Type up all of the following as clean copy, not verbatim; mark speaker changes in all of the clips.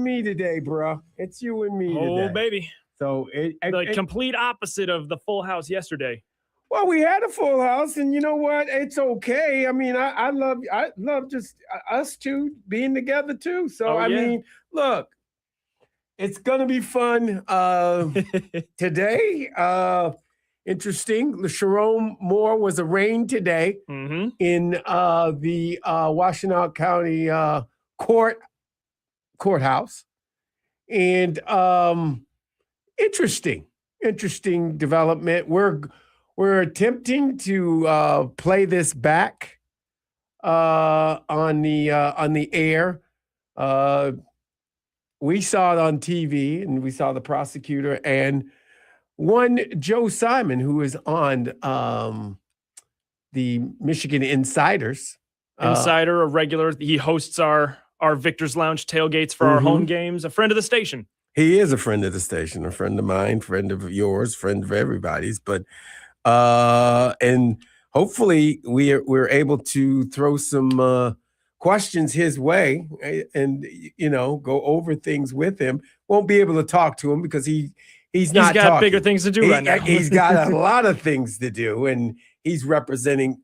Speaker 1: and me today, bro. It's you and me
Speaker 2: Oh,
Speaker 1: today.
Speaker 2: baby.
Speaker 1: So
Speaker 2: The complete opposite of the full house yesterday.
Speaker 1: well, we had a full house, and you know what? It's okay. I mean, I love just us two being together too. So
Speaker 2: Oh,
Speaker 1: I
Speaker 2: yeah.
Speaker 1: mean, look, it's gonna be fun today. Interesting. Sharon Moore was arraigned today in the Washtenaw County courthouse, and interesting development. We're attempting to play this back on the air. We saw it on TV, and we saw the prosecutor and one Joe Simon, who is on the Michigan Insiders.
Speaker 2: Insider, a regular. He hosts our Victor's Lounge tailgates for our home games. A friend of the station.
Speaker 1: He is a friend of the station, a friend of mine, friend of yours, friend of everybody's. But and hopefully we're able to throw some questions his way, and go over things with him. Won't be able to talk to him because he's not
Speaker 2: got
Speaker 1: talking.
Speaker 2: bigger things to do right now.
Speaker 1: He's got a lot of things to do, and he's representing.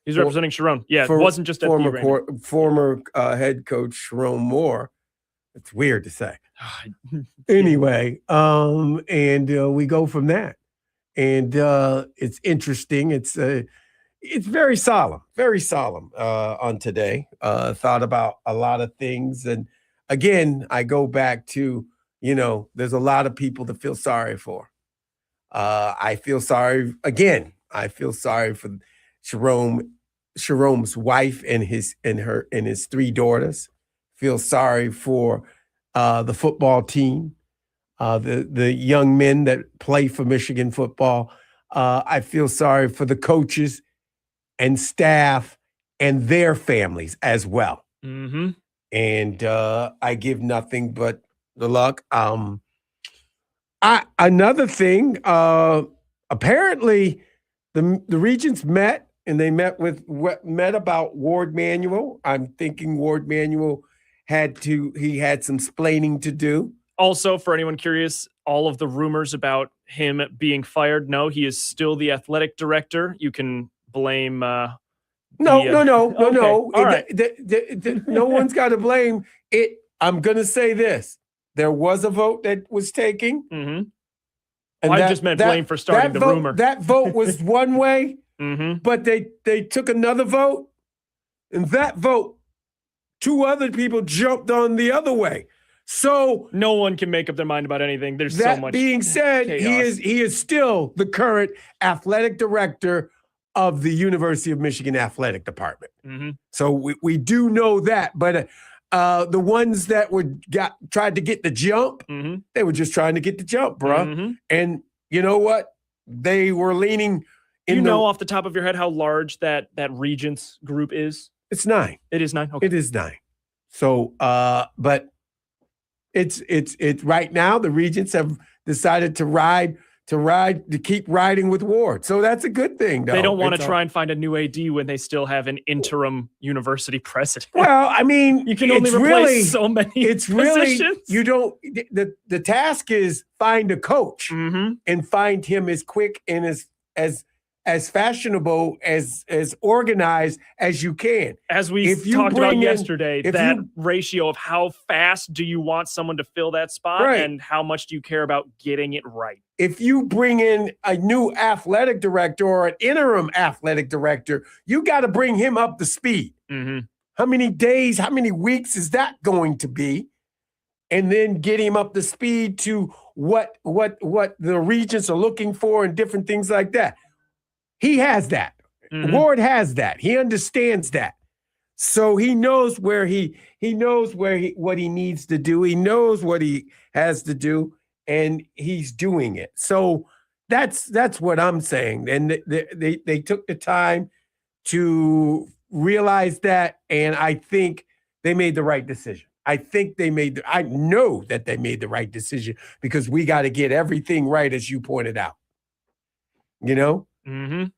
Speaker 2: He's representing Sharon. Yeah, it wasn't just
Speaker 1: former head coach Sharon Moore. It's weird to say. Anyway, and we go from that, and it's interesting. It's very solemn on today. Thought about a lot of things, and again, I go back to there's a lot of people to feel sorry for. I feel sorry for Sharon's wife and his three daughters. Feel sorry for the football team, the young men that play for Michigan football. I feel sorry for the coaches and staff and their families as well. And I give nothing but the luck. Another thing, apparently the regents met, and they met about Ward Manuel. I'm thinking Ward Manuel had some splaining to do.
Speaker 2: Also, for anyone curious, all of the rumors about him being fired, no, he is still the athletic director. You can blame
Speaker 1: No.
Speaker 2: All right.
Speaker 1: No one's got to blame it. I'm going to say this. There was a vote that was taken.
Speaker 2: And I just meant blame for starting the rumor.
Speaker 1: That vote was one way, but they took another vote, and that vote, two other people jumped on the other way. So
Speaker 2: no one can make up their mind about anything. There's so much.
Speaker 1: That being said,
Speaker 2: chaos.
Speaker 1: he is still the current athletic director of the University of Michigan Athletic Department. So we do know that, but the ones that tried to get the jump, they were just trying to get the jump, bro. And you know what? They were leaning.
Speaker 2: Do you know off the top of your head how large that Regents group is?
Speaker 1: It's 9.
Speaker 2: It is 9. Okay.
Speaker 1: It is 9. So, but it's right now the Regents have decided to keep riding with Ward. So that's a good thing, though.
Speaker 2: They don't want to try and find a new AD when they still have an interim university president.
Speaker 1: Well, I mean,
Speaker 2: you can only replace so many positions.
Speaker 1: You don't, the task is find a coach and find him as quick and as fashionable, as organized as you can.
Speaker 2: As we talked about yesterday, that ratio of how fast do you want someone to fill that spot and how much do you care about getting it right?
Speaker 1: If you bring in a new athletic director or an interim athletic director, you got to bring him up to speed. How many days, how many weeks is that going to be? And then get him up to speed to what the Regents are looking for and different things like that. He has that. Ward has that. He understands that. So he knows what he needs to do. He knows what he has to do, and he's doing it. So that's what I'm saying. And they took the time to realize that, and I think they made the right decision. I know that they made the right decision because we got to get everything right, as you pointed out.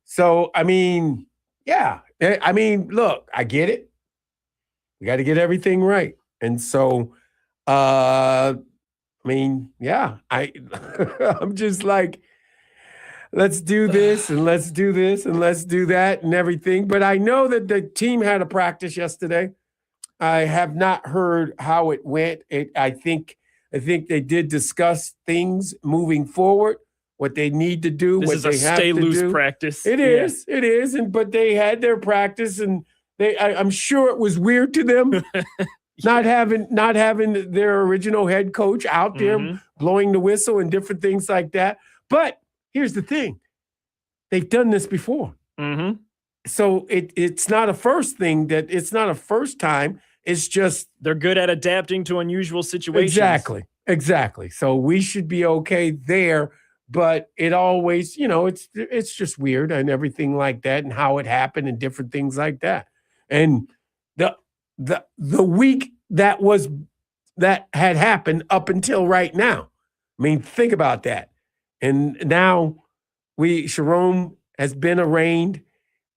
Speaker 1: So, I mean, yeah. I mean, look, I get it. We We got to get everything right. And so, I mean, yeah, I'm just like, let's do this and let's do this and let's do that and everything. But I know that the team had a practice yesterday. I have not heard how it went. I think they did discuss things moving forward, what they need to do,
Speaker 2: this
Speaker 1: what
Speaker 2: is
Speaker 1: they
Speaker 2: a
Speaker 1: have
Speaker 2: stay
Speaker 1: to
Speaker 2: loose
Speaker 1: do.
Speaker 2: practice.
Speaker 1: It is, but they had their practice, and I'm sure it was weird to them not having their original head coach out there blowing the whistle and different things like that. But here's the thing: they've done this before. So it's not a first thing. It's not a first time. It's just
Speaker 2: they're good at adapting to unusual situations.
Speaker 1: Exactly. So we should be okay there. But it always, it's just weird and everything like that, and how it happened and different things like that. And the week that had happened up until right now. I mean, think about that. And now Sharon has been arraigned.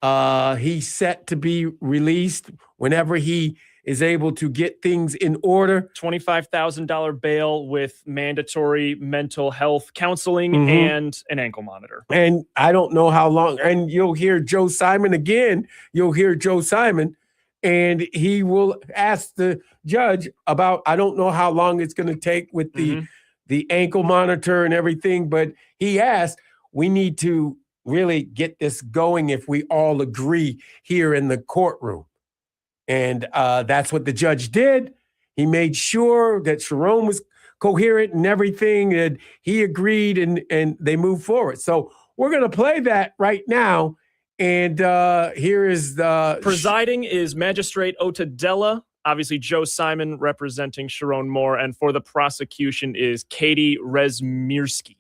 Speaker 1: He's set to be released whenever he is able to get things in order.
Speaker 2: $25,000 bail with mandatory mental health counseling and an ankle monitor.
Speaker 1: And I don't know how long. And you'll hear Joe Simon again. And he will ask the judge about, I don't know how long it's going to take with the ankle monitor and everything, but he asked, we need to really get this going if we all agree here in the courtroom. And that's what the judge did. He made sure that Sharon was coherent and everything, and he agreed, and they moved forward. So we're going to play that right now. And here is the
Speaker 2: presiding is Magistrate Otadella. Obviously, Joe Simon representing Sharon Moore, and for the prosecution is Katie Rezmirski.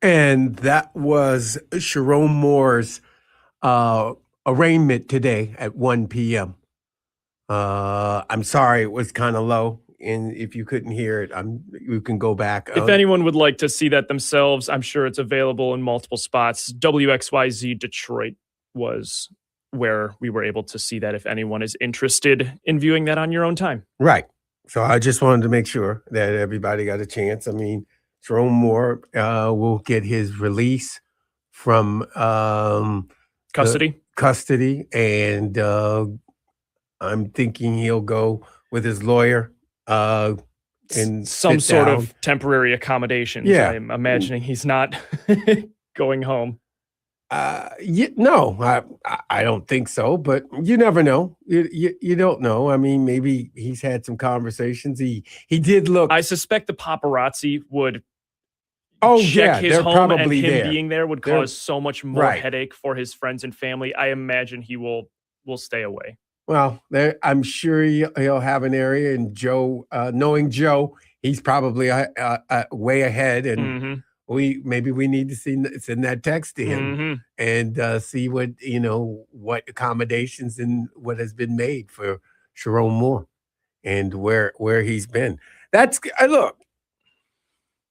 Speaker 1: And that was Sharon Moore's arraignment today at 1 p.m. I'm sorry, it was kind of low. And if you couldn't hear it, you can go back.
Speaker 2: If anyone would like to see that themselves, I'm sure it's available in multiple spots. WXYZ Detroit was where we were able to see that if anyone is interested in viewing that on your own time.
Speaker 1: Right. So I just wanted to make sure that everybody got a chance. I mean, Jerome Moore will get his release from
Speaker 2: custody,
Speaker 1: and I'm thinking he'll go with his lawyer and
Speaker 2: some sort of temporary accommodations.
Speaker 1: Yeah.
Speaker 2: I'm imagining he's not going home.
Speaker 1: No, I don't think so, but you never know. You don't know. I mean, maybe he's had some conversations. He did look.
Speaker 2: I suspect the paparazzi would
Speaker 1: check
Speaker 2: his home,
Speaker 1: probably
Speaker 2: and him
Speaker 1: there.
Speaker 2: being there would cause so much more
Speaker 1: Right.
Speaker 2: headache for his friends and family. I imagine he will stay away.
Speaker 1: Well, I'm sure he'll have an area, and Joe, knowing Joe, he's probably way ahead, and maybe we need to send that text to him and see what accommodations and what has been made for Sharon Moore and where he's been. That's look.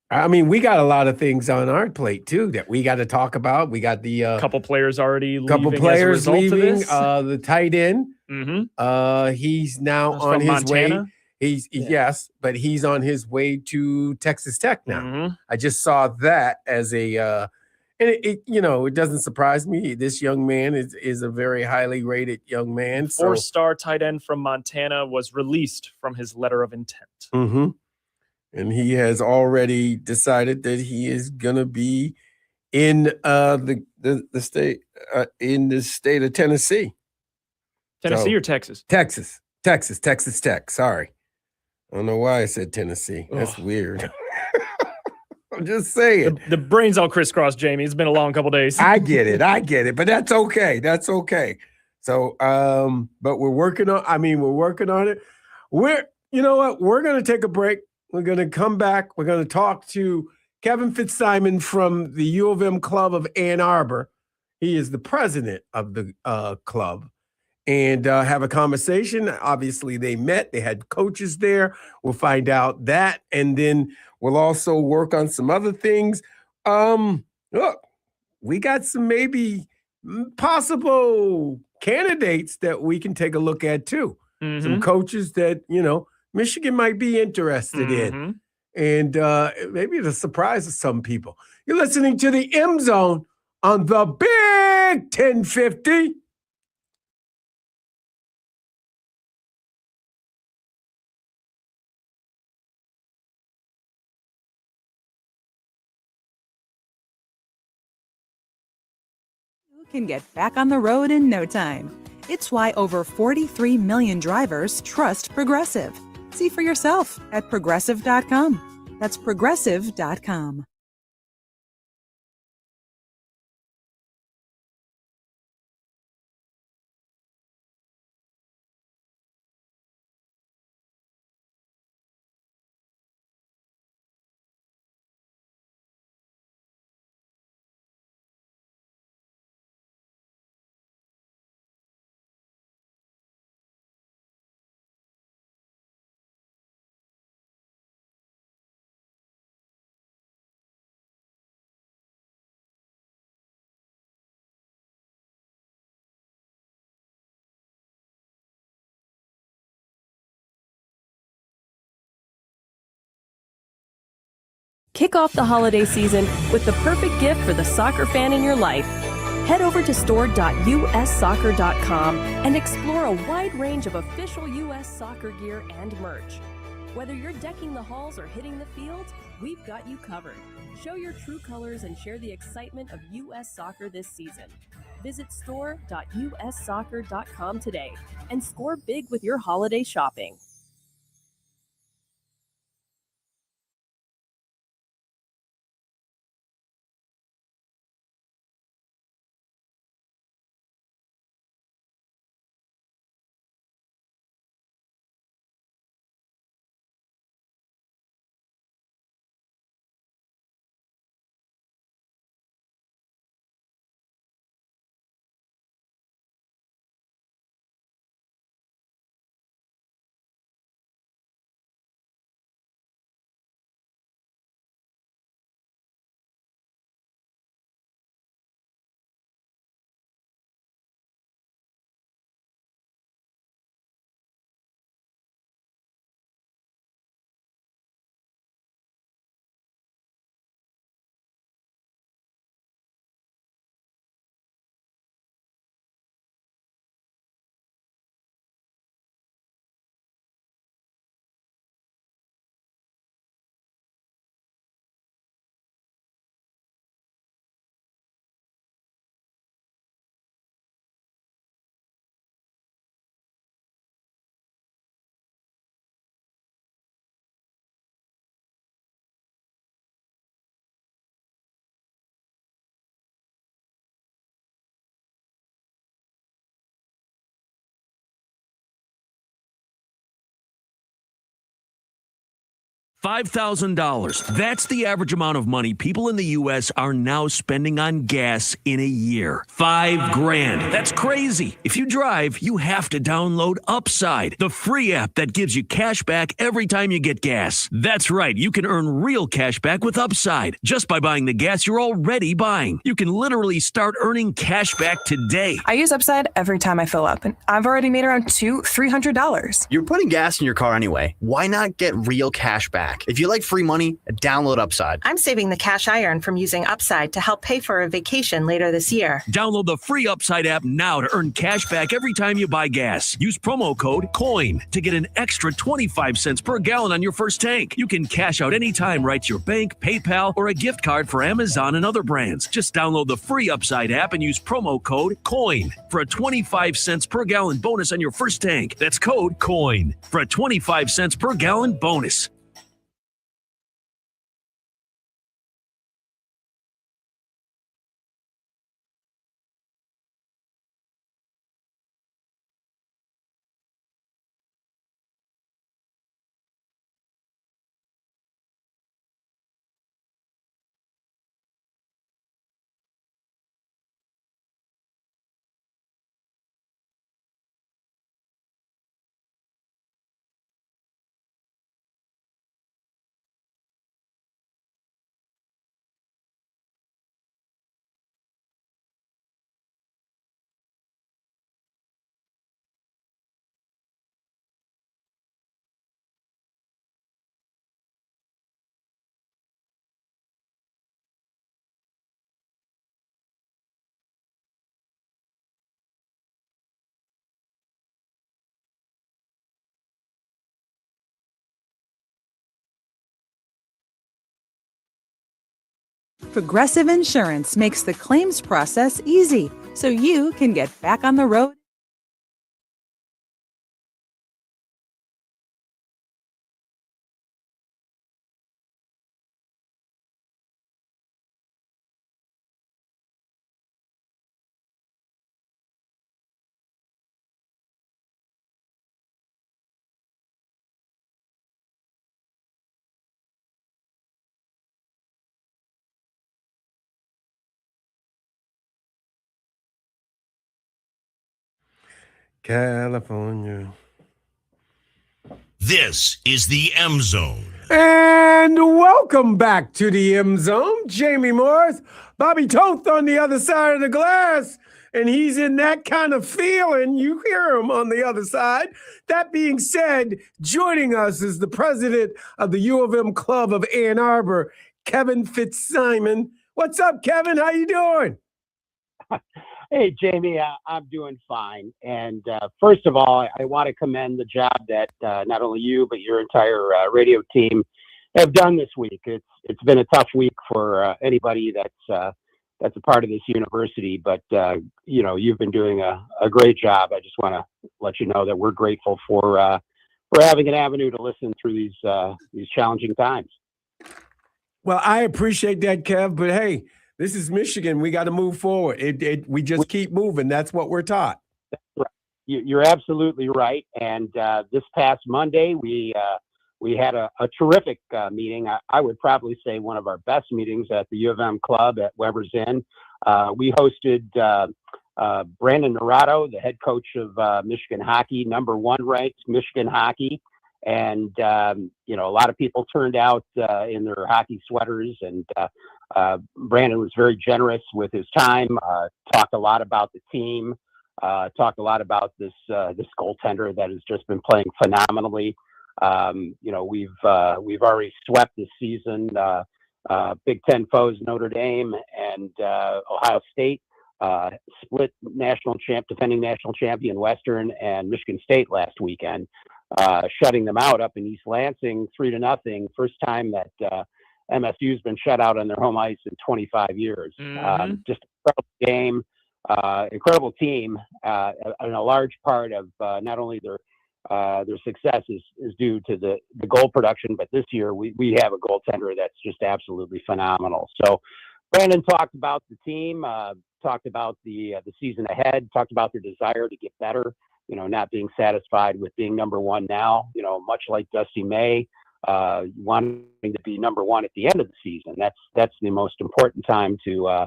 Speaker 1: I mean, we got a lot of things on our plate too that we got to talk about. We got the
Speaker 2: couple players already leaving.
Speaker 1: The tight end. He's now on his way. Yes, but he's on his way to Texas Tech now. I just saw that as and it doesn't surprise me. This young man is a very highly rated young man.
Speaker 2: 4-star tight end from Montana was released from his letter of intent.
Speaker 1: And he has already decided that he is gonna be in the state in the state of Tennessee.
Speaker 2: Or Texas?
Speaker 1: Texas Tech. Sorry. I don't know why I said Tennessee. That's weird. I'm just saying.
Speaker 2: The brain's all crisscrossed, Jamie. It's been a long couple days.
Speaker 1: I get it, but that's okay. So, but we're working on it. You know what? We're going to take a break. We're going to come back. We're going to talk to Kevin Fitzsimon from the U of M Club of Ann Arbor. He is the president of the club. And have a conversation. Obviously, they met. They had coaches there. We'll find out that. And then we'll also work on some other things. Look, we got some maybe possible candidates that we can take a look at, too. Some coaches that, Michigan might be interested in. And maybe it'll surprise some people. You're listening to the MZone on the Big 1050.
Speaker 3: Can get back on the road in no time. It's why over 43 million drivers trust Progressive. See for yourself at Progressive.com. That's Progressive.com.
Speaker 4: Kick off the holiday season with the perfect gift for the soccer fan in your life. Head over to store.ussoccer.com and explore a wide range of official U.S. soccer gear and merch. Whether you're decking the halls or hitting the field, we've got you covered. Show your true colors and share the excitement of U.S. soccer this season. Visit store.ussoccer.com today and score big with your holiday shopping.
Speaker 5: $5,000. That's the average amount of money people in the U.S. are now spending on gas in a year. $5,000. That's crazy. If you drive, you have to download Upside, the free app that gives you cash back every time you get gas. That's right. You can earn real cash back with Upside just by buying the gas you're already buying. You can literally start earning cash back today.
Speaker 6: I use Upside every time I fill up, and I've already made around $300.
Speaker 7: You're putting gas in your car anyway. Why not get real cash back? If you like free money, download Upside.
Speaker 8: I'm saving the cash I earn from using Upside to help pay for a vacation later this year.
Speaker 5: Download the free Upside app now to earn cash back every time you buy gas. Use promo code COIN to get an extra 25 cents per gallon on your first tank. You can cash out anytime right to your bank, PayPal, or a gift card for Amazon and other brands. Just download the free Upside app and use promo code COIN for a 25 cents per gallon bonus on your first tank. That's code COIN for a 25 cents per gallon bonus.
Speaker 3: Progressive Insurance makes the claims process easy so you can get back on the road.
Speaker 1: California.
Speaker 9: This is the MZone.
Speaker 1: And welcome back to the MZone. Jamie Morris, Bobby Toth on the other side of the glass. And he's in that kind of feeling. You hear him on the other side. That being said, joining us is the president of the U of M Club of Ann Arbor, Kevin Fitzsimon. What's up, Kevin? How you doing?
Speaker 10: Hey, Jamie, I'm doing fine. And first of all, I want to commend the job that not only you, but your entire radio team have done this week. It's been a tough week for anybody that's a part of this university, but you've been doing a great job. I just want to let you know that we're grateful for having an avenue to listen through these challenging times.
Speaker 1: Well, I appreciate that, Kev, but hey, this is Michigan. We got to move forward. We just keep moving. That's what we're taught.
Speaker 10: Right. You're absolutely right. And this past Monday, we had a terrific meeting. I would probably say one of our best meetings at the U of M Club at Weber's Inn. We hosted Brandon Naurato, the head coach of Michigan hockey, #1 ranked Michigan hockey. And, a lot of people turned out in their hockey sweaters, and Brandon was very generous with his time, talked a lot about the team, talked a lot about this goaltender that has just been playing phenomenally. We've already swept this season, Big Ten foes Notre Dame and Ohio State, split defending national champion Western and Michigan State last weekend, shutting them out up in East Lansing 3-0. First time that MSU's been shut out on their home ice in 25 years. Just an incredible game, incredible team, and a large part of not only their success is due to the goal production, but this year we have a goaltender that's just absolutely phenomenal. So Brandon talked about the team, talked about the season ahead, talked about their desire to get better, not being satisfied with being #1 now, much like Dusty May. wanting to be number one at the end of the season. That's the most important time to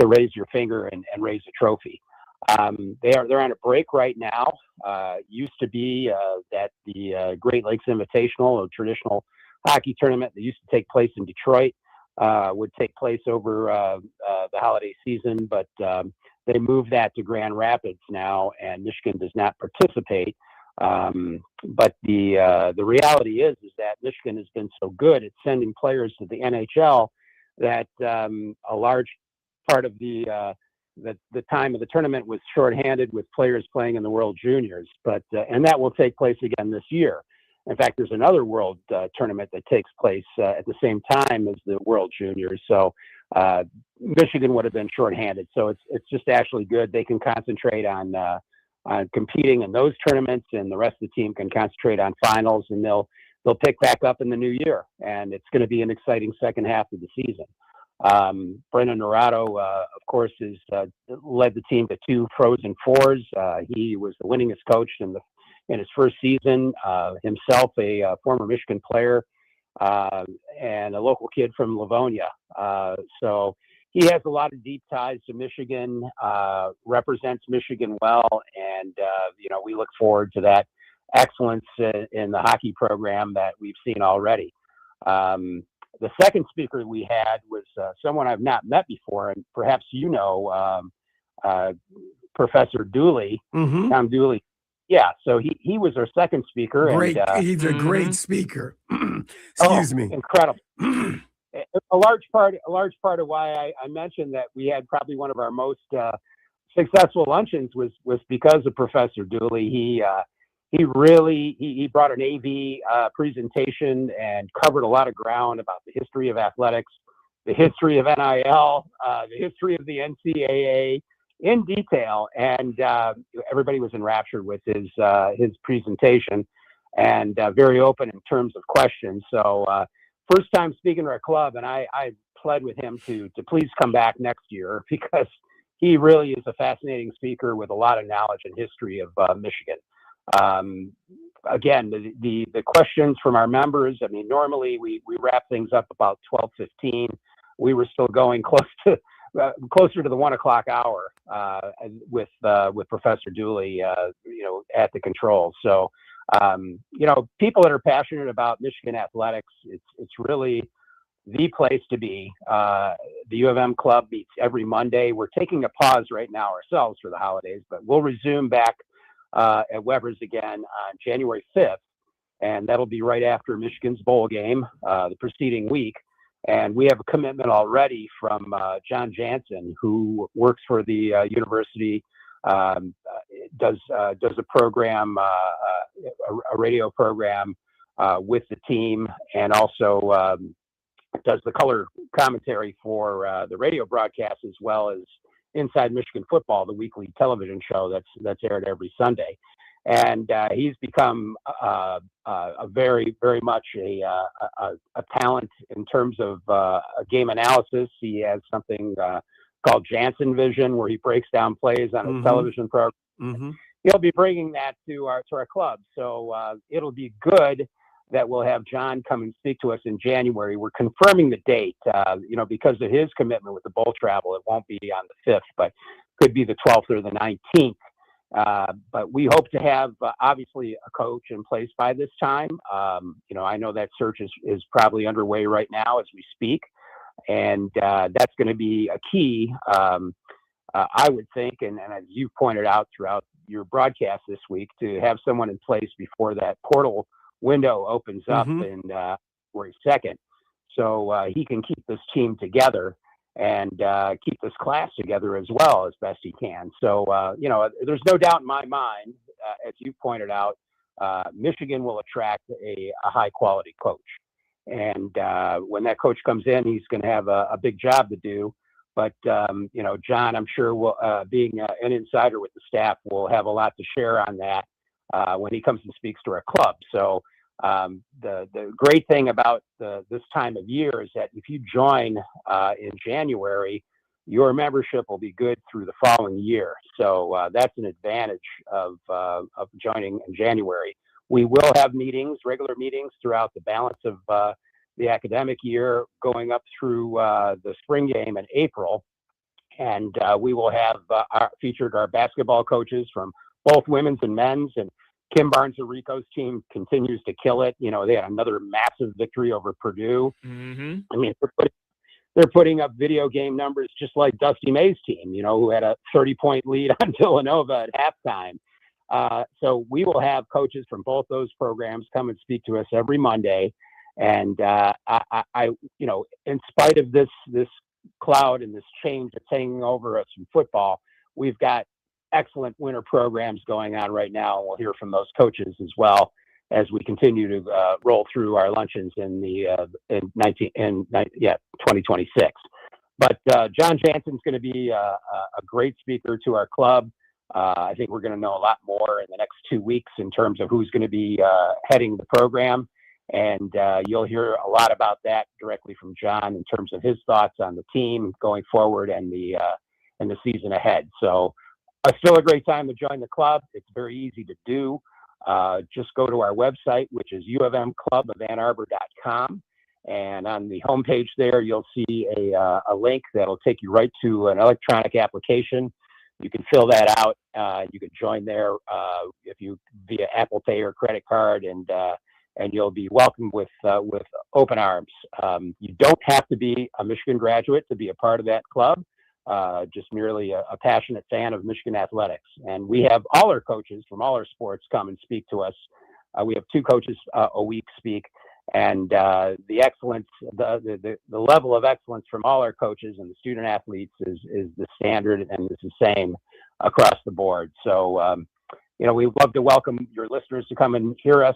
Speaker 10: raise your finger and raise a trophy. They're on a break right now. Used to be that the Great Lakes Invitational, a traditional hockey tournament that used to take place in Detroit, would take place over the holiday season, but they moved that to Grand Rapids now, and Michigan does not participate. But the reality is that Michigan has been so good at sending players to the NHL that a large part of the time of the tournament was shorthanded with players playing in the World Juniors. But and that will take place again this year. In fact, there's another World tournament that takes place at the same time as the World Juniors. So Michigan would have been shorthanded. So it's just actually good. They can concentrate on competing in those tournaments, and the rest of the team can concentrate on finals, and they'll pick back up in the new year. And it's going to be an exciting second half of the season. Brendan Norato, of course, has led the team to 2 Frozen Fours. He was the winningest coach in his first season. Himself, a former Michigan player and a local kid from Livonia. So he has a lot of deep ties to Michigan. Represents Michigan well, and we look forward to that excellence in the hockey program that we've seen already. The second speaker we had was someone I've not met before, and perhaps Professor Dooley, Tom Dooley. Yeah, so he was our second speaker.
Speaker 1: Great,
Speaker 10: and,
Speaker 1: he's a great speaker. Excuse me.
Speaker 10: Incredible. A large part of why I mentioned that we had probably one of our most successful luncheons was because of Professor Dooley. He really brought an AV presentation and covered a lot of ground about the history of athletics, the history of NIL, the history of the NCAA in detail, and everybody was enraptured with his presentation, and very open in terms of questions. So first time speaking to our club, and I pled with him to please come back next year, because he really is a fascinating speaker with a lot of knowledge and history of Michigan. Again, the questions from our members, I mean, normally we wrap things up about 12:15. We were still going closer to the 1 o'clock hour with Professor Dooley, at the controls. So, people that are passionate about Michigan athletics, it's really the place to be. The U of M club meets every Monday. We're taking a pause right now ourselves for the holidays, but we'll resume back at Weber's again on January 5th, and that'll be right after Michigan's bowl game the preceding week. And we have a commitment already from John Jansen, who works for the university, does a program, a radio program with the team, and also does the color commentary for the radio broadcast, as well as Inside Michigan Football, the weekly television show that's aired every Sunday. And he's become a very, very much a talent in terms of game analysis. He has something called Jansen Vision, where he breaks down plays on his television program. He'll be bringing that to our club. So it'll be good that we'll have John come and speak to us in January. We're confirming the date, because of his commitment with the bowl travel. It won't be on the 5th, but could be the 12th or the 19th. But we hope to have obviously a coach in place by this time. I know that search is probably underway right now as we speak, and that's going to be a key, I would think, and as you pointed out throughout your broadcast this week, to have someone in place before that portal window opens up in February 2nd, so he can keep this team together and keep this class together as well as best he can. So, there's no doubt in my mind, as you pointed out, Michigan will attract a high-quality coach. And when that coach comes in, he's going to have a big job to do. But, John, I'm sure, will, being an insider with the staff, will have a lot to share on that when he comes and speaks to our club. So the great thing about this time of year is that if you join in January, your membership will be good through the following year. So that's an advantage of joining in January. We will have meetings, regular meetings throughout the balance of the academic year, going up through the spring game in April. And we will have featured our basketball coaches from both women's and men's. And Kim Barnes-Rico's team continues to kill it. You know, they had another massive victory over Purdue.
Speaker 2: Mm-hmm.
Speaker 10: I mean, they're putting up video game numbers just like Dusty May's team, you know, who had a 30-point lead on Villanova at halftime. So we will have coaches from both those programs come and speak to us every Monday. And I, you know, in spite of this cloud and this change that's hanging over us in football, we've got excellent winter programs going on right now. And we'll hear from those coaches as well as we continue to roll through our luncheons in 2026. But John Jansen's going to be a great speaker to our club. I think we're going to know a lot more in the next 2 weeks in terms of who's going to be heading the program. And you'll hear a lot about that directly from John in terms of his thoughts on the team going forward and the season ahead. So still a great time to join the club. It's very easy to do. Just go to our website, which is uofmclubofannarbor.com. And on the homepage there, you'll see a link that'll take you right to an electronic application. You can fill that out. You can join there if you via Apple Pay or credit card, and you'll be welcomed with open arms. You don't have to be a Michigan graduate to be a part of that club. Just merely a passionate fan of Michigan athletics. And we have all our coaches from all our sports come and speak to us. We have 2 coaches a week speak, and the excellence, the level of excellence from all our coaches and the student athletes is the standard, and it's the same across the board. So, you know, we'd love to welcome your listeners to come and hear us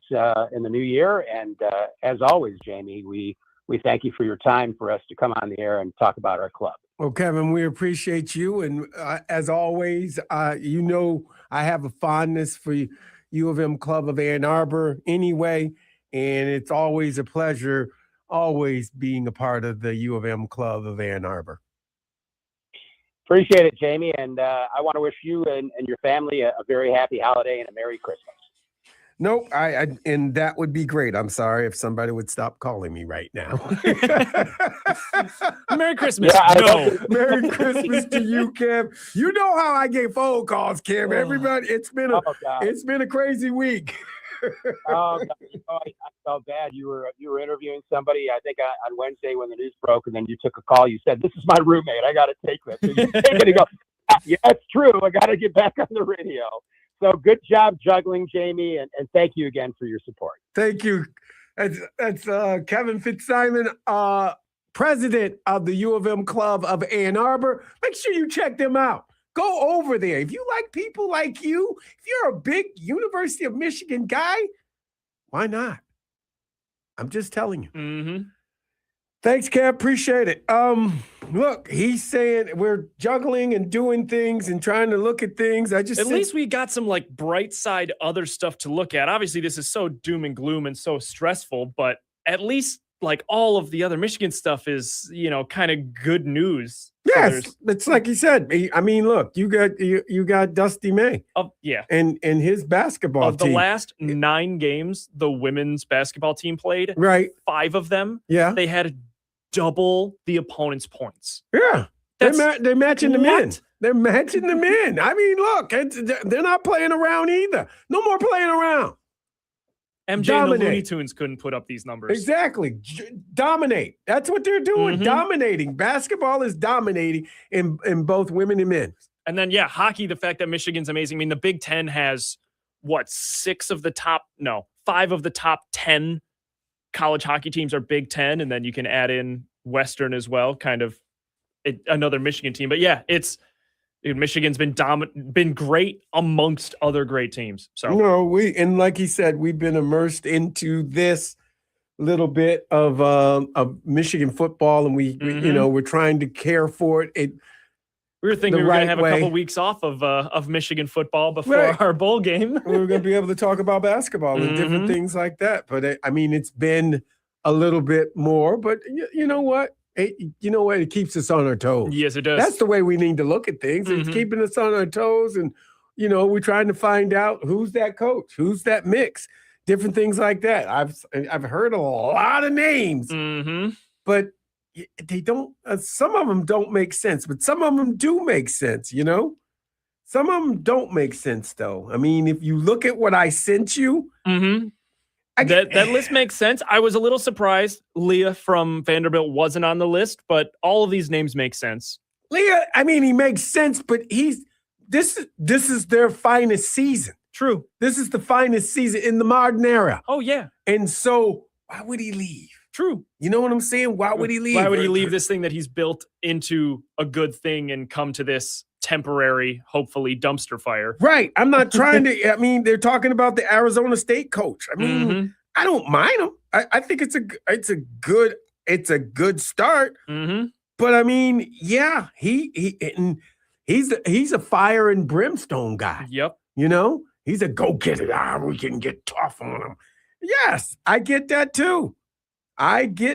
Speaker 10: in the new year. And as always, Jamie, we thank you for your time for us to come on the air and talk about our club.
Speaker 1: Well, Kevin, we appreciate you. And as always, you know, I have a fondness for U of M Club of Ann Arbor anyway. And it's always a pleasure, always being a part of the U of M Club of Ann Arbor.
Speaker 10: Appreciate it, Jamie. And I want to wish you and your family a very happy holiday and a Merry Christmas.
Speaker 1: Nope, and that would be great. I'm sorry if somebody would stop calling me right now.
Speaker 2: Merry Christmas.
Speaker 10: Yeah,
Speaker 2: no.
Speaker 1: Merry Christmas to you, Kim. You know how I get phone calls, Kim. Everybody, it's been a crazy week.
Speaker 10: I felt bad. You were interviewing somebody, I think on Wednesday when the news broke, and then you took a call. You said, "This is my roommate. I got to take this." And you take it and go, "Yeah, it's true. I got to get back on the radio." So good job juggling, Jamie, and thank you again for your support.
Speaker 1: Thank you. That's Kevin Fitzsimon, president of the U of M Club of Ann Arbor. Make sure you check them out. Go over there. If you like people like you, if you're a big University of Michigan guy, why not? I'm just telling you.
Speaker 2: Mm-hmm.
Speaker 1: Thanks, Kev. Appreciate it. Look, he's saying we're juggling and doing things and trying to look at things. At
Speaker 2: least we got some like bright side other stuff to look at. Obviously, this is so doom and gloom and so stressful, but at least like all of the other Michigan stuff is, you know, kind of good news.
Speaker 1: Yes, so it's like he said. I mean, look, you got Dusty May.
Speaker 2: Yeah.
Speaker 1: And his basketball team.
Speaker 2: Of the last 9 games the women's basketball team played,
Speaker 1: right,
Speaker 2: 5 of them,
Speaker 1: yeah,
Speaker 2: they had double the opponent's points.
Speaker 1: Yeah. They're matching the men. They're matching the men. I mean, look, they're not playing around either. No more playing around.
Speaker 2: MJ and the Looney Tunes couldn't put up these numbers.
Speaker 1: Exactly. Dominate. That's what they're doing. Mm-hmm. Dominating. Basketball is dominating in both women and men.
Speaker 2: And then, yeah, hockey, the fact that Michigan's amazing. I mean, the Big Ten has, 5 of the top 10 college hockey teams are Big Ten. And then you can add in Western as well, kind of another Michigan team. But yeah, Michigan's been great amongst other great teams. So
Speaker 1: no, and like he said, we've been immersed into this little bit of Michigan football, and we're trying to care for it.
Speaker 2: We were thinking we were going to have a couple weeks off of Michigan football before our bowl game.
Speaker 1: We were going to be able to talk about basketball and different things like that. But it's been a little bit more. But you know what? It keeps us on our toes.
Speaker 2: Yes, it does.
Speaker 1: That's the way we need to look at things. It's keeping us on our toes. And, we're trying to find out who's that coach, who's that mix. different things like that. I've heard a lot of names, but they don't. Some of them don't make sense, but some of them do make sense. You know, some of them don't make sense though. I mean, if you look at what I sent you,
Speaker 2: that list makes sense. I was a little surprised Leah from Vanderbilt wasn't on the list, but all of these names make sense.
Speaker 1: Leah, I mean, he makes sense, but this is their finest season.
Speaker 2: True.
Speaker 1: This is the finest season in the modern era.
Speaker 2: Oh, yeah.
Speaker 1: And so why would he leave?
Speaker 2: True.
Speaker 1: You know what I'm saying? Why would he leave?
Speaker 2: Why would he leave this thing that he's built into a good thing and come to this temporary, hopefully, dumpster fire?
Speaker 1: Right. I'm not trying to. I mean, they're talking about the Arizona State coach. I mean, I don't mind him. I think it's a good start. But I mean, yeah, he's a fire and brimstone guy.
Speaker 2: Yep.
Speaker 1: You know, he's a go-getter. We can get tough on him. Yes, I get that too.
Speaker 2: PJ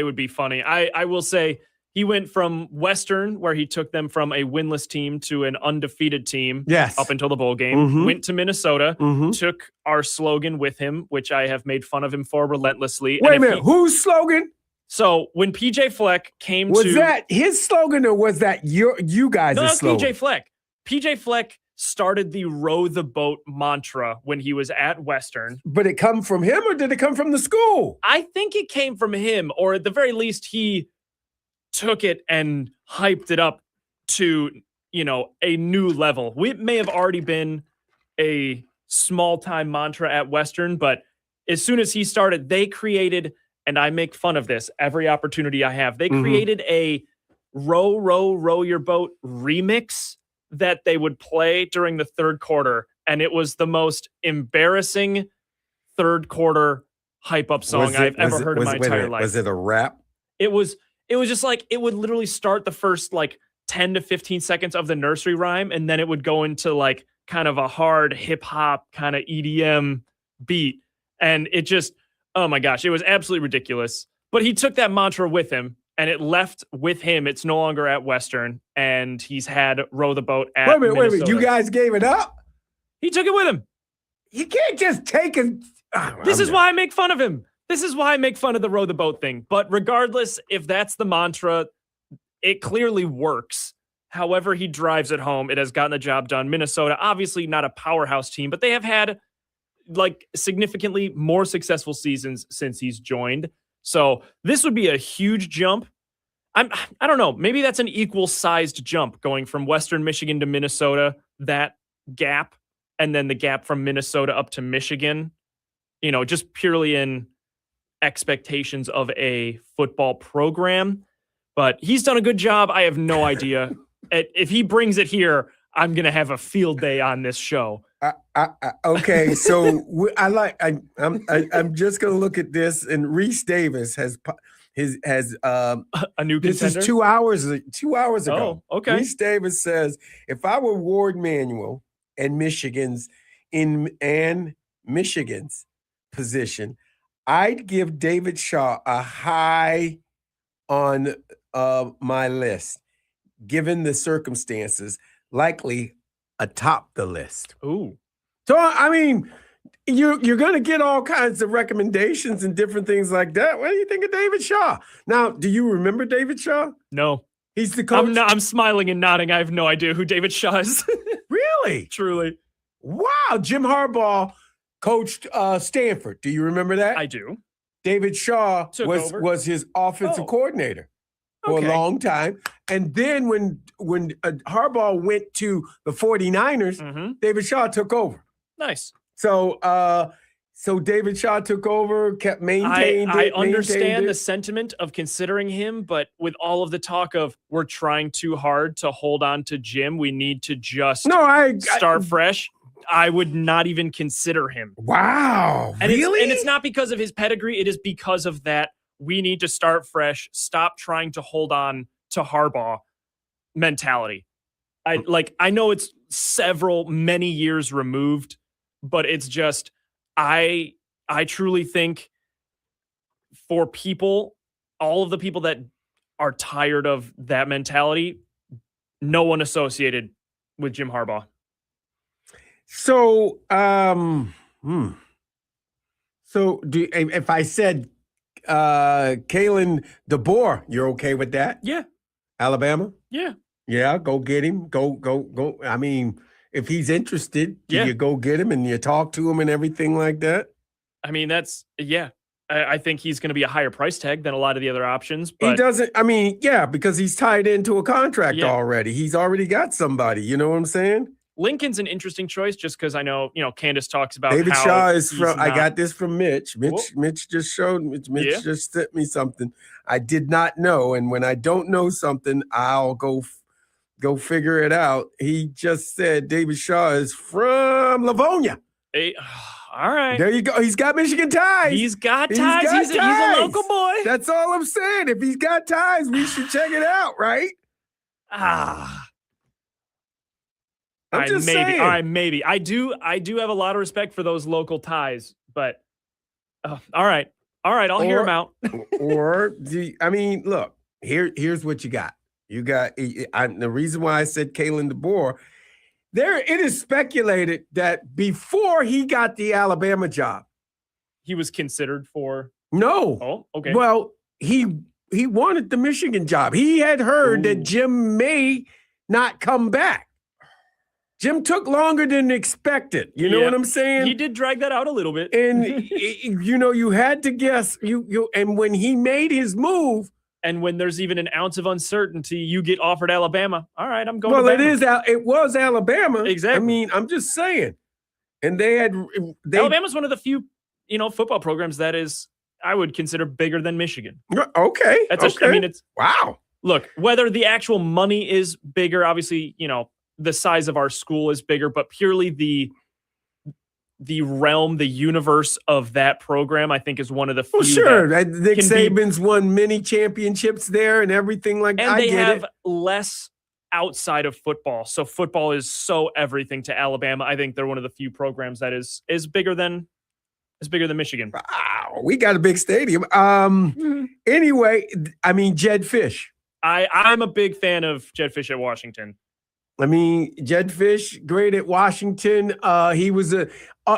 Speaker 2: would be funny. I will say he went from Western, where he took them from a winless team to an undefeated team up until the bowl game, went to Minnesota, took our slogan with him, which I have made fun of him for relentlessly.
Speaker 1: Wait a minute, whose slogan?
Speaker 2: So when PJ Fleck came
Speaker 1: was that his slogan or was that you guys' slogan?
Speaker 2: PJ Fleck. PJ Fleck started the row the boat mantra when he was at Western.
Speaker 1: But it come from him or did it come from the school?
Speaker 2: I think it came from him, or at the very least, he took it and hyped it up to, a new level. It may have already been a small-time mantra at Western, but as soon as he started, they created, and I make fun of this every opportunity I have, they created a row your boat remix that they would play during the third quarter, and it was the most embarrassing third quarter hype up song I've ever heard in my entire life.
Speaker 1: Was it a rap?
Speaker 2: It was just like, it would literally start the first 10 to 15 seconds of the nursery rhyme, and then it would go into kind of a hard hip hop kind of EDM beat. And it just, oh my gosh, it was absolutely ridiculous. But he took that mantra with him, and it left with him. It's no longer at Western, and he's had row the boat at
Speaker 1: Wait a minute. You guys gave it up?
Speaker 2: He took it with him.
Speaker 1: You can't just take it.
Speaker 2: This is why I make fun of him. This is why I make fun of the row the boat thing. But regardless, if that's the mantra, it clearly works. However he drives it home, it has gotten the job done. Minnesota, obviously not a powerhouse team, but they have had significantly more successful seasons since he's joined. So this would be a huge jump. I don't know. Maybe that's an equal-sized jump going from Western Michigan to Minnesota, that gap, and then the gap from Minnesota up to Michigan, just purely in expectations of a football program. But he's done a good job. I have no idea. If he brings it here, I'm going to have a field day on this show.
Speaker 1: Okay, so I'm just going to look at this, and Reese Davis has a
Speaker 2: new contender?
Speaker 1: This is 2 hours ago.
Speaker 2: Oh, okay.
Speaker 1: Reese Davis says, if I were Ward Manuel and Michigan's position, I'd give David Shaw a high on my list, given the circumstances, likely atop the list.
Speaker 2: Ooh.
Speaker 1: So, I mean, you're going to get all kinds of recommendations and different things like that. What do you think of David Shaw? Now, do you remember David Shaw?
Speaker 2: No.
Speaker 1: He's the coach?
Speaker 2: I'm smiling and nodding. I have no idea who David Shaw is.
Speaker 1: Really?
Speaker 2: Truly.
Speaker 1: Wow. Jim Harbaugh coached Stanford. Do you remember that?
Speaker 2: I do.
Speaker 1: David Shaw was his offensive coordinator for a long time. And then when Harbaugh went to the 49ers, David Shaw took over.
Speaker 2: Nice.
Speaker 1: So David Shaw took over, kept maintained
Speaker 2: I understand the sentiment of considering him, but with all of the talk of we're trying too hard to hold on to Jim, we need to just start fresh. I would not even consider him.
Speaker 1: Wow.
Speaker 2: And
Speaker 1: really?
Speaker 2: It's not because of his pedigree. It is because of that. We need to start fresh. Stop trying to hold on to Harbaugh mentality. I know it's many years removed, but it's just, I truly think for people, all of the people that are tired of that mentality, no one associated with Jim Harbaugh.
Speaker 1: So, so if I said Kalen DeBoer, you're okay with that?
Speaker 2: Yeah.
Speaker 1: Alabama?
Speaker 2: Yeah.
Speaker 1: Yeah, go get him. Go. I mean, if he's interested, do
Speaker 2: Yeah.
Speaker 1: you go get him and you talk to him and everything like that?
Speaker 2: I mean, I think he's going to be a higher price tag than a lot of the other options. But
Speaker 1: He doesn't, I mean, yeah, because he's tied into a contract
Speaker 2: Yeah.
Speaker 1: already. He's already got somebody. You know what I'm saying?
Speaker 2: Lincoln's an interesting choice just because I know, Candace talks about
Speaker 1: David
Speaker 2: how
Speaker 1: Shaw is
Speaker 2: he's
Speaker 1: from, I
Speaker 2: not-
Speaker 1: got this from Mitch.
Speaker 2: Whoa.
Speaker 1: Mitch just showed me. Mitch
Speaker 2: Yeah.
Speaker 1: just sent me something I did not know. And when I don't know something, I'll go figure it out. He just said David Shaw is from Livonia.
Speaker 2: Hey, all right.
Speaker 1: There you go. He's got Michigan ties.
Speaker 2: He's got
Speaker 1: He's
Speaker 2: ties.
Speaker 1: got
Speaker 2: He's a
Speaker 1: ties.
Speaker 2: local boy.
Speaker 1: That's all I'm saying. If he's got ties, we should check it out, right? I'm just
Speaker 2: maybe.
Speaker 1: saying.
Speaker 2: All right, maybe. I do have a lot of respect for those local ties, but all right. I'll hear him out.
Speaker 1: I mean, look, here's what you got. You got the reason why I said Kalen DeBoer. It is speculated that before he got the Alabama job,
Speaker 2: He was considered for.
Speaker 1: no.
Speaker 2: Oh, okay.
Speaker 1: Well, he wanted the Michigan job. He had heard that
Speaker 2: Ooh.
Speaker 1: Jim may not come back. Jim took longer than expected. You know
Speaker 2: Yeah.
Speaker 1: what I'm saying?
Speaker 2: He did drag that out a little bit.
Speaker 1: And you had to guess. And when he made his move,
Speaker 2: And when there's even an ounce of uncertainty, you get offered Alabama. All right, I'm going.
Speaker 1: well,
Speaker 2: to
Speaker 1: it
Speaker 2: Bama.
Speaker 1: is. It was Alabama.
Speaker 2: Exactly.
Speaker 1: I mean, I'm just saying. And they
Speaker 2: Alabama's one of the few, football programs that is, I would consider bigger than Michigan.
Speaker 1: Okay.
Speaker 2: I mean, it's
Speaker 1: wow.
Speaker 2: look, whether the actual money is bigger, obviously, the size of our school is bigger, but purely the realm, the universe of that program, I think is one of the few.
Speaker 1: Well, sure.
Speaker 2: that
Speaker 1: Nick
Speaker 2: can be-
Speaker 1: Saban's won many championships there and everything like that.
Speaker 2: and
Speaker 1: I
Speaker 2: they
Speaker 1: get
Speaker 2: have
Speaker 1: it.
Speaker 2: less outside of football. So football is so everything to Alabama. I think they're one of the few programs that is bigger than Michigan.
Speaker 1: Wow, we got a big stadium. Anyway, I mean, Jed Fish.
Speaker 2: I'm a big fan of Jed Fish at Washington.
Speaker 1: I mean, Jed Fish, great at Washington.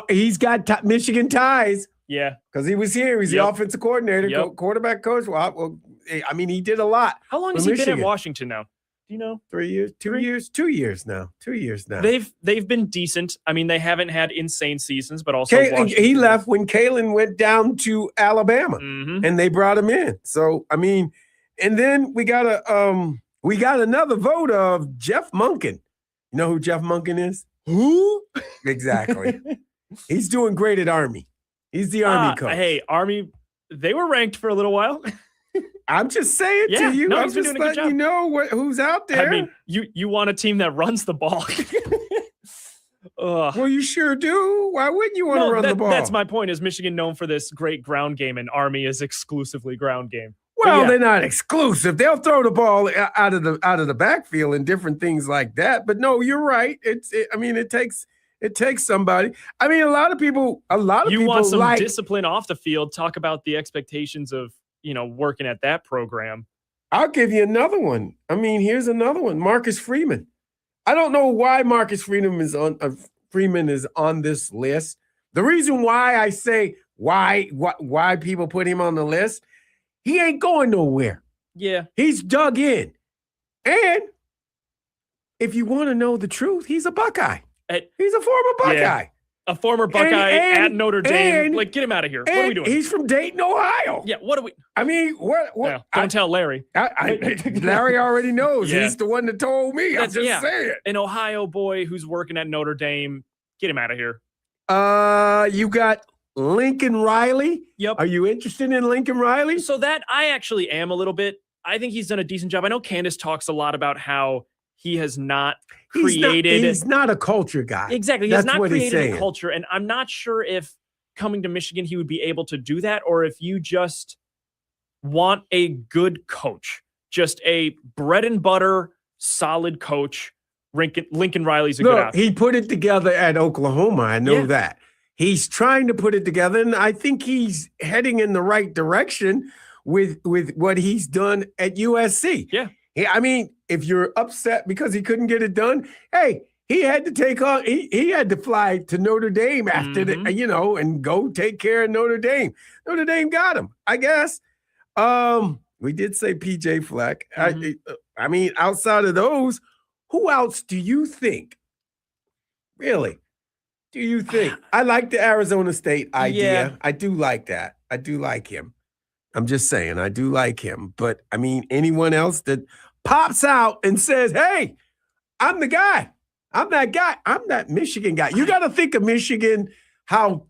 Speaker 1: He's got Michigan ties
Speaker 2: Yeah.
Speaker 1: because he was here. He's
Speaker 2: Yep.
Speaker 1: the offensive coordinator,
Speaker 2: Yep.
Speaker 1: quarterback coach. Well, I mean, he did a lot.
Speaker 2: How long
Speaker 1: for
Speaker 2: has he been
Speaker 1: Michigan.
Speaker 2: at Washington now? Do you know?
Speaker 1: 3 years, 2
Speaker 2: Three?
Speaker 1: years, 2 years now. 2 years now.
Speaker 2: They've been decent. I mean, they haven't had insane seasons, but also
Speaker 1: He
Speaker 2: Washington-
Speaker 1: left when Kalen went down to Alabama,
Speaker 2: Mhm.
Speaker 1: and they brought him in. So I mean, and then we got another vote of Jeff Monken. You know who Jeff Monken is?
Speaker 2: Who?
Speaker 1: Exactly. He's doing great at Army. He's the Army coach.
Speaker 2: Hey, Army, they were ranked for a little while.
Speaker 1: I'm just saying
Speaker 2: Yeah,
Speaker 1: to you.
Speaker 2: no,
Speaker 1: I'm
Speaker 2: he's been
Speaker 1: just
Speaker 2: doing a good
Speaker 1: letting you know who's out there.
Speaker 2: I mean, you want a team that runs the ball. Ugh.
Speaker 1: well, you sure do. Why wouldn't you want to
Speaker 2: No,
Speaker 1: run the ball?
Speaker 2: That's my point. Is Michigan known for this great ground game, and Army is exclusively ground game.
Speaker 1: Well,
Speaker 2: yeah.
Speaker 1: they're not exclusive. They'll throw the ball out of the backfield and different things like that. But no, you're right. It takes somebody. I mean, a lot of people
Speaker 2: You want some
Speaker 1: like
Speaker 2: discipline off the field. Talk about the expectations of working at that program.
Speaker 1: I'll give you another one. I mean, here's another one. Marcus Freeman. I don't know why Marcus Freeman is on this list. The reason why I say why people put him on the list, he ain't going nowhere.
Speaker 2: Yeah.
Speaker 1: He's dug in. And if you want to know the truth, he's a Buckeye. He's a former Buckeye.
Speaker 2: A former Buckeye at Notre Dame.
Speaker 1: and-
Speaker 2: Get him out of here. What are we doing?
Speaker 1: He's from Dayton, Ohio.
Speaker 2: Yeah, what are we?
Speaker 1: I mean, what?
Speaker 2: Yeah, don't tell Larry.
Speaker 1: Larry already knows.
Speaker 2: Yeah.
Speaker 1: He's the one that told me. I'm just saying.
Speaker 2: An Ohio boy who's working at Notre Dame. Get him out of here.
Speaker 1: You got Lincoln Riley.
Speaker 2: Yep.
Speaker 1: Are you interested in Lincoln Riley?
Speaker 2: So that I actually am a little bit. I think he's done a decent job. I know Candace talks a lot about how he has not created.
Speaker 1: He's not a culture guy.
Speaker 2: Exactly. He
Speaker 1: That's
Speaker 2: has not
Speaker 1: what he's
Speaker 2: created a
Speaker 1: saying.
Speaker 2: culture. And I'm not sure if coming to Michigan, he would be able to do that, or if you just want a good coach, just a bread and butter, solid coach. Lincoln Riley's a good
Speaker 1: Look,
Speaker 2: option.
Speaker 1: he put it together at Oklahoma. I know
Speaker 2: Yeah.
Speaker 1: that. He's trying to put it together, and I think he's heading in the right direction with what he's done at USC.
Speaker 2: Yeah.
Speaker 1: I mean, if you're upset because he couldn't get it done, hey, he had to take on. He had to fly to Notre Dame after the, and go take care of Notre Dame. Notre Dame got him, I guess. We did say PJ Fleck. I mean, outside of those, who else do you think? Really? Do you think? I like the Arizona State idea.
Speaker 2: Yeah.
Speaker 1: I do like that. I do like him. I'm just saying, I do like him. But I mean, anyone else that pops out and says, hey, I'm the guy. I'm that guy. I'm that Michigan guy. You got to think of Michigan, how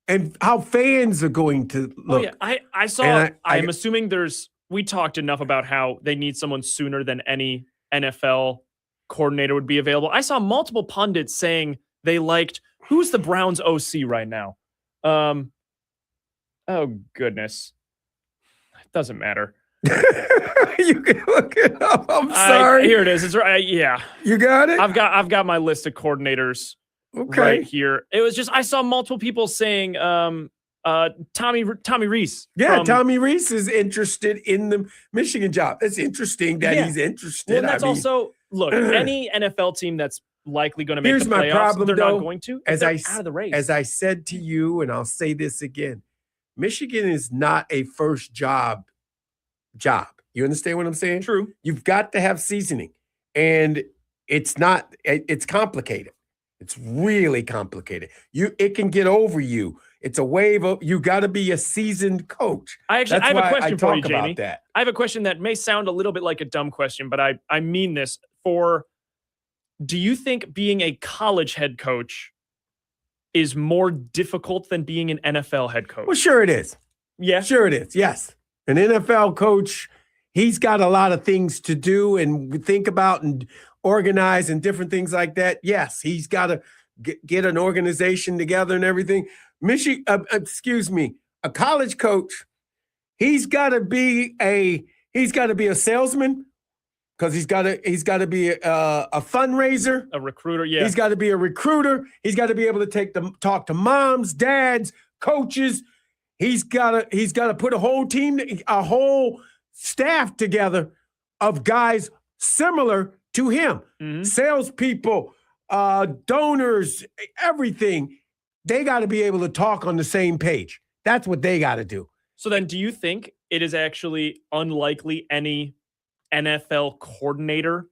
Speaker 1: fans are going to look.
Speaker 2: Oh, yeah. I saw, I'm assuming we talked enough about how they need someone sooner than any NFL coordinator would be available. I saw multiple pundits saying they liked, who's the Browns OC right now? Oh, goodness. It doesn't matter.
Speaker 1: You can look it up. I'm sorry.
Speaker 2: Here it is. It's right. Yeah.
Speaker 1: You got it?
Speaker 2: I've got my list of coordinators right here. It was just, I saw multiple people saying Tommy Reese.
Speaker 1: Yeah, Tommy Reese is interested in the Michigan job. It's interesting that he's interested.
Speaker 2: Well, that's also, look, any NFL team that's likely going to make the playoffs,
Speaker 1: my problem,
Speaker 2: they're
Speaker 1: though,
Speaker 2: not going to. They're out of the race.
Speaker 1: As I said to you, and I'll say this again, Michigan is not a first job. You understand what I'm saying?
Speaker 2: True.
Speaker 1: You've got to have seasoning. And it's complicated. It's really complicated. It can get over you. It's a wave of, you got to be a seasoned coach.
Speaker 2: I have a question for you, Jamie.
Speaker 1: That.
Speaker 2: I have a question that may sound a little bit like a dumb question, but I mean this. Do you think being a college head coach is more difficult than being an NFL head coach?
Speaker 1: Well, sure it is.
Speaker 2: Yeah.
Speaker 1: Sure it is. Yes. An NFL coach, he's got a lot of things to do and think about and organize and different things like that. Yes, he's got to get an organization together and everything. A college coach, he's got to be a salesman because he's got to be a fundraiser,
Speaker 2: a recruiter. Yeah,
Speaker 1: he's got to be a recruiter. He's got to be able to talk to moms, dads, coaches. He's got to put a whole team, a whole staff together of guys similar to him. Salespeople, donors, everything. They got to be able to talk on the same page. That's what they got to do.
Speaker 2: So then do you think it is actually unlikely any NFL coordinator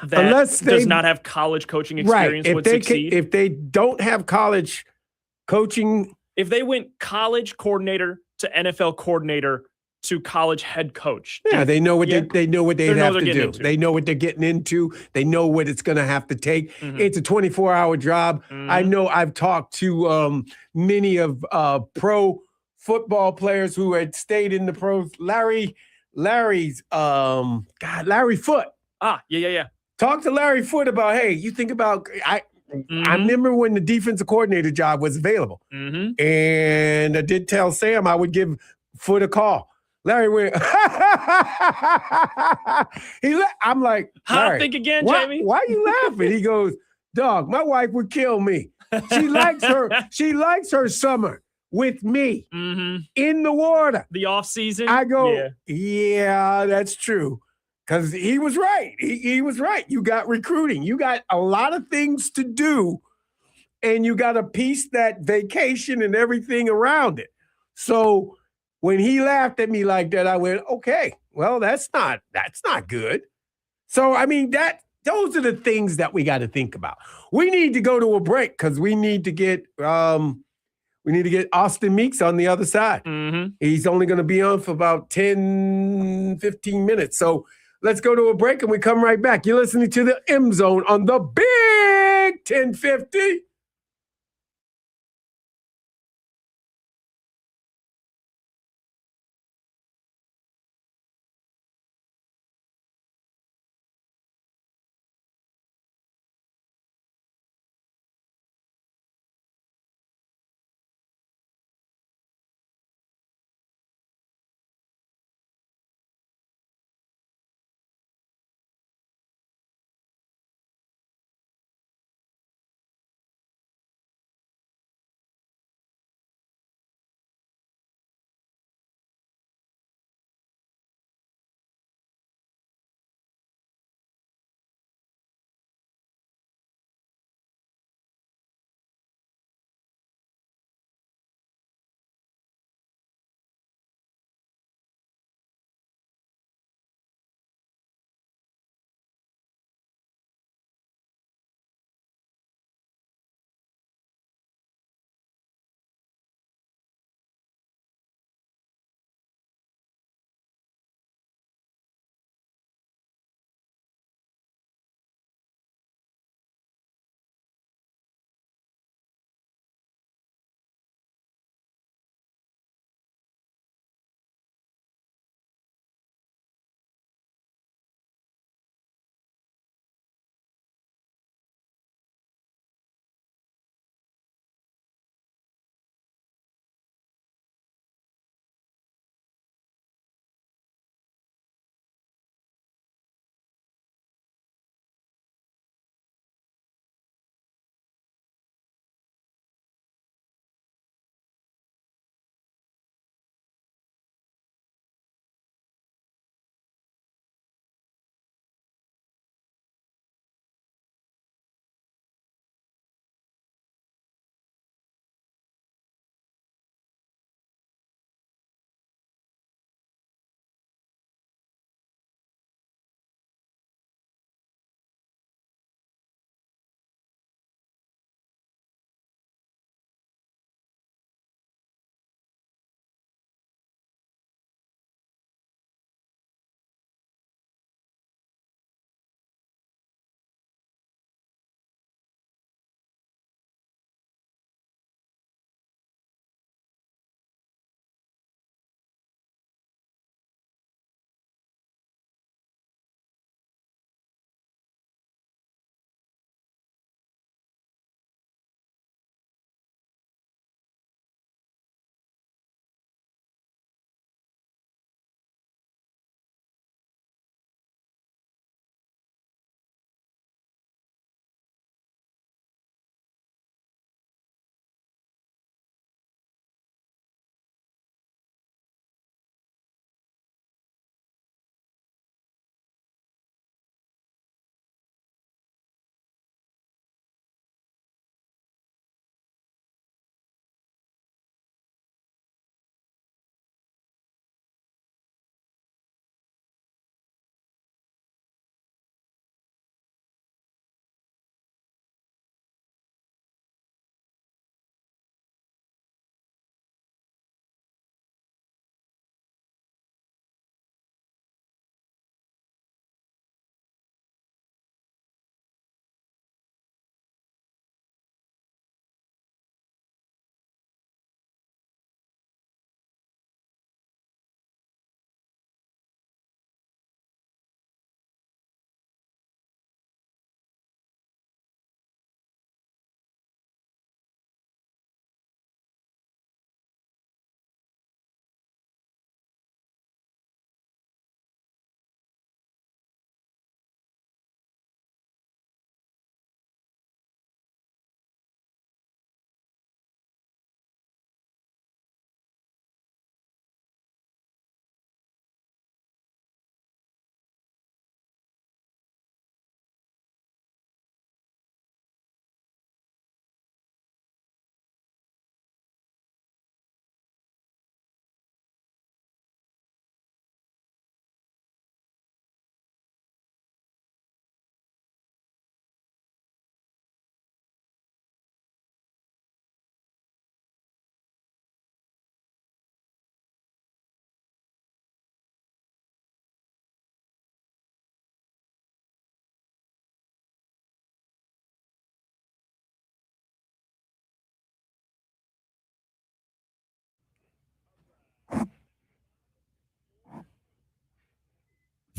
Speaker 2: that does not have college coaching experience would succeed?
Speaker 1: If they don't have college coaching.
Speaker 2: If they went college coordinator to NFL coordinator to college head coach.
Speaker 1: Yeah, they know what they know what they'd have to do. They know what they're getting into. They know what it's going to have to take. It's a 24-hour job. I know I've talked to many of pro football players who had stayed in the pros. Larry Foote.
Speaker 2: Yeah.
Speaker 1: Talk to Larry Foote about, hey, you think about I remember when the defensive coordinator job was available. And I did tell Sam I would give Foote a call. Larry went, I'm like, Larry,
Speaker 2: think again, Jamie.
Speaker 1: Why are you laughing? He goes, dog, my wife would kill me. She likes her summer with me in the water.
Speaker 2: The off season.
Speaker 1: I go, yeah, that's true. Because he was right. He was right. You got recruiting. You got a lot of things to do, and you got to piece that vacation and everything around it. So when he laughed at me like that, I went, okay, well, that's not good. So, I mean, those are the things that we got to think about. We need to go to a break because we need to get Austin Meeks on the other side. He's only going to be on for about 10, 15 minutes. So let's go to a break and we come right back. You're listening to the MZone on the Big 1050.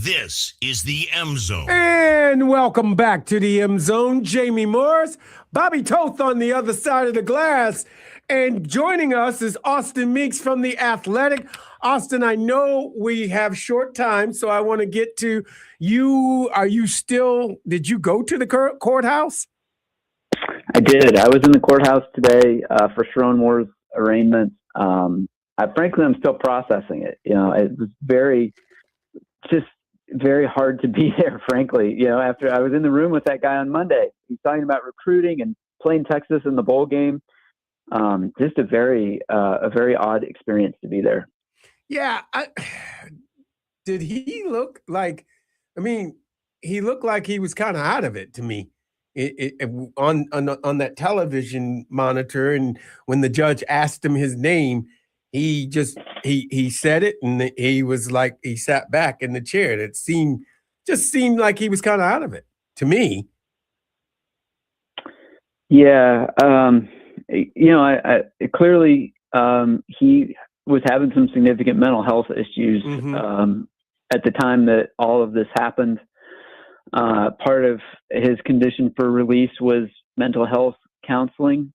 Speaker 9: This is the MZone.
Speaker 1: And welcome back to the MZone. Jamie Morris, Bobby Toth on the other side of the glass. And joining us is Austin Meeks from The Athletic. Austin, I know we have short time, so I want to get to you. Did you go to the courthouse?
Speaker 11: I did. I was in the courthouse today for Sharon Moore's arraignment. Frankly, I'm still processing it. It was very hard to be there, frankly. After I was in the room with that guy on Monday, he's talking about recruiting and playing Texas in the bowl game. Just a very odd experience to be there.
Speaker 1: Yeah. Did he look like? I mean, he looked like he was kind of out of it to me. On that television monitor, and when the judge asked him his name, he said it, and he was like, he sat back in the chair. It seemed like he was kind of out of it to me.
Speaker 11: Yeah, I clearly he was having some significant mental health issues at the time that all of this happened. Part of his condition for release was mental health counseling.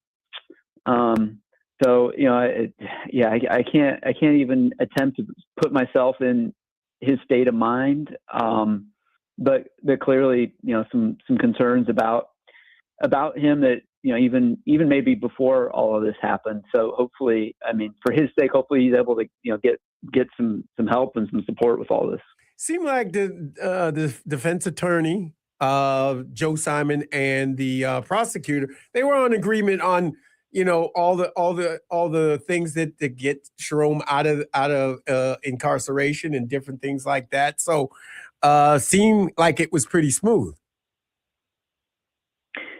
Speaker 11: So I can't even attempt to put myself in his state of mind. But clearly, some concerns about him that even maybe before all of this happened. So hopefully, for his sake, hopefully he's able to get some help and some support with all this.
Speaker 1: Seemed like the defense attorney, Joe Simon, and the prosecutor, they were on agreement on all the things that get Sharon out of incarceration and different things like that. So seemed like it was pretty smooth.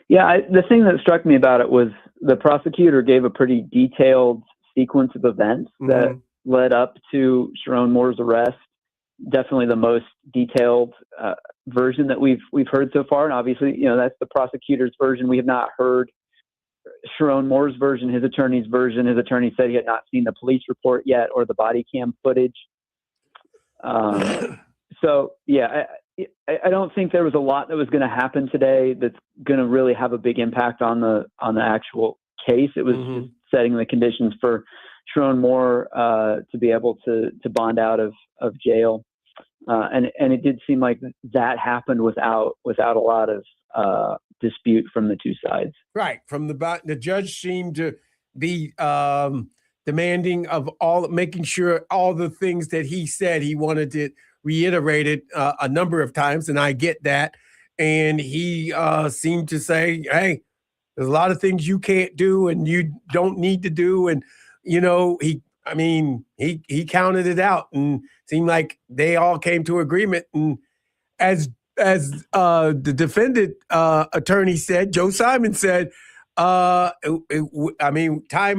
Speaker 11: Yeah, the thing that struck me about it was the prosecutor gave a pretty detailed sequence of events that led up to Sharon Moore's arrest. Definitely the most detailed version that we've heard so far, and obviously, that's the prosecutor's version. We have not heard Sharon Moore's version, his attorney's version. His attorney said he had not seen the police report yet or the body cam footage. So, yeah, I don't think there was a lot that was going to happen today that's going to really have a big impact on the actual case. It was just setting the conditions for Sharon Moore to be able to bond out of jail, and it did seem like that happened without a lot of dispute from the two sides.
Speaker 1: Right, from the judge seemed to be demanding of making sure all the things that he said he wanted to reiterate it a number of times, and I get that. And he seemed to say, "Hey, there's a lot of things you can't do and you don't need to do," and he counted it out and seemed like they all came to agreement. And as the defendant attorney said, Joe Simon said, time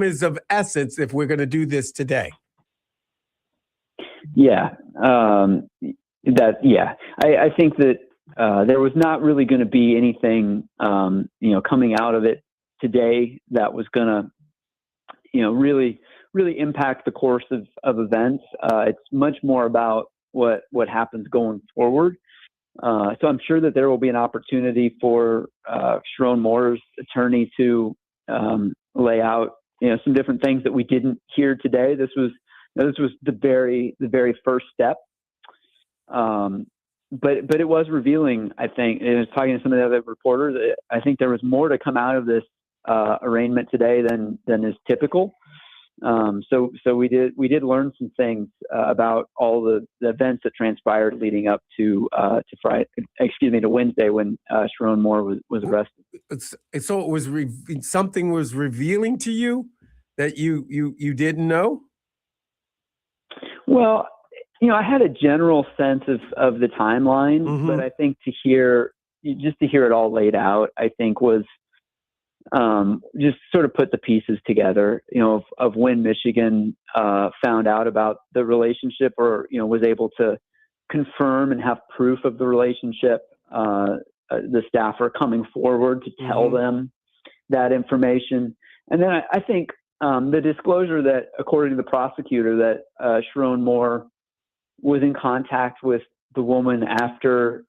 Speaker 1: is of essence if we're going to do this today.
Speaker 11: Yeah, I think that there was not really going to be anything, coming out of it today that was going to, really impact the course of events. It's much more about what happens going forward. So I'm sure that there will be an opportunity for Sharon Moore's attorney to lay out, some different things that we didn't hear today. This was the very first step. But it was revealing, I think. And I was talking to some of the other reporters. I think there was more to come out of this arraignment today than is typical. So we did learn some things about all the events that transpired leading up to Wednesday when Sharon Moore was arrested.
Speaker 1: So it was something was revealing to you that you didn't know?
Speaker 11: Well, I had a general sense of the timeline, but I think to hear it all laid out, I think was just sort of put the pieces together, of when Michigan found out about the relationship, or was able to confirm and have proof of the relationship. The staffer coming forward to tell them that information, and then I think the disclosure that, according to the prosecutor, that Sharon Moore was in contact with the woman after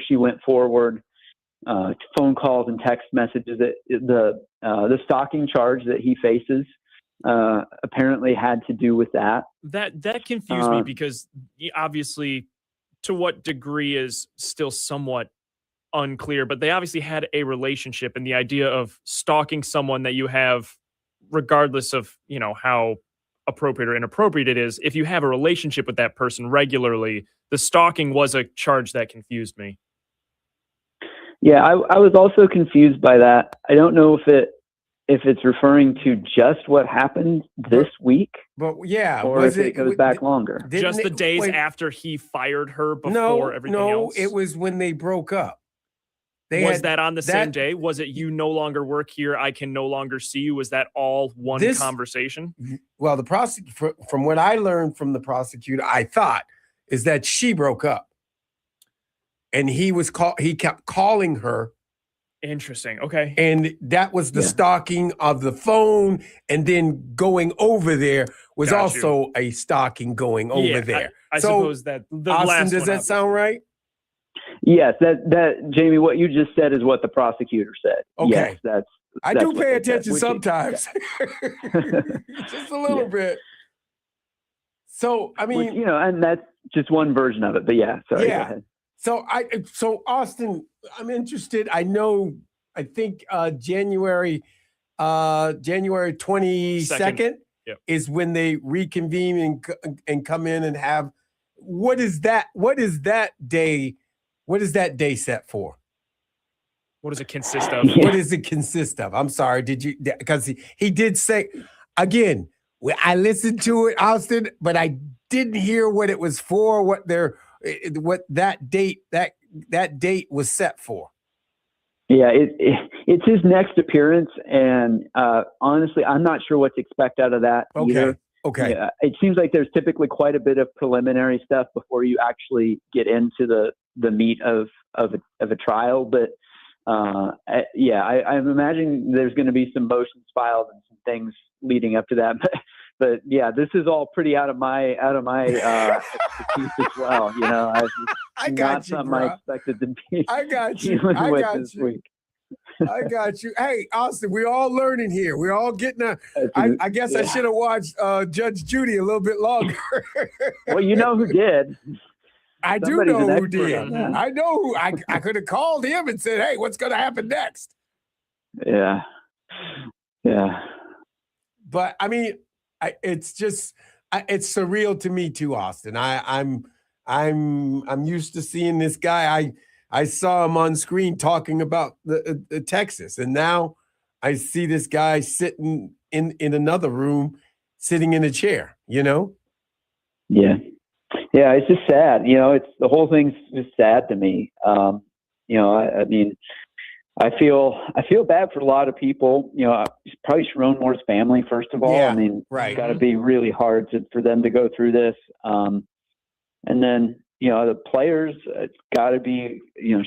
Speaker 11: she went forward, phone calls and text messages. That the stalking charge that he faces apparently had to do with that.
Speaker 2: That confused me because obviously, to what degree is still somewhat unclear, but they obviously had a relationship, and the idea of stalking someone that you have, regardless of, how appropriate or inappropriate it is, if you have a relationship with that person regularly, the stalking was a charge that confused me.
Speaker 11: Yeah, I was also confused by that. I don't know if it's referring to just what happened this week,
Speaker 1: but yeah,
Speaker 11: or if it goes back longer.
Speaker 2: Just the days after he fired her before everything else?
Speaker 1: No, it was when they broke up.
Speaker 2: Was that on the same day? Was it you no longer work here, I can no longer see you? Was that all one conversation?
Speaker 1: Well, from what I learned from the prosecutor, I thought, is that she broke up. And he kept calling her.
Speaker 2: Interesting. Okay.
Speaker 1: And that was the stalking of the phone, and then going over there was also a stalking going over there.
Speaker 2: I suppose that the
Speaker 1: Austin,
Speaker 2: last
Speaker 1: does that sound right?
Speaker 11: Yes, that Jamie, what you just said is what the prosecutor said.
Speaker 1: Okay.
Speaker 11: Yes,
Speaker 1: I do pay attention sometimes. Just a little bit. So, I mean,
Speaker 11: and that's just one version of it, but yeah, sorry.
Speaker 1: Yeah.
Speaker 11: Go ahead.
Speaker 1: So Austin, I'm interested. I think January 22nd is when they reconvene and come in and have. What is that day set for?
Speaker 2: What does it consist of?
Speaker 1: What does it consist of? I'm sorry. Because he did say, again, I listened to it, Austin, but I didn't hear what it was for, what that date was set for.
Speaker 11: Yeah, it's his next appearance, and honestly, I'm not sure what to expect out of that either.
Speaker 1: Okay.
Speaker 11: Yeah, it seems like there's typically quite a bit of preliminary stuff before you actually get into the meat of a trial. But I'm imagining there's going to be some motions filed and some things leading up to that. But yeah, this is all pretty out of my expertise as well.
Speaker 1: I got you,
Speaker 11: something
Speaker 1: bro.
Speaker 11: I expected to be.
Speaker 1: I got you.
Speaker 11: This week.
Speaker 1: I got you. Hey, Austin, we're all learning here. We're all getting I guess I should have watched Judge Judy a little bit longer.
Speaker 11: Well, you know who did.
Speaker 1: I do know who did. I know who. I could have called him and said, "Hey, what's going to happen next?"
Speaker 11: Yeah.
Speaker 1: But I mean, it's just it's surreal to me too, Austin. I'm used to seeing this guy. I saw him on screen talking about the Texas, and now I see this guy sitting in another room, sitting in a chair.
Speaker 11: Yeah, it's just sad. It's the whole thing's just sad to me. I mean, I feel bad for a lot of people. Probably Sharon Moore's family, first of all.
Speaker 1: Yeah,
Speaker 11: I mean,
Speaker 1: right.
Speaker 11: It's got to be really hard for them to go through this. And then, the players, it's got to be,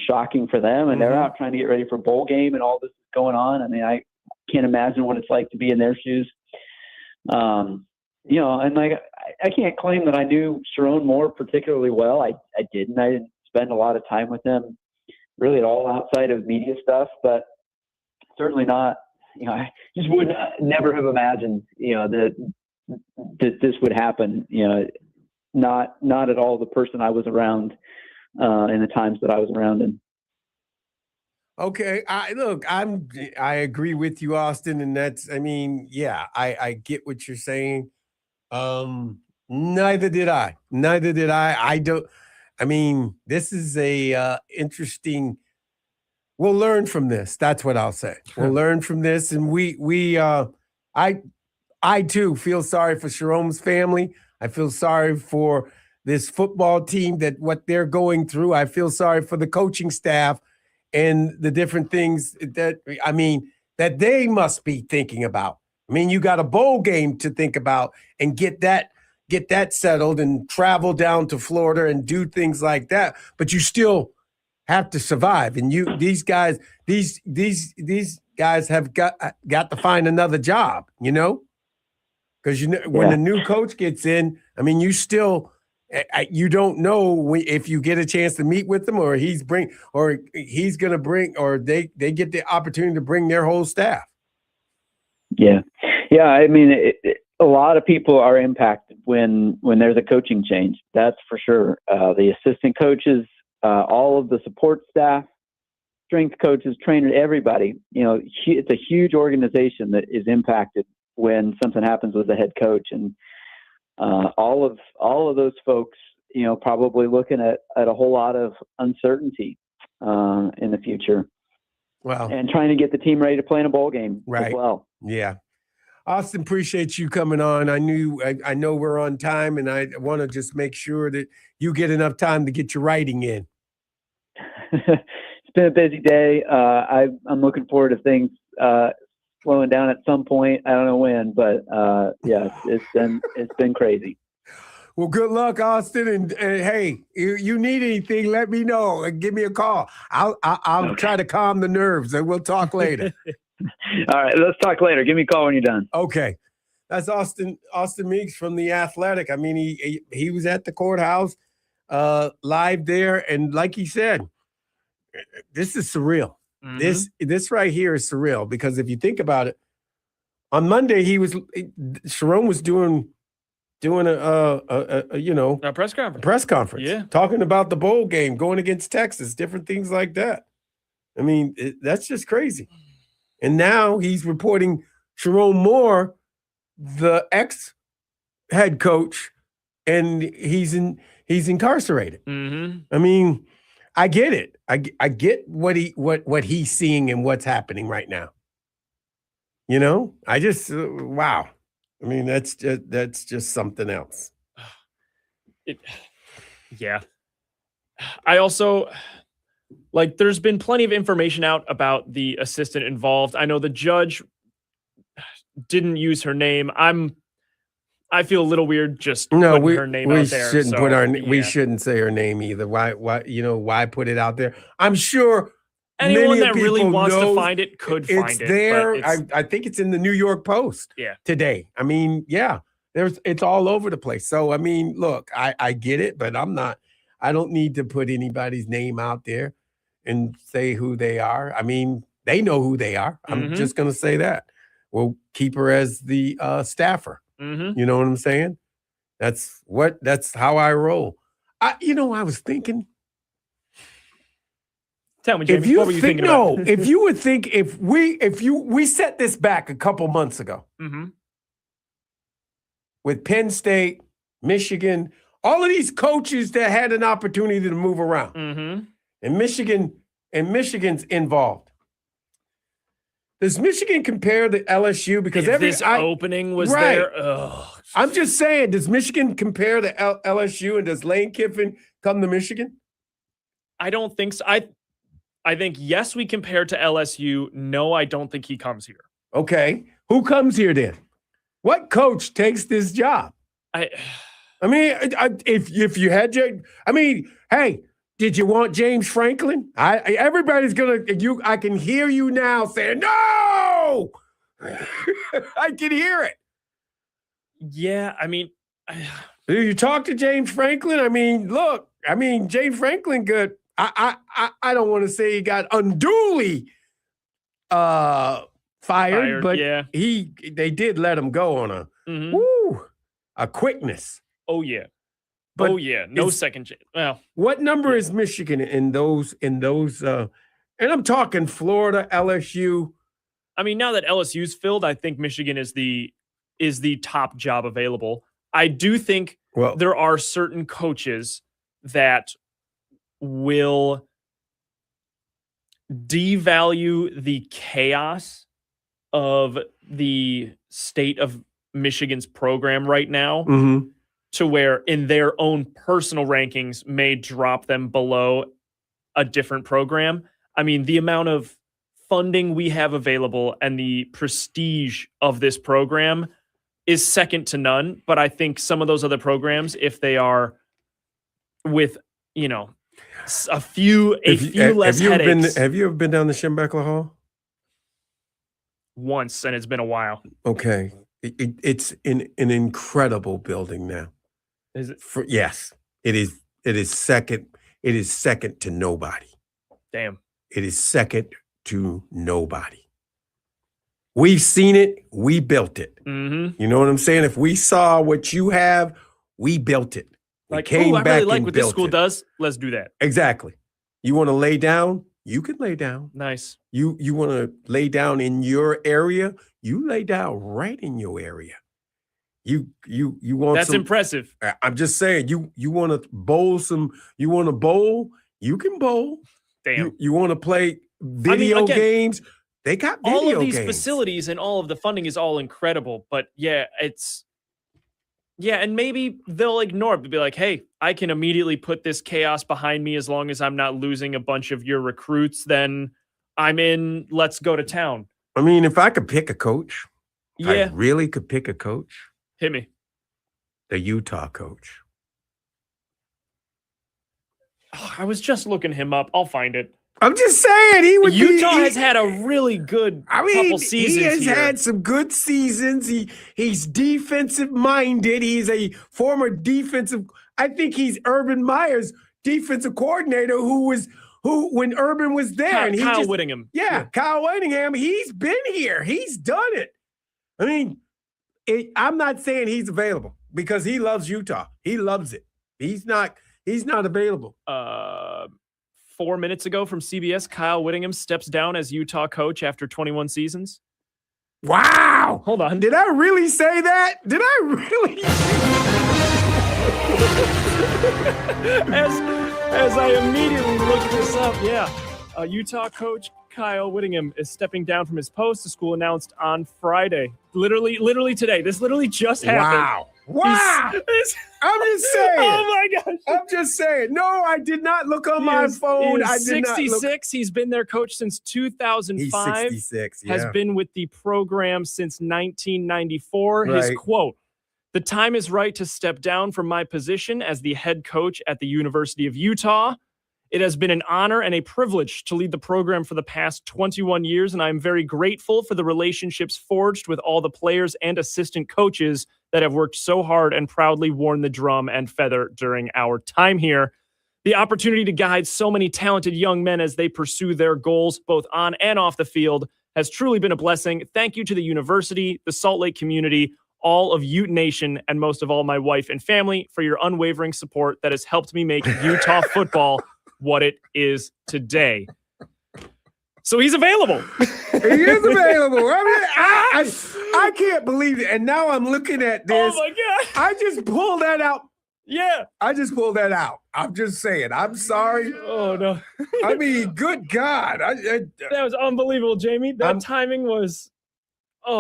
Speaker 11: shocking for them. And they're out trying to get ready for bowl game and all this is going on. I mean, I can't imagine what it's like to be in their shoes. And like, I can't claim that I knew Sharon Moore particularly well. I didn't spend a lot of time with them really at all outside of media stuff, but certainly not, I just would never have imagined, that this would happen, not at all the person I was around in the times that I was around in.
Speaker 1: Okay. I agree with you, Austin. And I get what you're saying. Neither did I. This is a interesting. We'll learn from this. That's what I'll say. We'll learn from this, and I too feel sorry for Sharon's family. I feel sorry for this football team that what they're going through. I feel sorry for the coaching staff and the different things that they must be thinking about. I mean, you got a bowl game to think about and get that settled and travel down to Florida and do things like that. But you still have to survive. And these guys have got to find another job, because when the new coach gets in, I mean, you still You don't know if you get a chance to meet with them, or he's going to bring, or they get the opportunity to bring their whole staff.
Speaker 11: Yeah. I mean, a lot of people are impacted when there's a coaching change. That's for sure. The assistant coaches, all of the support staff, strength coaches, trainers, everybody. It's a huge organization that is impacted when something happens with the head coach, and all of those folks, probably looking at a whole lot of uncertainty in the future.
Speaker 1: Wow.
Speaker 11: And trying to get the team ready to play in a bowl game as well.
Speaker 1: Yeah. Austin, appreciate you coming on. I know we're on time, and I want to just make sure that you get enough time to get your writing in.
Speaker 11: It's been a busy day. I'm looking forward to things slowing down at some point. I don't know when, but it's been crazy.
Speaker 1: Well, good luck, Austin. And hey, you need anything, let me know and give me a call. I'll try to calm the nerves, and we'll talk later.
Speaker 11: All right, let's talk later. Give me a call when you're done.
Speaker 1: Okay. That's Austin Meeks from The Athletic. I mean, he was at the courthouse live there, and like he said, this is surreal. Mm-hmm. This right here is surreal, because if you think about it, on Monday Sharon was doing a press conference, talking about the bowl game, going against Texas, different things like that. I mean, that's just crazy. And now he's reporting Sharon Moore, the ex-head coach, and he's incarcerated. Mm-hmm. I mean, I get it. I get what he's seeing and what's happening right now. I just wow. I mean, that's just something else.
Speaker 2: Yeah. I also, there's been plenty of information out about the assistant involved. I know the judge didn't use her name. I feel a little weird just putting her name out there.
Speaker 1: We shouldn't say her name either. Why put it out there? I'm sure
Speaker 2: anyone that really wants to find it could find it.
Speaker 1: It's there. I think it's in the New York Post today. I mean, it's all over the place. So, I mean, look, I get it, but I don't need to put anybody's name out there and say who they are. I mean, they know who they are. I'm just going to say that. We'll keep her as the staffer. Mm-hmm. You know what I'm saying? That's how I roll. I was thinking.
Speaker 2: Tell me, Jamie, what were you thinking about?
Speaker 1: If you would think, if we set this back a couple months ago, with Penn State, Michigan, all of these coaches that had an opportunity to move around, and Michigan's involved. Does Michigan compare to LSU? Because
Speaker 2: this opening was there. Ugh.
Speaker 1: I'm just saying, does Michigan compare to LSU, and does Lane Kiffin come to Michigan?
Speaker 2: I don't think so. I think, yes, we compare to LSU. No, I don't think he comes here.
Speaker 1: Okay. Who comes here then? What coach takes this job? I mean, if you had hey, did you want James Franklin? Everybody's I can hear you now saying, no! I can hear it.
Speaker 2: Yeah, I mean.
Speaker 1: You talk to James Franklin? I mean, look, James Franklin good. I don't want to say he got unduly fired, but they did let him go on a quickness.
Speaker 2: Oh yeah. But no second chance. Well,
Speaker 1: what number is Michigan in those and I'm talking Florida, LSU.
Speaker 2: I mean, now that LSU's filled, I think Michigan is the top job available. I do think there are certain coaches that will devalue the chaos of the state of Michigan's program right now to where in their own personal rankings may drop them below a different program. I mean, the amount of funding we have available and the prestige of this program is second to none. But I think some of those other programs, if they are with, a few less headaches.
Speaker 1: Have you ever been down the Schembechler Hall?
Speaker 2: Once, and it's been a while.
Speaker 1: Okay. It's an incredible building now.
Speaker 2: Is it?
Speaker 1: Yes, it is. It is second. It is second to nobody.
Speaker 2: Damn.
Speaker 1: It is second to nobody. We've seen it. We built it.
Speaker 2: Mm-hmm.
Speaker 1: You know what I'm saying? If we saw what you have, we built it. We came
Speaker 2: I
Speaker 1: back
Speaker 2: really like
Speaker 1: and
Speaker 2: what this
Speaker 1: built
Speaker 2: school
Speaker 1: it.
Speaker 2: does. Let's do that.
Speaker 1: Exactly. You want to lay down? You can lay down.
Speaker 2: Nice.
Speaker 1: You want to lay down in your area? You lay down right in your area. You want
Speaker 2: That's
Speaker 1: some,
Speaker 2: impressive.
Speaker 1: I'm just saying, you want to bowl some, you want to bowl, you can bowl.
Speaker 2: Damn.
Speaker 1: You want to play video
Speaker 2: again,
Speaker 1: games? They got video
Speaker 2: all of these
Speaker 1: games.
Speaker 2: facilities and all of the funding is all incredible, but and maybe they'll ignore it, but be like, hey, I can immediately put this chaos behind me as long as I'm not losing a bunch of your recruits, then I'm in, let's go to town.
Speaker 1: I mean, if I could pick a coach,
Speaker 2: Yeah.
Speaker 1: I really could pick a coach.
Speaker 2: Hit me.
Speaker 1: The Utah coach.
Speaker 2: Oh, I was just looking him up. I'll find it.
Speaker 1: I'm just saying
Speaker 2: Utah has had a really good couple seasons.
Speaker 1: He has
Speaker 2: here.
Speaker 1: had some good seasons. He's defensive minded. He's a former defensive. I think he's Urban Meyer's defensive coordinator who when Urban was there.
Speaker 2: Kyle Whittingham.
Speaker 1: Yeah, Kyle Whittingham. He's been here. He's done it. I mean, I'm not saying he's available because he loves Utah. He loves it. He's not available.
Speaker 2: 4 minutes ago from CBS, Kyle Whittingham steps down as Utah coach after 21 seasons.
Speaker 1: Wow.
Speaker 2: Hold on.
Speaker 1: Did I really say that? Did I really?
Speaker 2: as I immediately looked this up, Utah coach Kyle Whittingham is stepping down from his post. The school announced on Friday. Literally today. This literally just happened.
Speaker 1: Wow. I'm just saying.
Speaker 2: Oh my gosh.
Speaker 1: I'm just saying. No, I did not look on my phone. I did
Speaker 2: 66. He's been their coach since 2005.
Speaker 1: He's 66.
Speaker 2: Has been with the program since 1994.
Speaker 1: Right.
Speaker 2: His quote: "The time is right to step down from my position as the head coach at the University of Utah. It has been an honor and a privilege to lead the program for the past 21 years, and I am very grateful for the relationships forged with all the players and assistant coaches that have worked so hard and proudly worn the drum and feather during our time here. The opportunity to guide so many talented young men as they pursue their goals, both on and off the field, has truly been a blessing. Thank you to the university, the Salt Lake community, all of Ute Nation, and most of all, my wife and family for your unwavering support that has helped me make Utah football what it is today." So he's available.
Speaker 1: He is available. I mean, I can't believe it. And now I'm looking at this.
Speaker 2: Oh my God.
Speaker 1: I just pulled that out.
Speaker 2: Yeah.
Speaker 1: I just pulled that out. I'm just saying. I'm sorry.
Speaker 2: Oh, no.
Speaker 1: I mean, good God.
Speaker 2: That was unbelievable, Jamie. That timing was,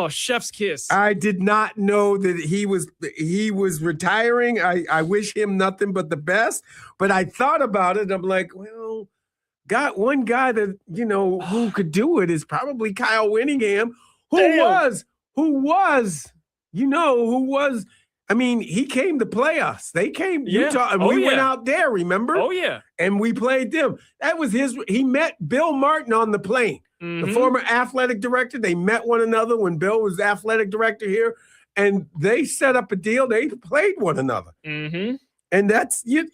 Speaker 2: chef's kiss.
Speaker 1: I did not know that he was retiring. I wish him nothing but the best. But I thought about it. I'm like, well, one guy that, who could do it is probably Kyle Whittingham, who was, I mean, he came to play us. They came Utah and we went out there, remember?
Speaker 2: Oh, yeah.
Speaker 1: And we played them. That was he met Bill Martin on the plane.
Speaker 2: Mm-hmm.
Speaker 1: The former athletic director. They met one another when Bill was athletic director here, and they set up a deal. They played one another.
Speaker 2: Mm-hmm.
Speaker 1: And that's you.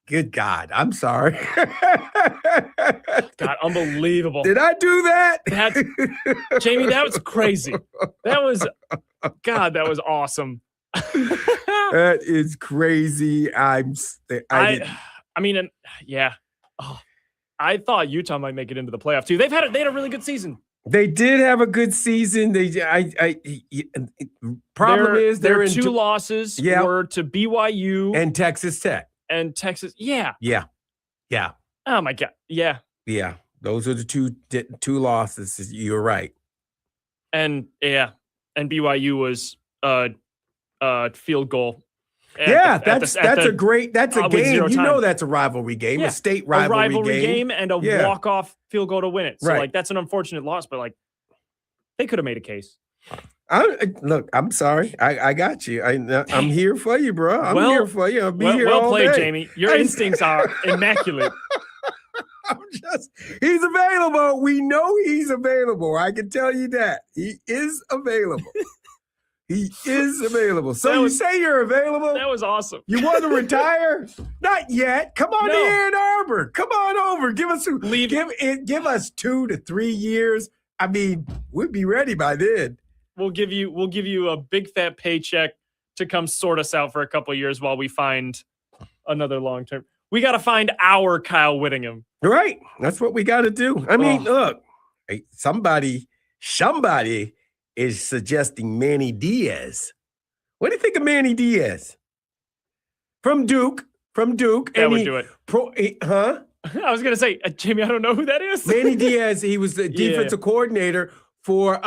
Speaker 1: Good God. I'm sorry.
Speaker 2: God, unbelievable.
Speaker 1: Did I do that?
Speaker 2: Jamie, that was crazy. That was awesome.
Speaker 1: That is crazy. I
Speaker 2: mean, yeah. Oh, I thought Utah might make it into the playoff too. They had a really good season.
Speaker 1: They did have a good season. Problem is
Speaker 2: their
Speaker 1: in
Speaker 2: two losses were to BYU
Speaker 1: and Texas Tech.
Speaker 2: And Texas, yeah. Oh my God, yeah.
Speaker 1: Those are the two losses. You're right.
Speaker 2: And BYU was field goal.
Speaker 1: That's a game. That's a rivalry game, a state rivalry
Speaker 2: game, and a walk-off field goal to win it. So that's an unfortunate loss, but they could have made a case.
Speaker 1: Look, I'm sorry. I got you. I'm here for you, bro. I'm here for you. I'll be here all
Speaker 2: played,
Speaker 1: day.
Speaker 2: Jamie. Your instincts are immaculate.
Speaker 1: He's available. We know he's available. I can tell you that. He is available. He is available. So
Speaker 2: That
Speaker 1: you
Speaker 2: was-
Speaker 1: say you're available?
Speaker 2: That was awesome.
Speaker 1: You want to retire? Not yet. Come on
Speaker 2: No.
Speaker 1: to Ann Arbor. Come on over. Give us
Speaker 2: Leave-
Speaker 1: give us 2 to 3 years. I mean, we'd be ready by then.
Speaker 2: We'll give you a big fat paycheck to come sort us out for a couple of years while we find another long term. We got to find our Kyle Whittingham.
Speaker 1: Right. That's what we got to do. I mean,
Speaker 2: Oh.
Speaker 1: look, somebody is suggesting Manny Diaz. What do you think of Manny Diaz? From Duke.
Speaker 2: That would do it.
Speaker 1: Huh?
Speaker 2: I was gonna say, Jimmy, I don't know who that is.
Speaker 1: Manny Diaz, he was the
Speaker 2: Yeah.
Speaker 1: defensive coordinator for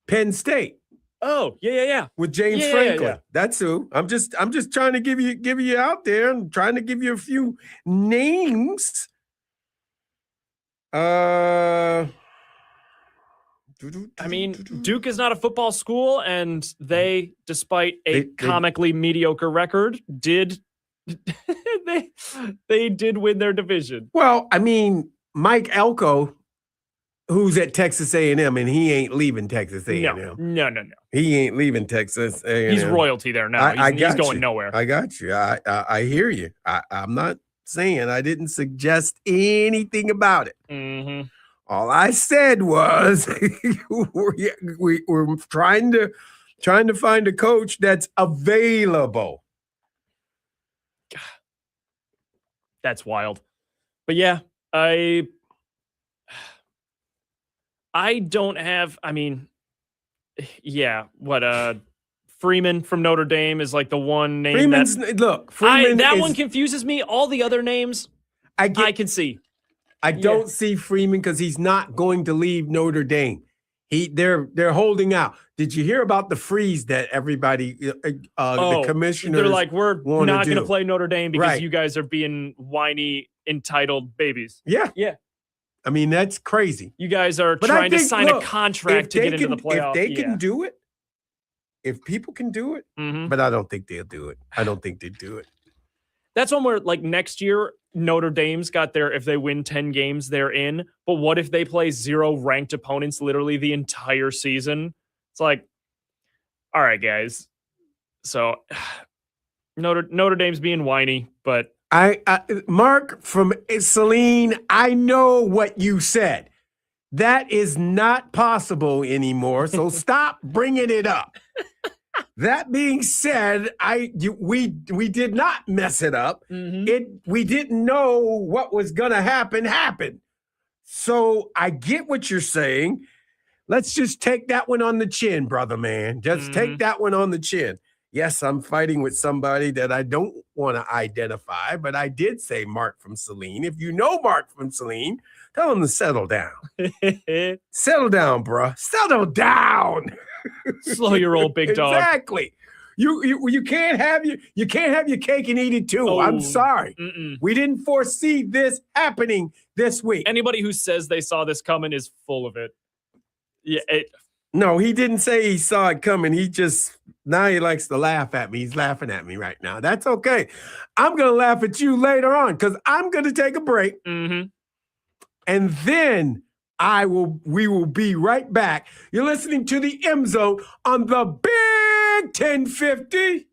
Speaker 1: Penn State
Speaker 2: Oh, yeah.
Speaker 1: with James
Speaker 2: Yeah,
Speaker 1: Franklin.
Speaker 2: yeah.
Speaker 1: That's who. I'm just trying to give you out there and trying to give you a few names.
Speaker 2: I mean, Duke is not a football school, and they, despite a
Speaker 1: They-
Speaker 2: comically mediocre record, did they did win their division.
Speaker 1: Well, I mean, Mike Elko, who's at Texas A&M, and he ain't leaving Texas A&M.
Speaker 2: No.
Speaker 1: He ain't leaving Texas A&M.
Speaker 2: He's royalty there now.
Speaker 1: I
Speaker 2: He's
Speaker 1: got
Speaker 2: going
Speaker 1: you.
Speaker 2: nowhere.
Speaker 1: I got you. I hear you. I'm not saying I didn't suggest anything about it.
Speaker 2: Mm-hmm.
Speaker 1: All I said was we're trying to find a coach that's available.
Speaker 2: That's wild. But yeah, I don't have, I mean, yeah, what Freeman from Notre Dame is like the one name
Speaker 1: Freeman
Speaker 2: that
Speaker 1: is,
Speaker 2: one confuses me. All the other names I can see.
Speaker 1: I don't see Freeman because he's not going to leave Notre Dame. They're holding out. Did you hear about the freeze that everybody, the commissioners,
Speaker 2: they're like, we're not going to
Speaker 1: do?
Speaker 2: play Notre Dame because
Speaker 1: Right.
Speaker 2: you guys are being whiny, entitled babies.
Speaker 1: Yeah. I mean, that's crazy.
Speaker 2: You guys are
Speaker 1: But I
Speaker 2: trying to
Speaker 1: think,
Speaker 2: sign
Speaker 1: look,
Speaker 2: a contract to
Speaker 1: they
Speaker 2: get into the playoff.
Speaker 1: If they can do it, if people can do it,
Speaker 2: Mhm.
Speaker 1: but I don't think they'll do it. I don't think they do it.
Speaker 2: That's one where, like, next year, Notre Dame's got their, if they win 10 games, they're in. But what if they play 0 ranked opponents literally the entire season? It's like, all right, guys. So Notre Dame's being whiny, but
Speaker 1: Mark from Celine, I know what you said. That is not possible anymore. So stop bringing it up. That being said, we did not mess it up. We didn't know what was gonna happen. So I get what you're saying. Let's just take that one on the chin, brother man. Just take that one on the chin. Yes, I'm fighting with somebody that I don't want to identify, but I did say Mark from Celine. If you know Mark from Celine, tell him to settle down. Settle down, bruh. Settle down.
Speaker 2: slow your old big dog.
Speaker 1: Exactly. You can't have your cake and eat it too.
Speaker 2: Oh,
Speaker 1: I'm sorry.
Speaker 2: mm-mm.
Speaker 1: We didn't foresee this happening this week.
Speaker 2: Anybody who says they saw this coming is full of it. Yeah,
Speaker 1: No, he didn't say he saw it coming. Now he likes to laugh at me. He's laughing at me right now. That's okay. I'm going to laugh at you later on because I'm going to take a break.
Speaker 2: mm-hmm.
Speaker 1: And then we will be right back. You're listening to the MZone on the Big 1050.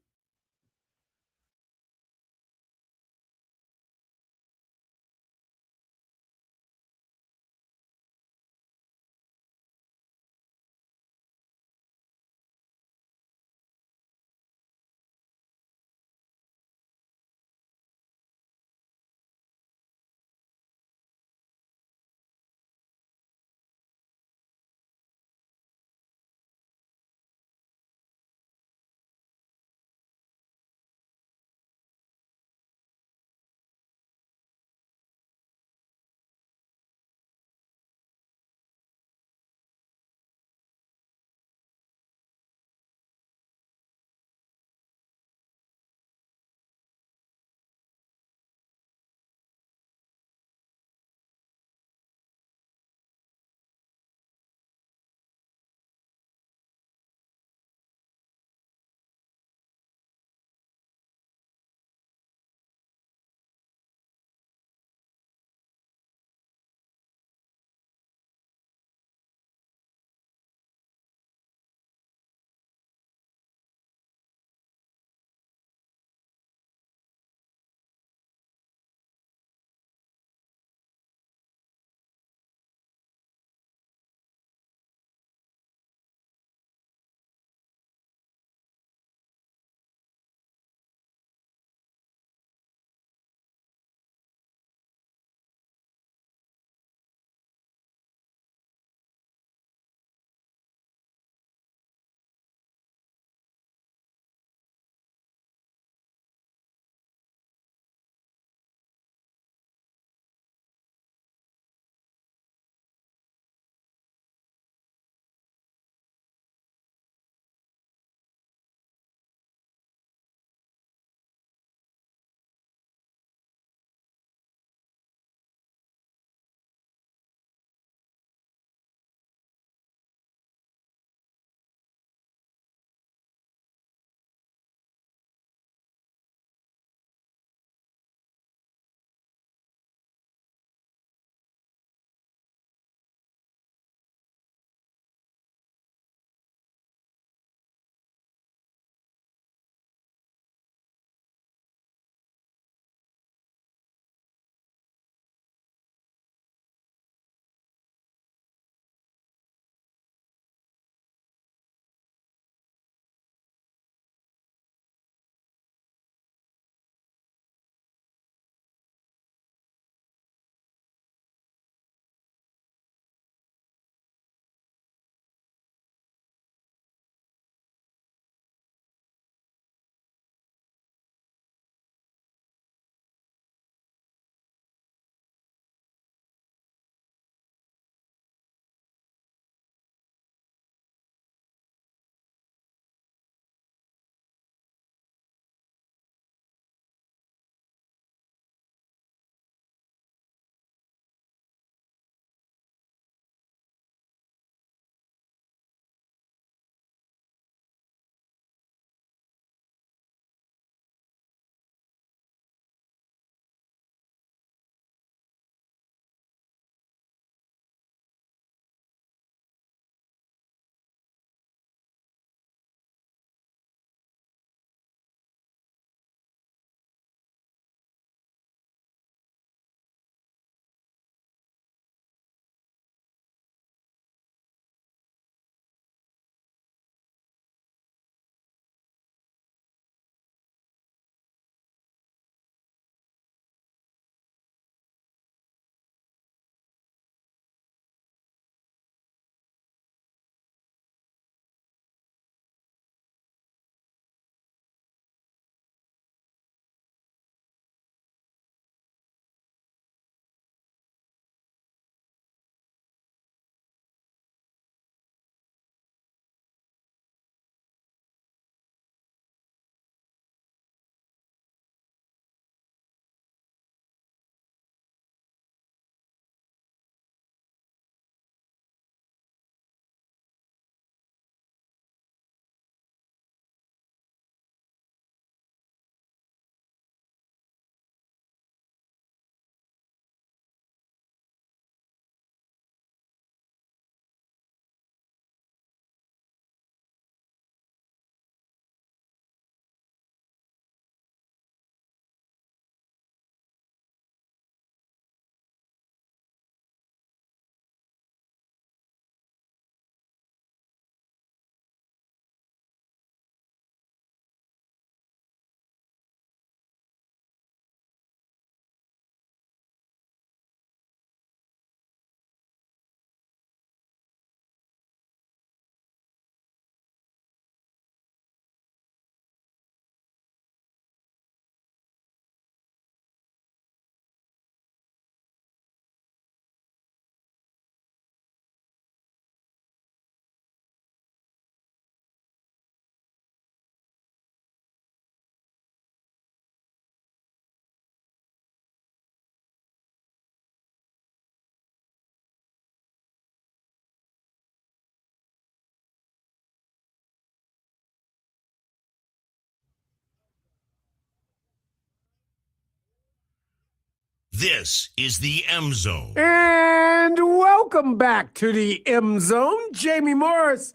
Speaker 9: This is the MZone.
Speaker 1: And welcome back to the MZone. Jamie Morris,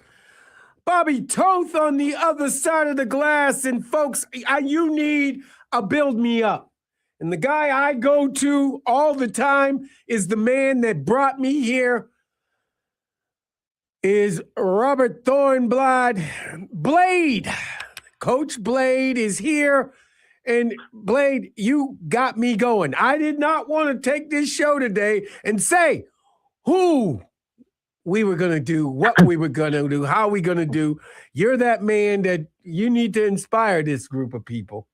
Speaker 1: Bobby Toth on the other side of the glass. And folks, you need a build me up. And the guy I go to all the time is the man that brought me here, is Robert Thornblad. Blade. Coach Blade is here. And Blade, you got me going. I did not want to take this show today and say who we were going to do, what we were going to do, how we going to do. You're that man that you need to inspire this group of people.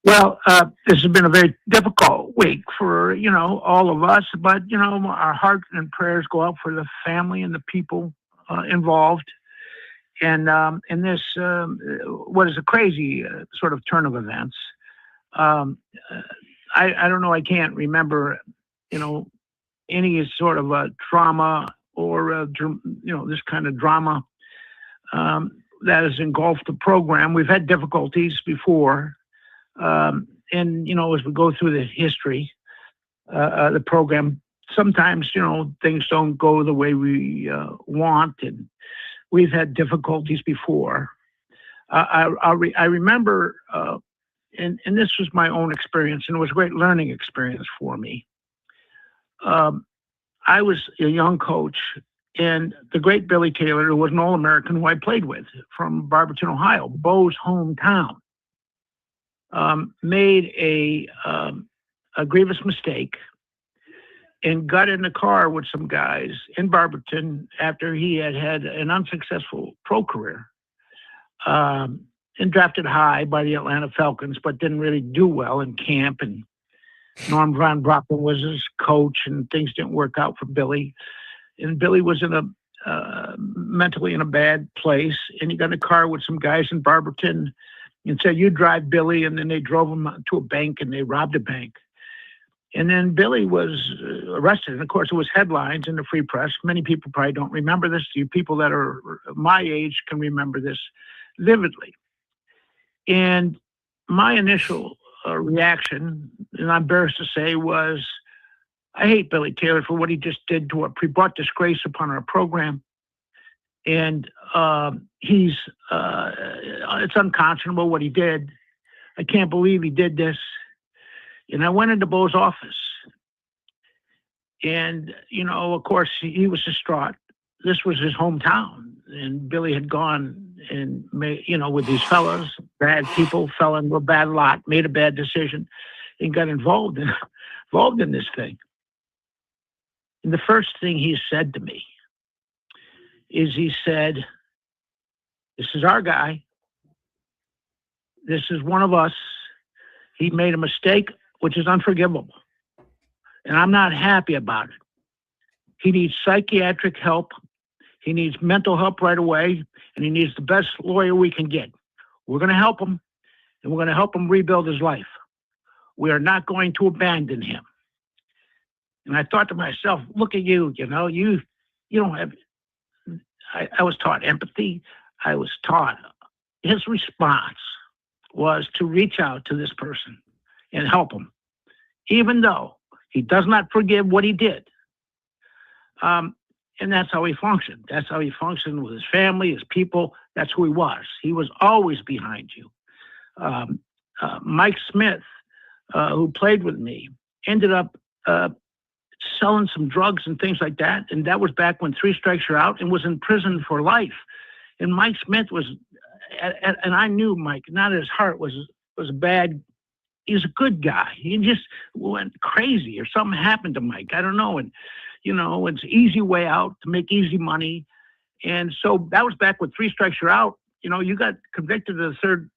Speaker 12: Well, this has been a very difficult week for, all of us, but, our hearts and prayers go out for the family and the people involved. And in this, what is a crazy sort of turn of events, I don't know, I can't remember, any sort of a trauma or, this kind of drama that has engulfed the program. We've had difficulties before. And, as we go through the history, the program, sometimes, things don't go the way we want, and we've had difficulties before. I remember, and this was my own experience, and it was a great learning experience for me. I was a young coach, and the great Billy Taylor, who was an All-American who I played with from Barberton, Ohio, Bo's hometown, made a grievous mistake and got in the car with some guys in Barberton after he had an unsuccessful pro career, and drafted high by the Atlanta Falcons, but didn't really do well in camp. And Norm Von Brockman was his coach, and things didn't work out for Billy. And Billy was mentally in a bad place, and he got in a car with some guys in Barberton and said, "You drive Billy," and then they drove him to a bank and they robbed a bank. And then Billy was arrested. And of course, it was headlines in the Free Press. Many people probably don't remember this. You people that are my age can remember this vividly. And my initial reaction, and I'm embarrassed to say, was, I hate Billy Taylor for what he just did to he brought disgrace upon our program. And it's unconscionable what he did. I can't believe he did this. And I went into Bo's office. And, of course, he was distraught. This was his hometown. And Billy had gone and made, with these fellas, bad people, fell into a bad lot, made a bad decision, and got involved in this thing. And the first thing he said to me is he said, "This is our guy. This is one of us. He made a mistake, which is unforgivable. And I'm not happy about it. He needs psychiatric help. He needs mental help right away. And he needs the best lawyer we can get. We're going to help him, and we're going to help him rebuild his life. We are not going to abandon him." And I thought to myself, look at you, you don't have, I was taught empathy. I was taught his response was to reach out to this person and help him, even though he does not forgive what he did. And that's how he functioned. That's how he functioned with his family, his people. That's who he was. He was always behind you. Mike Smith, who played with me, ended up selling some drugs and things like that. And that was back when 3 strikes you're out, and was in prison for life. And Mike Smith was, and I knew Mike, not his heart was bad. He's a good guy. He just went crazy, or something happened to Mike. I don't know. And, it's an easy way out to make easy money. And so that was back when 3 strikes you're out. You got convicted of the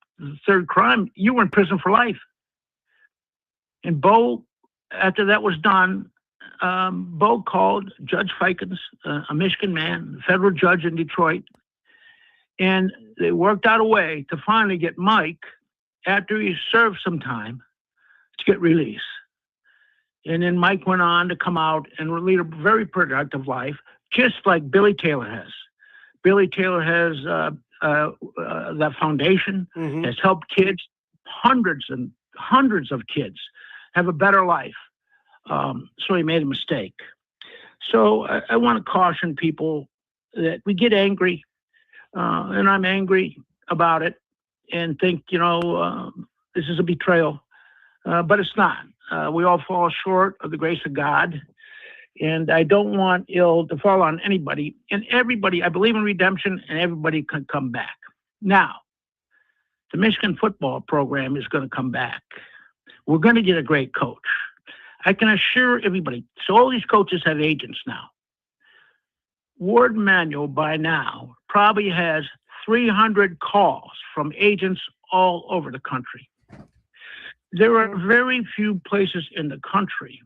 Speaker 12: third crime. You were in prison for life. And Bo, after that was done, Bo called Judge Fikens, a Michigan man, federal judge in Detroit, and they worked out a way to finally get Mike, after he served some time, to get release. And then Mike went on to come out and lead a very productive life, just like Billy Taylor has. Billy Taylor has that foundation, has helped kids, hundreds and hundreds of kids, have a better life So he made a mistake. So I want to caution people that we get angry, and I'm angry about it, and think, this is a betrayal, but it's not. We all fall short of the grace of God, and I don't want ill to fall on anybody. And everybody, I believe in redemption, and everybody can come back. Now, the Michigan football program is going to come back. We're going to get a great coach. I can assure everybody. So all these coaches have agents now. Ward Manuel by now probably has 300 calls from agents all over the country. There are very few places in the country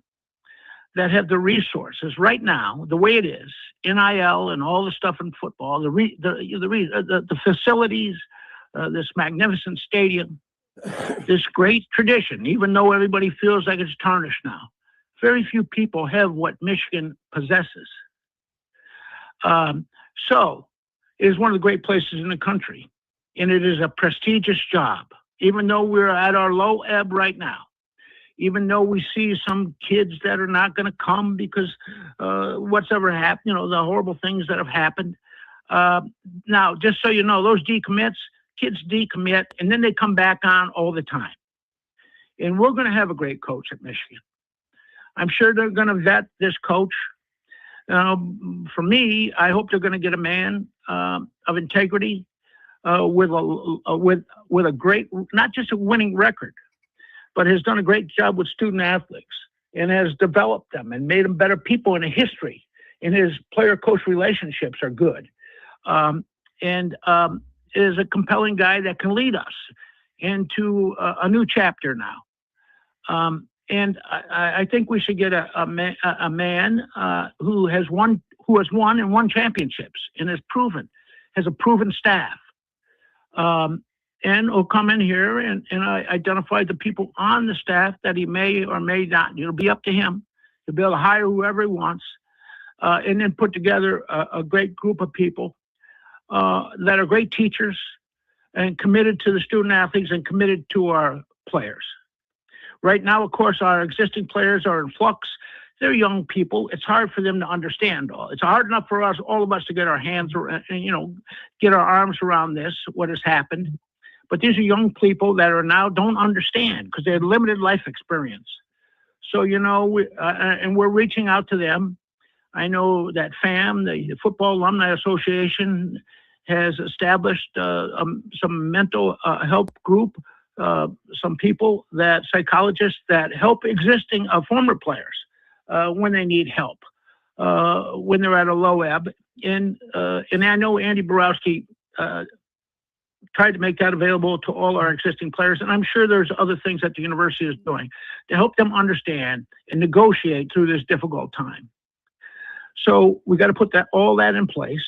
Speaker 12: that have the resources right now, the way it is, NIL and all the stuff in football, the facilities, this magnificent stadium, this great tradition, even though everybody feels like it's tarnished now. Very few people have what Michigan possesses. So it is one of the great places in the country, and it is a prestigious job. Even though we're at our low ebb right now, even though we see some kids that are not going to come because what's ever happened, the horrible things that have happened. Now, just so you know, those decommits, kids decommit, and then they come back on all the time. And we're going to have a great coach at Michigan. I'm sure they're going to vet this coach. For me, I hope they're going to get a man of integrity with a great, not just a winning record, but has done a great job with student athletes and has developed them and made them better people in a history. And his player-coach relationships are good. And is a compelling guy that can lead us into a new chapter now. And I think we should get a man who has won and won championships and has a proven staff. And will come in here and identify the people on the staff that he may or may not. It'll be up to him to be able to hire whoever he wants, and then put together a great group of people that are great teachers and committed to the student athletes and committed to our players. Right now, of course, our existing players are in flux. They're young people. It's hard for them to understand all. It's hard enough for all of us to get our hands around, get our arms around this, what has happened. But these are young people that are now don't understand because they had limited life experience. So, and we're reaching out to them. I know that FAM, the Football Alumni Association, has established some mental health group, some people, psychologists that help existing former players when they need help, when they're at a low ebb. And I know Andy Borowski tried to make that available to all our existing players. And I'm sure there's other things that the university is doing to help them understand and negotiate through this difficult time. So we got to put all that in place,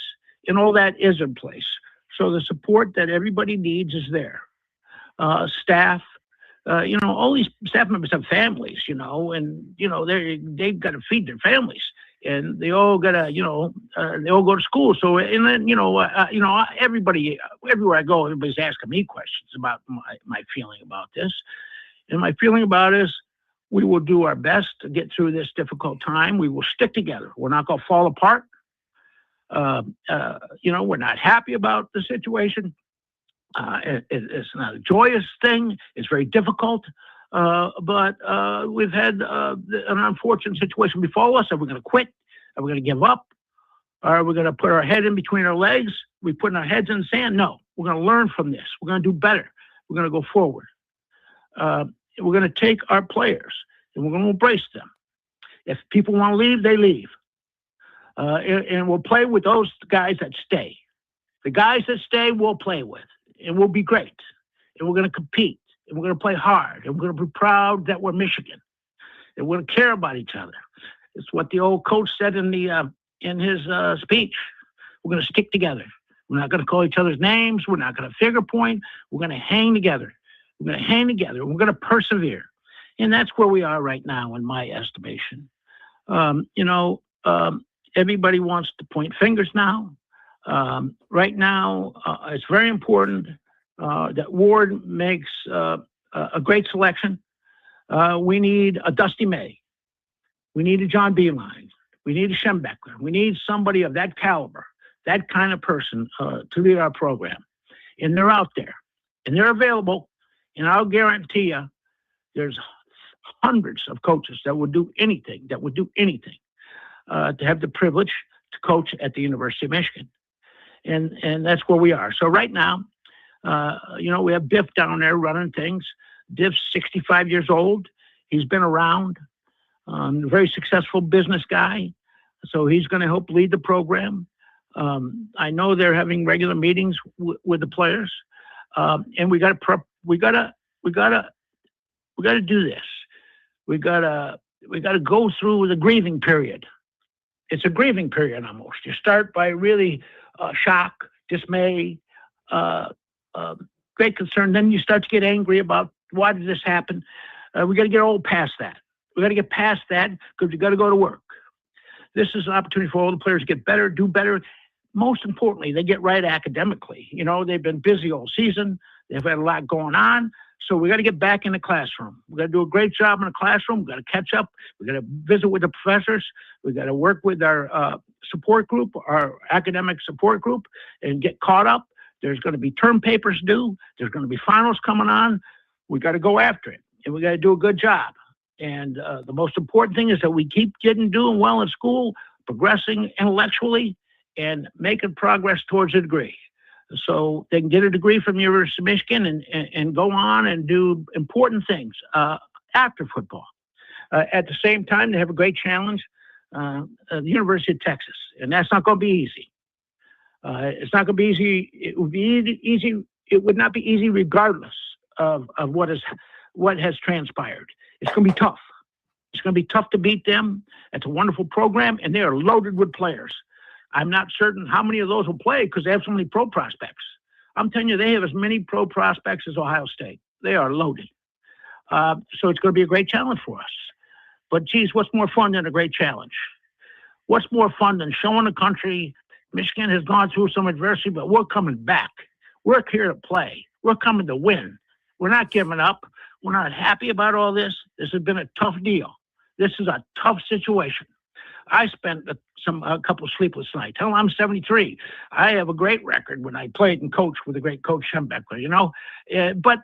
Speaker 12: and all that is in place. So the support that everybody needs is there. Staff, all these staff members have families, and, they've got to feed their families. And they all gotta, they all go to school. So, and then, everybody, everywhere I go, everybody's asking me questions about my feeling about this. And my feeling about it is we will do our best to get through this difficult time. We will stick together. We're not gonna fall apart. We're not happy about the situation. It's not a joyous thing. It's very difficult. But we've had an unfortunate situation befall us. Are we going to quit? Are we going to give up? Are we going to put our head in between our legs? We putting our heads in the sand? No. We're going to learn from this. We're going to do better. We're going to go forward. We're going to take our players and we're going to embrace them. If people want to leave, they leave. And we'll play with those guys that stay. The guys that stay, we'll play with. And we'll be great. And we're going to compete. And we're going to play hard. And we're going to be proud that we're Michigan. And we're going to care about each other. It's what the old coach said in his speech. We're going to stick together. We're not going to call each other's names. We're not going to finger point. We're going to hang together. We're going to hang together. We're going to persevere. And that's where we are right now, in my estimation. Everybody wants to point fingers now. Right now, it's very important that Ward makes a great selection. We need a Dusty May. We need a John Beeline. We need a Schembeckler. We need somebody of that caliber, that kind of person to lead our program. And they're out there, and they're available. And I'll guarantee you, there's hundreds of coaches that would do anything, to have the privilege to coach at the University of Michigan. And that's where we are. So right now, we have Biff down there running things. Biff's 65 years old. He's been around, a very successful business guy. So he's going to help lead the program. I know they're having regular meetings with the players. And we got to do this. We got to go through the grieving period. It's a grieving period almost. You start by really shock, dismay, great concern. Then you start to get angry about why did this happen. We got to get all past that. We got to get past that because we got to go to work. This is an opportunity for all the players to get better, do better. Most importantly, they get right academically. They've been busy all season. They've had a lot going on. So we got to get back in the classroom. We got to do a great job in the classroom. We got to catch up. We got to visit with the professors. We got to work with our support group, our academic support group, and get caught up. There's going to be term papers due. There's going to be finals coming on. We got to go after it, and we got to do a good job. And the most important thing is that we keep doing well in school, progressing intellectually, and making progress towards a degree. So they can get a degree from the University of Michigan and go on and do important things after football. At the same time, they have a great challenge, the University of Texas, and that's not going to be easy. It's not going to be easy. It would be easy. It would not be easy regardless of what has transpired. It's going to be tough. It's going to be tough to beat them. It's a wonderful program, and they are loaded with players. I'm not certain how many of those will play because they have so many pro prospects. I'm telling you, they have as many pro prospects as Ohio State. They are loaded. So it's going to be a great challenge for us. But, geez, what's more fun than a great challenge? What's more fun than showing the country Michigan has gone through some adversity, but we're coming back. We're here to play. We're coming to win. We're not giving up. We're not happy about all this. This has been a tough deal. This is a tough situation. I spent a couple of sleepless nights. Hell, I'm 73. I have a great record when I played and coached with a great coach, Schembeckler, But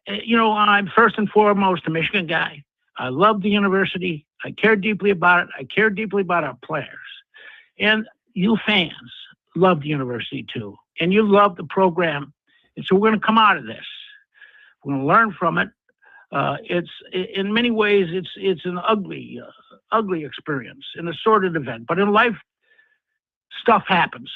Speaker 12: I'm first and foremost a Michigan guy. I love the university. I care deeply about it. I care deeply about our players. And you fans love the university too. And you love the program. And so we're going to come out of this. We're going to learn from it. It's in many ways, it's an ugly experience and a sordid event. But in life, stuff happens.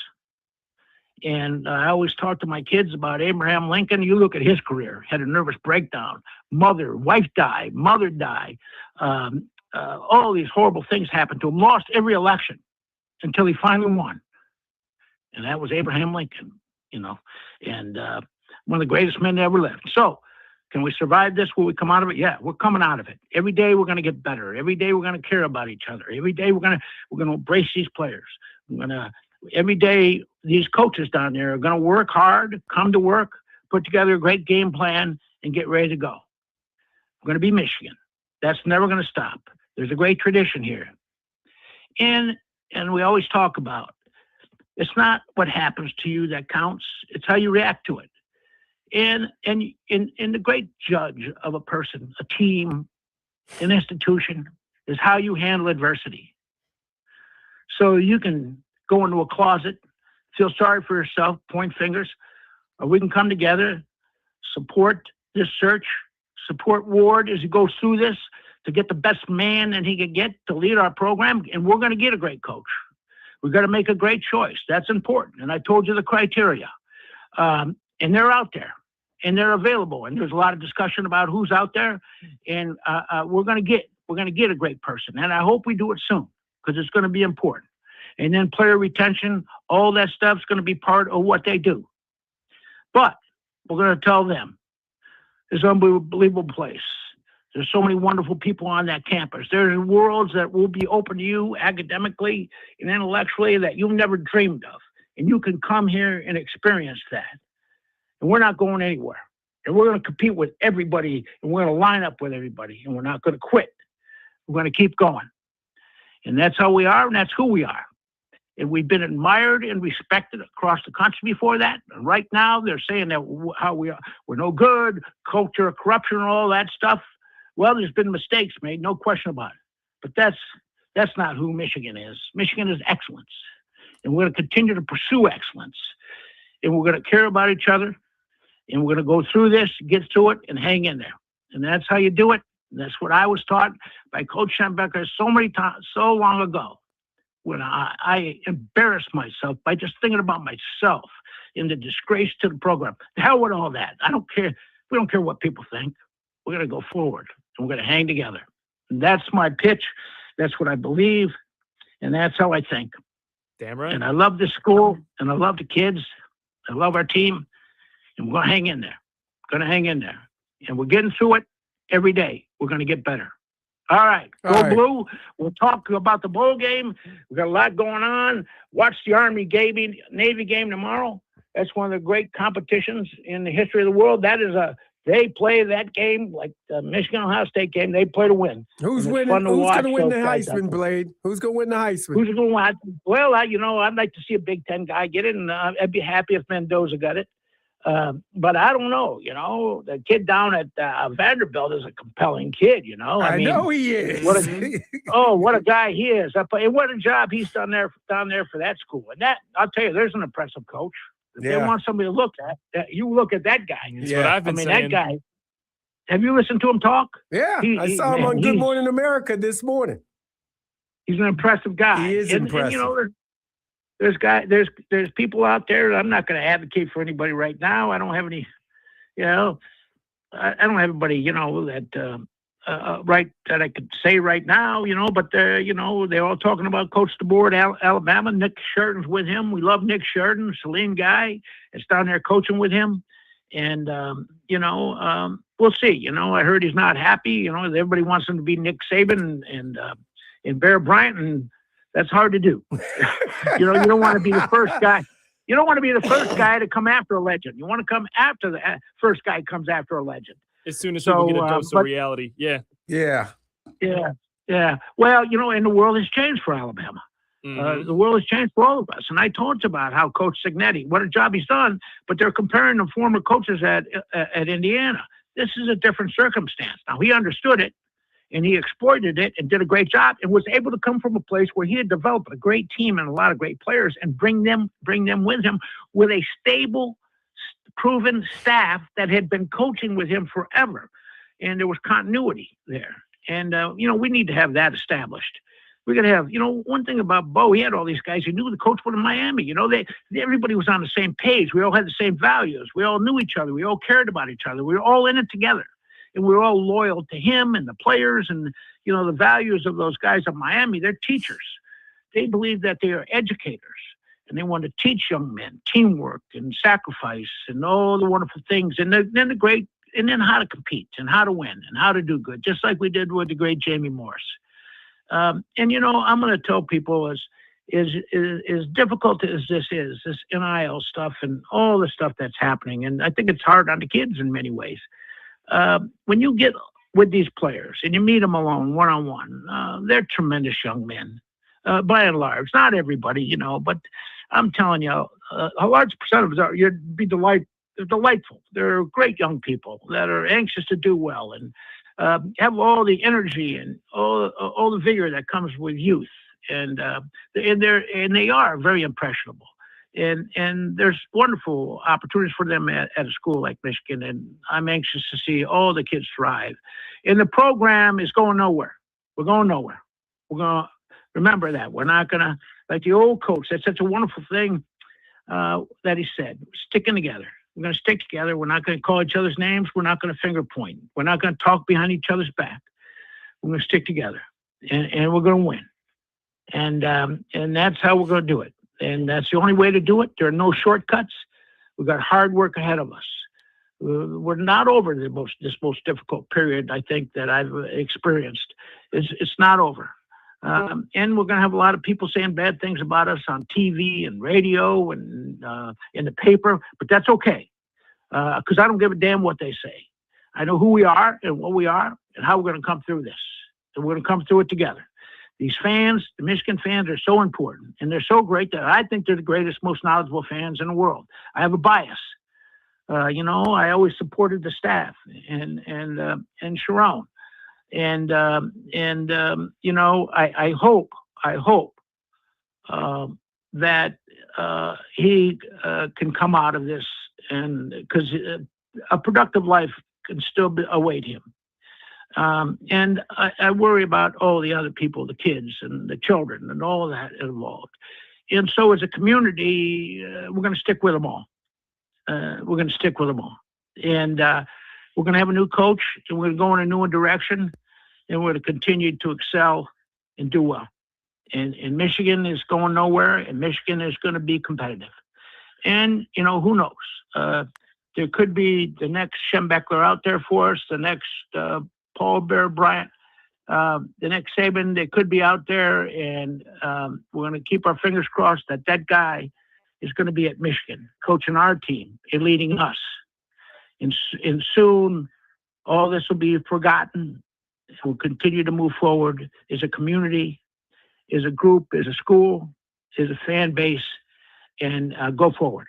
Speaker 12: And I always talk to my kids about Abraham Lincoln. You look at his career, had a nervous breakdown, wife died, mother died. All these horrible things happened to him, lost every election until he finally won. And that was Abraham Lincoln, and one of the greatest men that ever lived. So can we survive this? Will we come out of it? Yeah, we're coming out of it. Every day we're going to get better. Every day we're going to care about each other. Every day we're going to embrace these players. Every day these coaches down there are going to work hard, come to work, put together a great game plan, and get ready to go. We're going to be Michigan. That's never going to stop. There's a great tradition here. And we always talk about, it's not what happens to you that counts. It's how you react to it. And the great judge of a person, a team, an institution, is how you handle adversity. So you can go into a closet, feel sorry for yourself, point fingers, or we can come together, support this search, support Ward as he goes through this to get the best man that he can get to lead our program, and we're going to get a great coach. We've got to make a great choice. That's important. And I told you the criteria. And they're out there, and they're available. And there's a lot of discussion about who's out there. And we're going to get a great person. And I hope we do it soon because it's going to be important. And then player retention, all that stuff's going to be part of what they do. But we're going to tell them it's an unbelievable place. There's so many wonderful people on that campus. There's worlds that will be open to you academically and intellectually that you've never dreamed of. And you can come here and experience that. And we're not going anywhere. And we're going to compete with everybody, and we're going to line up with everybody, and we're not going to quit. We're going to keep going. And that's how we are, and that's who we are. And we've been admired and respected across the country before that. And right now, they're saying that how we are, we're no good, culture, corruption, and all that stuff. Well, there's been mistakes made, no question about it. But that's not who Michigan is. Michigan is excellence. And we're going to continue to pursue excellence. And we're going to care about each other. And we're going to go through this, get through it, and hang in there. And that's how you do it. And that's what I was taught by Coach Schembecker so many times, so long ago, when I embarrassed myself by just thinking about myself in the disgrace to the program. The hell with all that. I don't care. We don't care what people think. We're going to go forward, and we're going to hang together. And that's my pitch. That's what I believe, and that's how I think.
Speaker 2: Damn right.
Speaker 12: And I love this school, and I love the kids. I love our team, and we're going to hang in there. Going to hang in there. And we're getting through it every day. We're going to get better. All right. Go Blue. We'll talk about the bowl game. We've got a lot going on. Watch the Army game, Navy game tomorrow. That's one of the great competitions in the history of the world. They play that game like the Michigan-Ohio State game. They play to win.
Speaker 1: Who's winning? Who's going to win the Heisman, Blade? Who's going to win the Heisman?
Speaker 12: Who's going to win? Well, I'd like to see a Big Ten guy get it, and I'd be happy if Mendoza got it. But I don't know, the kid down at Vanderbilt is a compelling kid, I mean,
Speaker 1: know he is.
Speaker 12: What a guy he is. And what a job he's done down there for that school. And that, I'll tell you, there's an impressive coach. If they want somebody to look at, you look at that guy.
Speaker 2: That's what I've been saying.
Speaker 12: That guy, have you listened to him talk?
Speaker 1: Yeah, I saw him on Good Morning America this morning.
Speaker 12: He's an impressive guy.
Speaker 1: He is impressive.
Speaker 12: And, there's people out there. I'm not going to advocate for anybody right now. I don't have any, I don't have anybody, that that I could say right now, but they're all talking about Coach DeBoer at Alabama. Nick Sheridan's with him. We love Nick Sheridan, Saline guy. It's down there coaching with him. And, we'll see. I heard he's not happy. Everybody wants him to be Nick Saban and Bear Bryant, and that's hard to do. You don't want to be the first guy. You don't want to be the first guy to come after a legend. You want to come after the first guy comes after a legend.
Speaker 2: As soon as people get a dose of reality. Yeah.
Speaker 1: Yeah.
Speaker 12: Well, and the world has changed for Alabama.
Speaker 2: Mm-hmm.
Speaker 12: The world has changed for all of us. And I talked about how Coach Cignetti, what a job he's done, but they're comparing the former coaches at Indiana. This is a different circumstance. Now, he understood it, and he exploited it and did a great job and was able to come from a place where he had developed a great team and a lot of great players and bring them with him with a stable, proven staff that had been coaching with him forever. And there was continuity there. And, we need to have that established. We're going to have, one thing about Bo, he had all these guys. He knew the coach was in Miami. Everybody was on the same page. We all had the same values. We all knew each other. We all cared about each other. We were all in it together. And we were all loyal to him and the players and, the values of those guys at Miami. They're teachers. They believe that they are educators. And they want to teach young men teamwork and sacrifice and all the wonderful things. And then how to compete and how to win and how to do good, just like we did with the great Jamie Morris. I'm going to tell people as difficult as this NIL stuff and all the stuff that's happening, and I think it's hard on the kids in many ways. When you get with these players and you meet them alone, one-on-one, they're tremendous young men, by and large. Not everybody, but I'm telling you, a large percentage of them they're delightful. They're great young people that are anxious to do well and have all the energy and all the vigor that comes with youth. And they are very impressionable. And there's wonderful opportunities for them at a school like Michigan. And I'm anxious to see all the kids thrive. And the program is going nowhere. We're going nowhere. We're going to remember that. We're not going to, like the old coach, that's such a wonderful thing that he said, sticking together. We're going to stick together. We're not going to call each other's names. We're not going to finger point. We're not going to talk behind each other's back. We're going to stick together, and we're going to win. And that's how we're going to do it. And that's the only way to do it. There are no shortcuts. We've got hard work ahead of us. We're not over this most difficult period, I think, that I've experienced. It's not over. And we're going to have a lot of people saying bad things about us on TV and radio and in the paper, but that's okay, because I don't give a damn what they say. I know who we are and what we are and how we're going to come through this. And we're going to come through it together. These fans, the Michigan fans, are so important, and they're so great that I think they're the greatest, most knowledgeable fans in the world. I have a bias. I always supported the staff and Sharon, I hope that he can come out of this, and because a productive life can still await him. And I worry about all the other people, the kids and the children and all of that involved. And so as a community, we're going to stick with them all. And we're going to have a new coach, and we're going to go in a new direction, and we're going to continue to excel and do well. And Michigan is going nowhere, and Michigan is going to be competitive. And, who knows? There could be the next Schembechler out there for us, the next Paul Bear Bryant, the next Saban. They could be out there, and we're going to keep our fingers crossed that guy is going to be at Michigan, coaching our team and leading us. And soon, all this will be forgotten. We'll continue to move forward as a community, as a group, as a school, as a fan base, and go forward.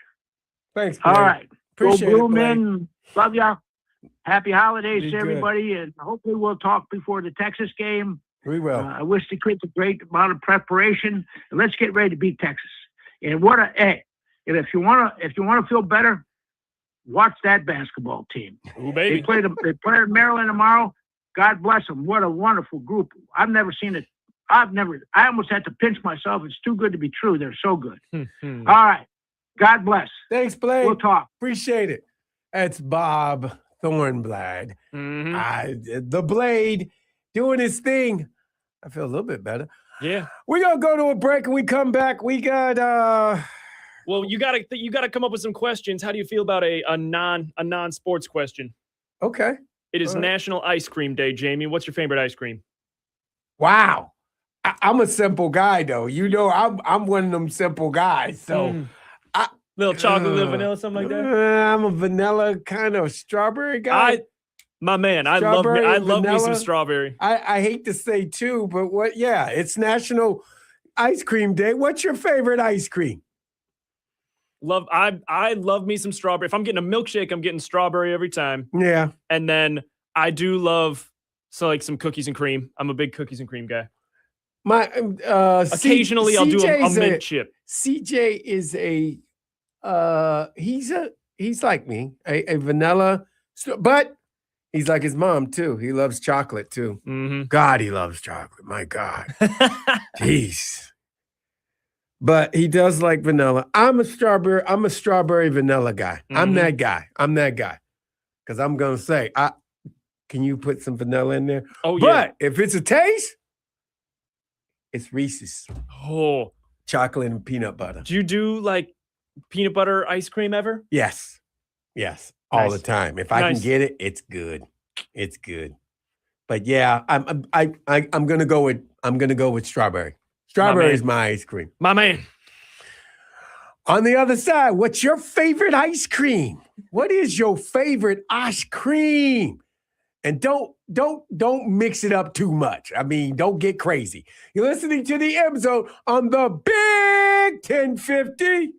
Speaker 1: Thanks, Blake.
Speaker 12: All right.
Speaker 1: Appreciate
Speaker 12: Go
Speaker 1: it, Blake.
Speaker 12: Blue Love y'all. Happy holidays
Speaker 1: Be
Speaker 12: to
Speaker 1: good.
Speaker 12: everybody, and hopefully we'll talk before the Texas game.
Speaker 1: We will.
Speaker 12: I wish the kids a great amount of preparation, and let's get ready to beat Texas. And and if you wanna feel better, watch that basketball team.
Speaker 2: Ooh, baby.
Speaker 12: They play in Maryland tomorrow. God bless them. What a wonderful group. I've never seen it. I almost had to pinch myself. It's too good to be true. They're so good. All right. God bless.
Speaker 1: Thanks, Blake.
Speaker 12: We'll talk.
Speaker 1: Appreciate it. That's Bob Thornblad. The Blade doing his thing. I feel a little bit better.
Speaker 2: Yeah.
Speaker 1: We're going to go to a break, and we come back. We got
Speaker 2: Well, you gotta come up with some questions. How do you feel about a non-sports question?
Speaker 1: Okay.
Speaker 2: It is
Speaker 1: All right.
Speaker 2: National Ice Cream Day, Jamie. What's your favorite ice cream?
Speaker 1: Wow. I'm a simple guy, though. I'm one of them simple guys. So
Speaker 2: Little chocolate, little vanilla, something like that.
Speaker 1: I'm a vanilla kind of strawberry guy.
Speaker 2: I love me some strawberry.
Speaker 1: I hate to say too, but it's National Ice Cream Day. What's your favorite ice cream?
Speaker 2: I love me some strawberry. If I'm getting a milkshake, I'm getting strawberry every time.
Speaker 1: Yeah.
Speaker 2: And then I do love some cookies and cream. I'm a big cookies and cream guy.
Speaker 1: My
Speaker 2: occasionally I'll do a mint chip.
Speaker 1: CJ is he's like me, a vanilla, but he's like his mom too. He loves chocolate too.
Speaker 2: Mm-hmm.
Speaker 1: God, he loves chocolate. My God. Jeez. But he does like vanilla. I'm a strawberry vanilla guy.
Speaker 2: Mm-hmm.
Speaker 1: I'm that guy. Because I'm gonna say, can you put some vanilla in there?
Speaker 2: Oh, yeah.
Speaker 1: But if it's a taste, it's Reese's.
Speaker 2: Oh.
Speaker 1: Chocolate and peanut butter.
Speaker 2: Do you do like peanut butter ice cream ever?
Speaker 1: Yes. All
Speaker 2: Nice.
Speaker 1: the time. If I can get it, it's good. It's good. But yeah, I'm gonna go with strawberry. Strawberry is my ice cream.
Speaker 2: My man.
Speaker 1: On the other side, what's your favorite ice cream? What is your favorite ice cream? And don't mix it up too much. I mean, don't get crazy. You're listening to the MZone on the Big 1050.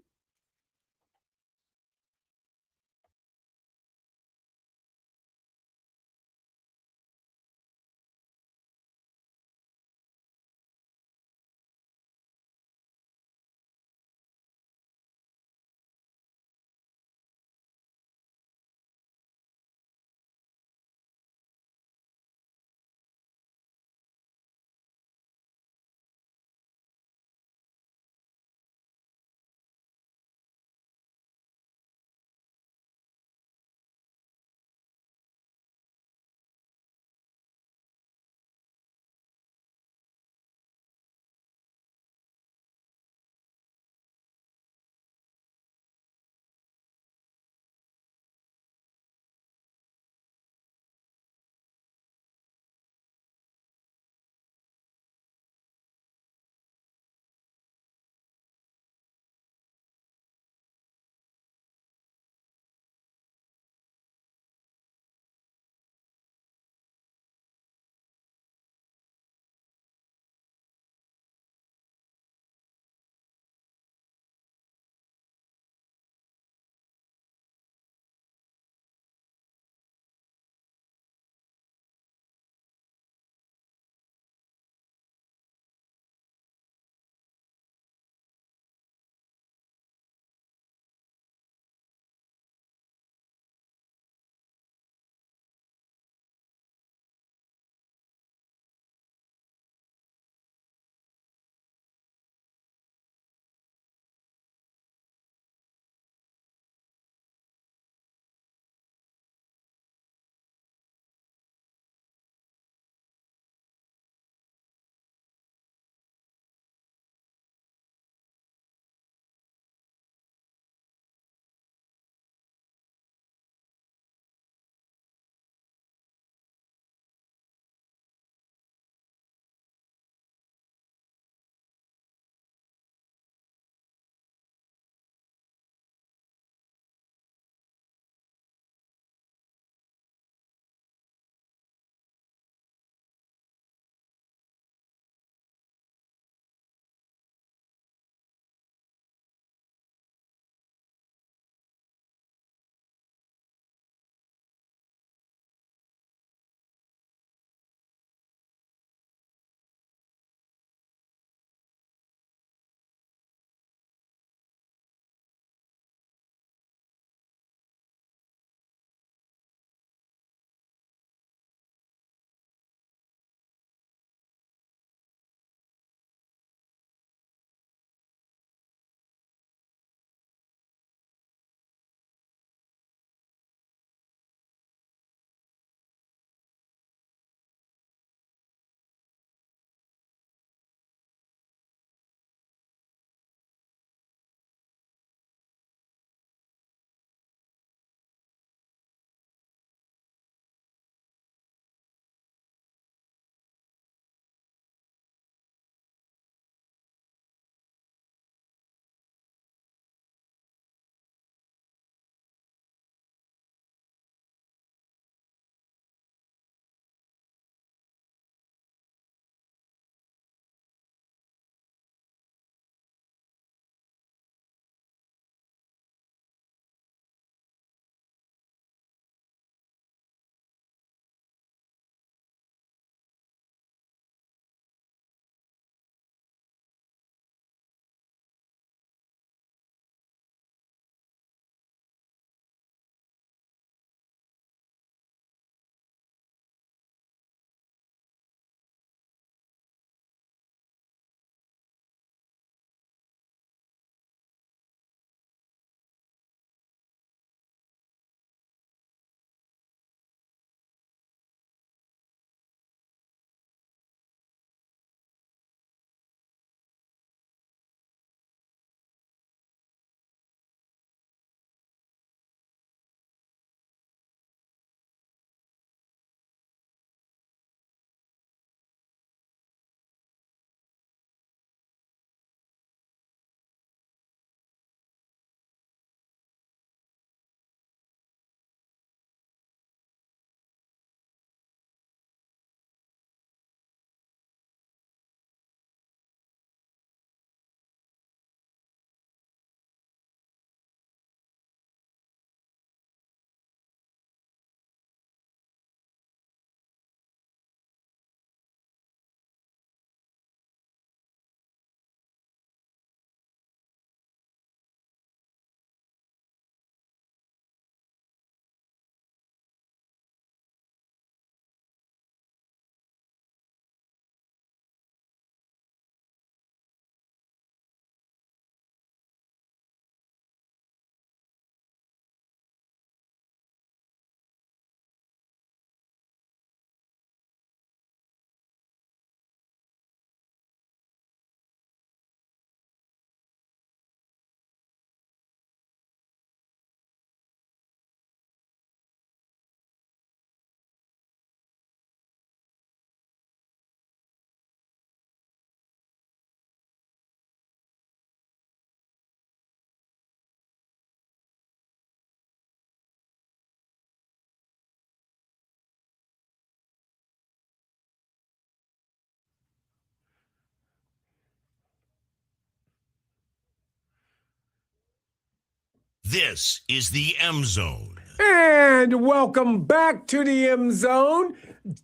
Speaker 9: This is the MZone.
Speaker 1: And welcome back to the MZone.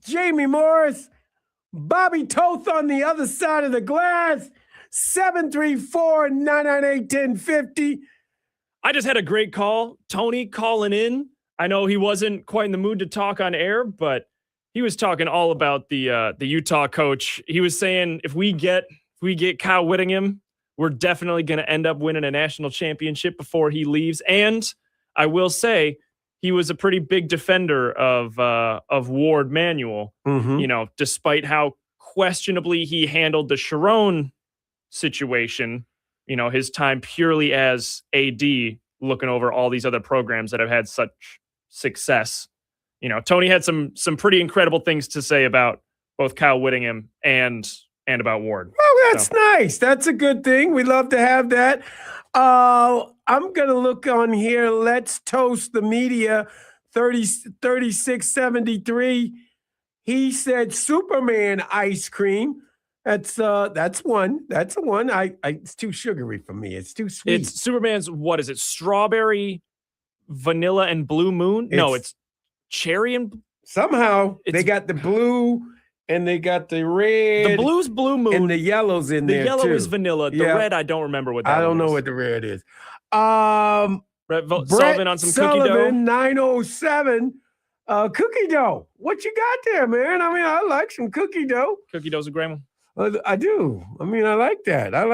Speaker 1: Jamie Morris, Bobby Toth on the other side of the glass. 734-998-1050.
Speaker 2: I just had a great call. Tony calling in. I know he wasn't quite in the mood to talk on air, but he was talking all about the Utah coach. He was saying if we get Kyle Whittingham, we're definitely going to end up winning a national championship before he leaves. And I will say he was a pretty big defender of Ward Manuel. You know, despite how questionably he handled the Sharon situation. You know, his time purely as AD, looking over all these other programs that have had such success. You know, Tony had some pretty incredible things to say about both Kyle Whittingham and about Ward.
Speaker 1: Oh, that's nice. That's a good thing. We love to have that. I'm going to look on here. Let's Toast the Media 3673. He said Superman ice cream. That's one. That's one. It's too sugary for me. It's too sweet.
Speaker 2: It's Superman's, what is it? Strawberry, vanilla, and blue moon? No, it's cherry and
Speaker 1: somehow they got the blue and they got the red.
Speaker 2: The blue's blue moon.
Speaker 1: And the yellow's in there.
Speaker 2: The yellow
Speaker 1: too.
Speaker 2: is vanilla. The red, I don't remember what that
Speaker 1: I don't
Speaker 2: one
Speaker 1: know
Speaker 2: is.
Speaker 1: what the red is.
Speaker 2: Brett Sullivan on some cookie dough.
Speaker 1: 907. Cookie dough. What you got there, man? I mean, I like some cookie dough.
Speaker 2: Cookie dough's a great one.
Speaker 1: I do. I mean, I like that. I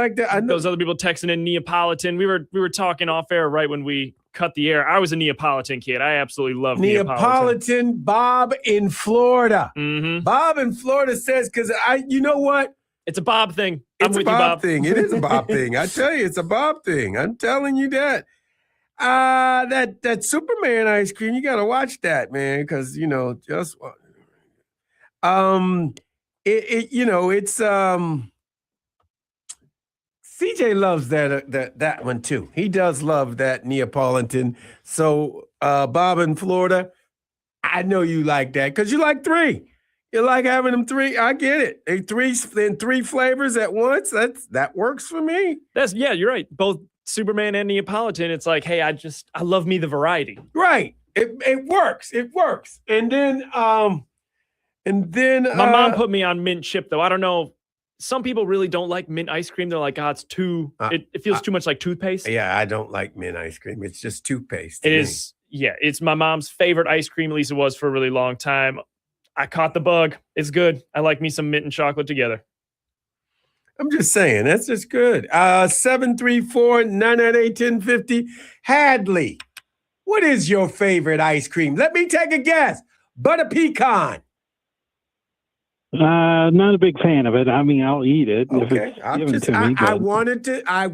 Speaker 1: know.
Speaker 2: Those other people texting in Neapolitan. We were talking off air right when we cut the air. I was a Neapolitan kid. I absolutely love
Speaker 1: Neapolitan. Bob in Florida. Bob in Florida says, because you know what?
Speaker 2: It's a Bob thing.
Speaker 1: It's a Bob thing. It is a Bob thing. I tell you, it's a Bob thing. I'm telling you that. That Superman ice cream, you got to watch that, man, because just it's CJ loves that one too. He does love that Neapolitan. So Bob in Florida, I know you like that because you like three. You like having them three. I get it. Three flavors at once. That works for me.
Speaker 2: You're right. Both Superman and Neapolitan. It's like, hey, I love me the variety.
Speaker 1: Right. It works. It works. And then my
Speaker 2: mom put me on mint chip though. I don't know. Some people really don't like mint ice cream. They're like, it's too. It feels too much like toothpaste.
Speaker 1: Yeah, I don't like mint ice cream. It's just toothpaste.
Speaker 2: It is. Yeah, it's my mom's favorite ice cream. At least it was for a really long time. I caught the bug. It's good. I like me some mint and chocolate together.
Speaker 1: I'm just saying, that's just good. 734-998-1050. Hadley, what is your favorite ice cream? Let me take a guess. Butter pecan.
Speaker 13: Not a big fan of it. I mean, I'll eat it.
Speaker 1: Okay. I wanted to. I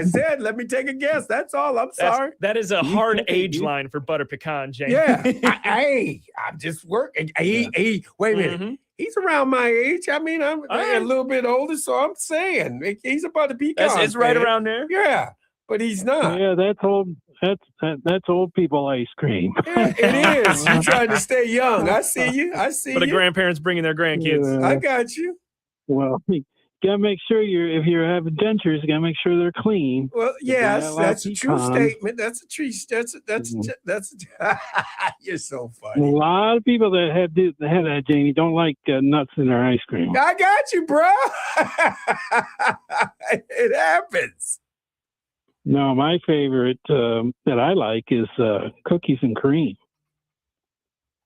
Speaker 1: said, let me take a guess. That's all. I'm sorry.
Speaker 2: That is a hard age line for butter pecan, James.
Speaker 1: Yeah. I'm just working. Wait a minute. He's around my age. I mean, I'm a little bit older, so I'm saying he's a butter pecan.
Speaker 2: It's right around there.
Speaker 1: Yeah, but he's not.
Speaker 13: Yeah, that's old. That's old people ice cream.
Speaker 1: Yeah, it is. You're trying to stay young. I see you.
Speaker 2: But the grandparents bringing their grandkids.
Speaker 1: I got you.
Speaker 13: Well, you gotta make sure if you're having dentures, you gotta make sure they're clean.
Speaker 1: Well, yes, that's a true statement. That's a true. That's. You're so funny.
Speaker 13: A lot of people that have that, Jamie, don't like nuts in their ice cream.
Speaker 1: I got you, bro. It happens.
Speaker 13: No, my favorite that I like is cookies and cream.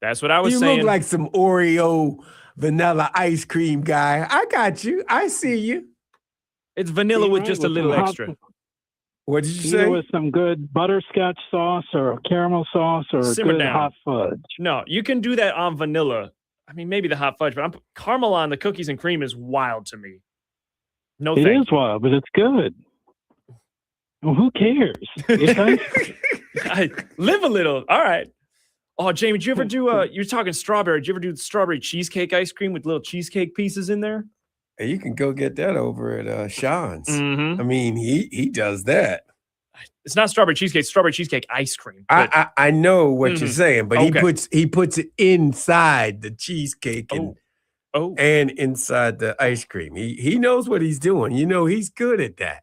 Speaker 2: That's what I was saying.
Speaker 1: You look like some Oreo vanilla ice cream guy. I got you. I see you.
Speaker 2: It's vanilla with just a little extra.
Speaker 1: What did you say?
Speaker 13: With some good butterscotch sauce or caramel sauce or good hot fudge.
Speaker 2: No, you can do that on vanilla. I mean, maybe the hot fudge, but caramel on the cookies and cream is wild to me. No,
Speaker 13: it is wild, but it's good. Well, who cares?
Speaker 2: I live a little. All right. Oh, Jamie, did you ever do you're talking strawberry. Did you ever do strawberry cheesecake ice cream with little cheesecake pieces in there?
Speaker 1: Hey, you can go get that over at Sean's. I mean, he does that.
Speaker 2: It's not strawberry cheesecake, it's strawberry cheesecake ice cream.
Speaker 1: I know what you're saying, but he puts it inside the cheesecake and inside the ice cream. He knows what he's doing. You know, he's good at that.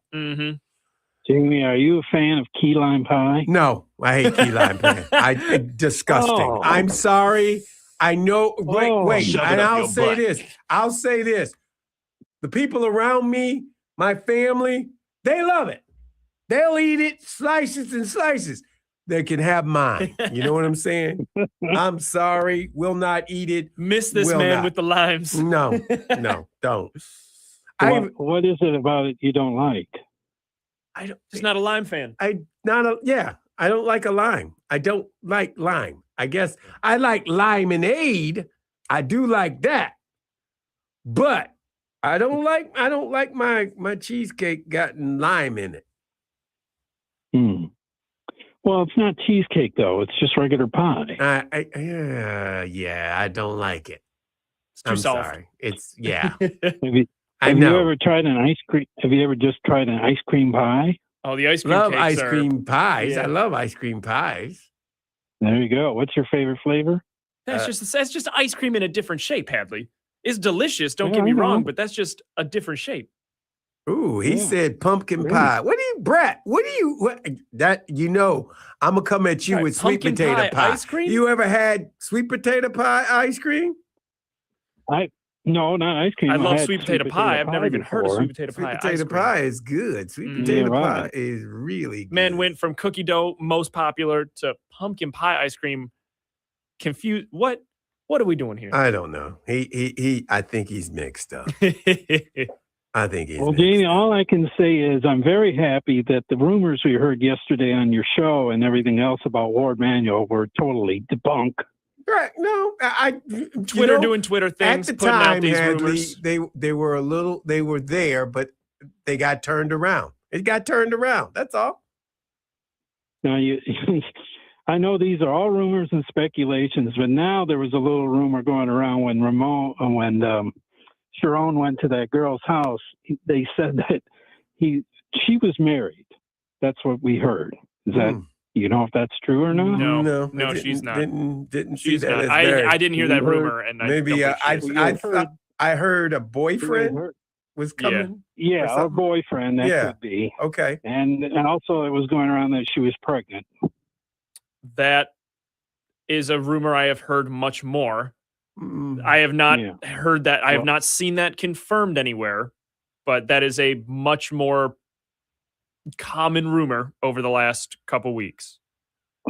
Speaker 13: Jamie, are you a fan of key lime pie?
Speaker 1: No, I hate key lime pie. Disgusting.
Speaker 13: Oh.
Speaker 1: I'm sorry. I know. Wait.
Speaker 9: Shove it
Speaker 1: And
Speaker 9: up
Speaker 1: I'll
Speaker 9: your
Speaker 1: say
Speaker 9: butt.
Speaker 1: this. I'll say this. The people around me, my family, they love it. They'll eat it, slices and slices. They can have mine. You know what I'm saying? I'm sorry. Will not eat it.
Speaker 2: Miss this
Speaker 1: Will
Speaker 2: man
Speaker 1: not.
Speaker 2: with the limes.
Speaker 1: No, don't.
Speaker 13: What is it about it you don't like?
Speaker 2: Just not a lime fan.
Speaker 1: I don't like a lime. I don't like lime. I guess I like limeade. I do like that. But I don't like my cheesecake gotten lime in it.
Speaker 13: Well, it's not cheesecake though. It's just regular pie.
Speaker 1: I don't like it.
Speaker 2: It's too
Speaker 1: I'm
Speaker 2: soft.
Speaker 1: sorry. It's yeah.
Speaker 13: Have you ever tried an ice cream? Have you ever just tried an ice cream pie?
Speaker 2: Oh, the ice cream
Speaker 1: love
Speaker 2: cakes
Speaker 1: ice
Speaker 2: are-
Speaker 1: cream pies.
Speaker 2: Yeah.
Speaker 1: I love ice cream pies.
Speaker 13: There you go. What's your favorite flavor?
Speaker 2: That's just ice cream in a different shape, Hadley. It's delicious, don't
Speaker 13: Yeah,
Speaker 2: get me
Speaker 13: I know.
Speaker 2: wrong, but that's just a different shape.
Speaker 1: Ooh, he
Speaker 13: Yeah.
Speaker 1: said pumpkin
Speaker 13: Great.
Speaker 1: pie. Brett, I'm gonna come at you
Speaker 2: Right,
Speaker 1: with sweet
Speaker 2: pumpkin
Speaker 1: potato
Speaker 2: pie
Speaker 1: pie.
Speaker 2: ice cream?
Speaker 1: You ever had sweet potato pie ice cream?
Speaker 13: No, not ice cream.
Speaker 2: I love
Speaker 13: had
Speaker 2: sweet potato pie. I've never even heard of
Speaker 13: before.
Speaker 2: sweet potato
Speaker 1: Sweet
Speaker 2: pie.
Speaker 1: potato
Speaker 2: ice cream.
Speaker 1: pie is good. Sweet
Speaker 2: Mhm.
Speaker 1: potato
Speaker 13: Yeah,
Speaker 1: pie
Speaker 13: right.
Speaker 1: is really good.
Speaker 2: Man went from cookie dough, most popular, to pumpkin pie ice cream. Confused. What are we doing here?
Speaker 1: I don't know. I think he's mixed up. I think he's
Speaker 13: Well,
Speaker 1: mixed
Speaker 13: Jamie,
Speaker 1: up.
Speaker 13: all I can say is I'm very happy that the rumors we heard yesterday on your show and everything else about Ward Manuel were totally debunked.
Speaker 1: Right. No,
Speaker 2: Twitter doing Twitter
Speaker 1: at
Speaker 2: things,
Speaker 1: the
Speaker 2: putting out
Speaker 1: time,
Speaker 2: these
Speaker 1: Hadley,
Speaker 2: rumors.
Speaker 1: they were there, but they got turned around. It got turned around. That's all.
Speaker 13: Now, I know these are all rumors and speculations, but now there was a little rumor going around when Sharon went to that girl's house. They said that she was married. That's what we heard. Is that you know if that's true or not?
Speaker 2: No,
Speaker 1: I
Speaker 2: she's not.
Speaker 1: Didn't see
Speaker 2: She's
Speaker 1: that
Speaker 2: not.
Speaker 1: as married.
Speaker 2: I didn't hear that
Speaker 13: You heard-
Speaker 2: rumor, and
Speaker 1: Maybe I heard a boyfriend was coming.
Speaker 13: Yeah,
Speaker 1: or
Speaker 13: our
Speaker 1: something?
Speaker 13: boyfriend. That
Speaker 1: Yeah.
Speaker 13: could be.
Speaker 1: Okay.
Speaker 13: And also it was going around that she was pregnant.
Speaker 2: That is a rumor I have heard much more. I have not heard that. I have not seen that confirmed anywhere, but that is a much more common rumor over the last couple weeks.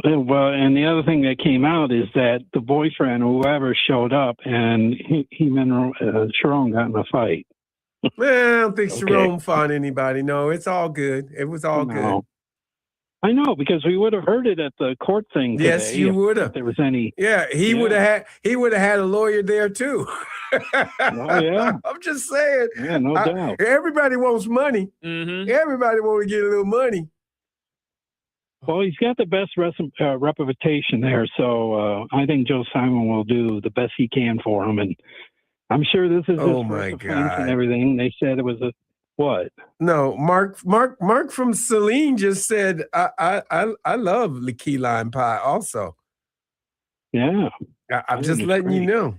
Speaker 13: Well, and the other thing that came out is that the boyfriend, whoever showed up, and he and Sharon got in a fight.
Speaker 1: Well, I don't think
Speaker 13: Okay.
Speaker 1: Sharon fought anybody. No, it's all good. It was all good.
Speaker 13: No. I know, because we would have heard it at the court thing today.
Speaker 1: Yes, you would have.
Speaker 13: If there was any.
Speaker 1: Yeah, he would have had a lawyer there too.
Speaker 13: Oh, yeah.
Speaker 1: I'm just saying.
Speaker 13: Yeah, no doubt.
Speaker 1: Everybody wants money.
Speaker 2: Mm-hmm.
Speaker 1: Everybody wants to get a little money.
Speaker 13: Well, he's got the best reputation there, so I think Joe Simon will do the best he can for him, and I'm sure this is
Speaker 1: Oh,
Speaker 13: his
Speaker 1: my
Speaker 13: first offense
Speaker 1: God.
Speaker 13: and everything. They said it was a what?
Speaker 1: No, Mark from Celine just said I love the key lime pie also.
Speaker 13: Yeah.
Speaker 1: I'm just letting you know.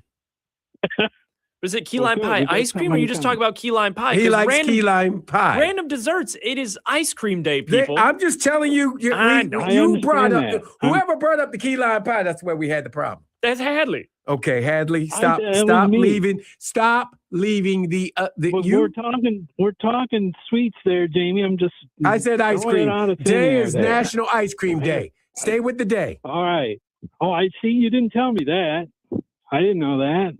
Speaker 2: Was it key
Speaker 13: Well,
Speaker 2: lime
Speaker 13: good.
Speaker 2: pie
Speaker 13: We got
Speaker 2: ice cream, or you just
Speaker 13: something
Speaker 2: talk about key lime pie?
Speaker 1: He
Speaker 2: 'Cause
Speaker 1: likes key lime pie.
Speaker 2: Random desserts. It is ice cream day, people.
Speaker 1: I'm just telling you,
Speaker 2: I know.
Speaker 1: you brought up
Speaker 13: understand that.
Speaker 1: whoever brought up the key lime pie. That's where we had the problem.
Speaker 2: That's Hadley.
Speaker 1: Okay, Hadley,
Speaker 13: that was me.
Speaker 1: Stop leaving the
Speaker 13: Well,
Speaker 1: you.
Speaker 13: we're talking sweets there, Jamie. I'm just.
Speaker 1: I said ice
Speaker 13: throwing it
Speaker 1: cream.
Speaker 13: out of thin
Speaker 1: Day
Speaker 13: air
Speaker 1: is
Speaker 13: there.
Speaker 1: National Ice Cream Day. Stay with the day.
Speaker 13: All right. Oh, I see. You didn't tell me that. I didn't know that.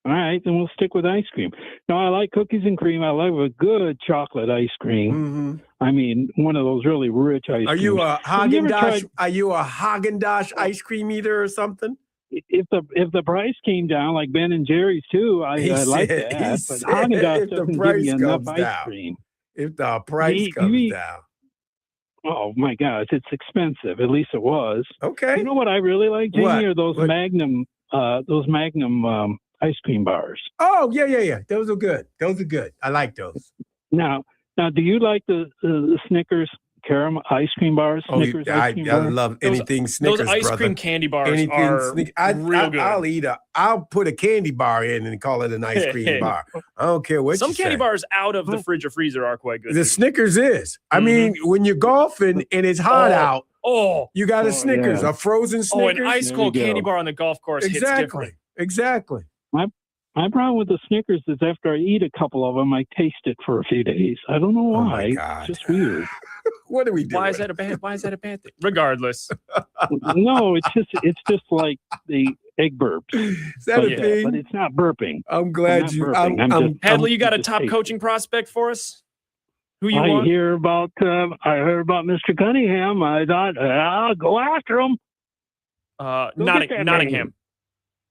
Speaker 13: All right, then we'll stick with ice cream. No, I like cookies and cream. I love a good chocolate ice cream.
Speaker 1: Mm-hmm.
Speaker 13: I mean, one of those really rich ice creams.
Speaker 1: Are you a
Speaker 13: Have you ever
Speaker 1: Haagen-Dazs?
Speaker 13: tried-
Speaker 1: Are you a Haagen-Dazs ice cream eater or something?
Speaker 13: If the price came down, like Ben and Jerry's too, I like
Speaker 1: said- he
Speaker 13: that. But
Speaker 1: said
Speaker 13: Haagen-Dazs
Speaker 1: if the
Speaker 13: doesn't give
Speaker 1: price
Speaker 13: you enough
Speaker 1: comes
Speaker 13: ice
Speaker 1: down.
Speaker 13: cream.
Speaker 1: If the price comes down.
Speaker 13: Oh my gosh, it's expensive. At least it was.
Speaker 1: Okay.
Speaker 13: You know what I really like, Jamie,
Speaker 1: What?
Speaker 13: are those
Speaker 1: What?
Speaker 13: Magnum ice cream bars.
Speaker 1: Oh yeah. Those are good. I like those.
Speaker 13: Now, do you like the Snickers caramel ice cream bars, Snickers ice cream bars.
Speaker 1: I love anything Snickers,
Speaker 2: Those ice
Speaker 1: brother.
Speaker 2: cream candy bars
Speaker 1: Anything
Speaker 2: are real good.
Speaker 1: I'll put a candy bar in and call it an ice cream bar. I don't care what
Speaker 2: Some
Speaker 1: you
Speaker 2: candy
Speaker 1: say.
Speaker 2: bars out of the fridge or freezer are quite good.
Speaker 1: The Snickers is. I mean, when you're golfing and it's hot out, you got a Snickers, a frozen Snickers.
Speaker 2: An ice cold candy bar on the golf course hits different.
Speaker 1: Exactly.
Speaker 13: My problem with the Snickers is after I eat a couple of them, I taste it for a few days. I don't know why.
Speaker 1: Oh my God.
Speaker 13: It's just weird.
Speaker 1: What are we doing?
Speaker 2: Why is that a bad thing? Regardless.
Speaker 13: No, it's just like the egg burps.
Speaker 1: Is that a thing?
Speaker 13: But it's not burping.
Speaker 1: I'm glad you.
Speaker 2: Hadley, you got a top coaching prospect for us? Who you want?
Speaker 13: I heard about Mr. Cunningham. I thought I'll go after him.
Speaker 2: Nottingham.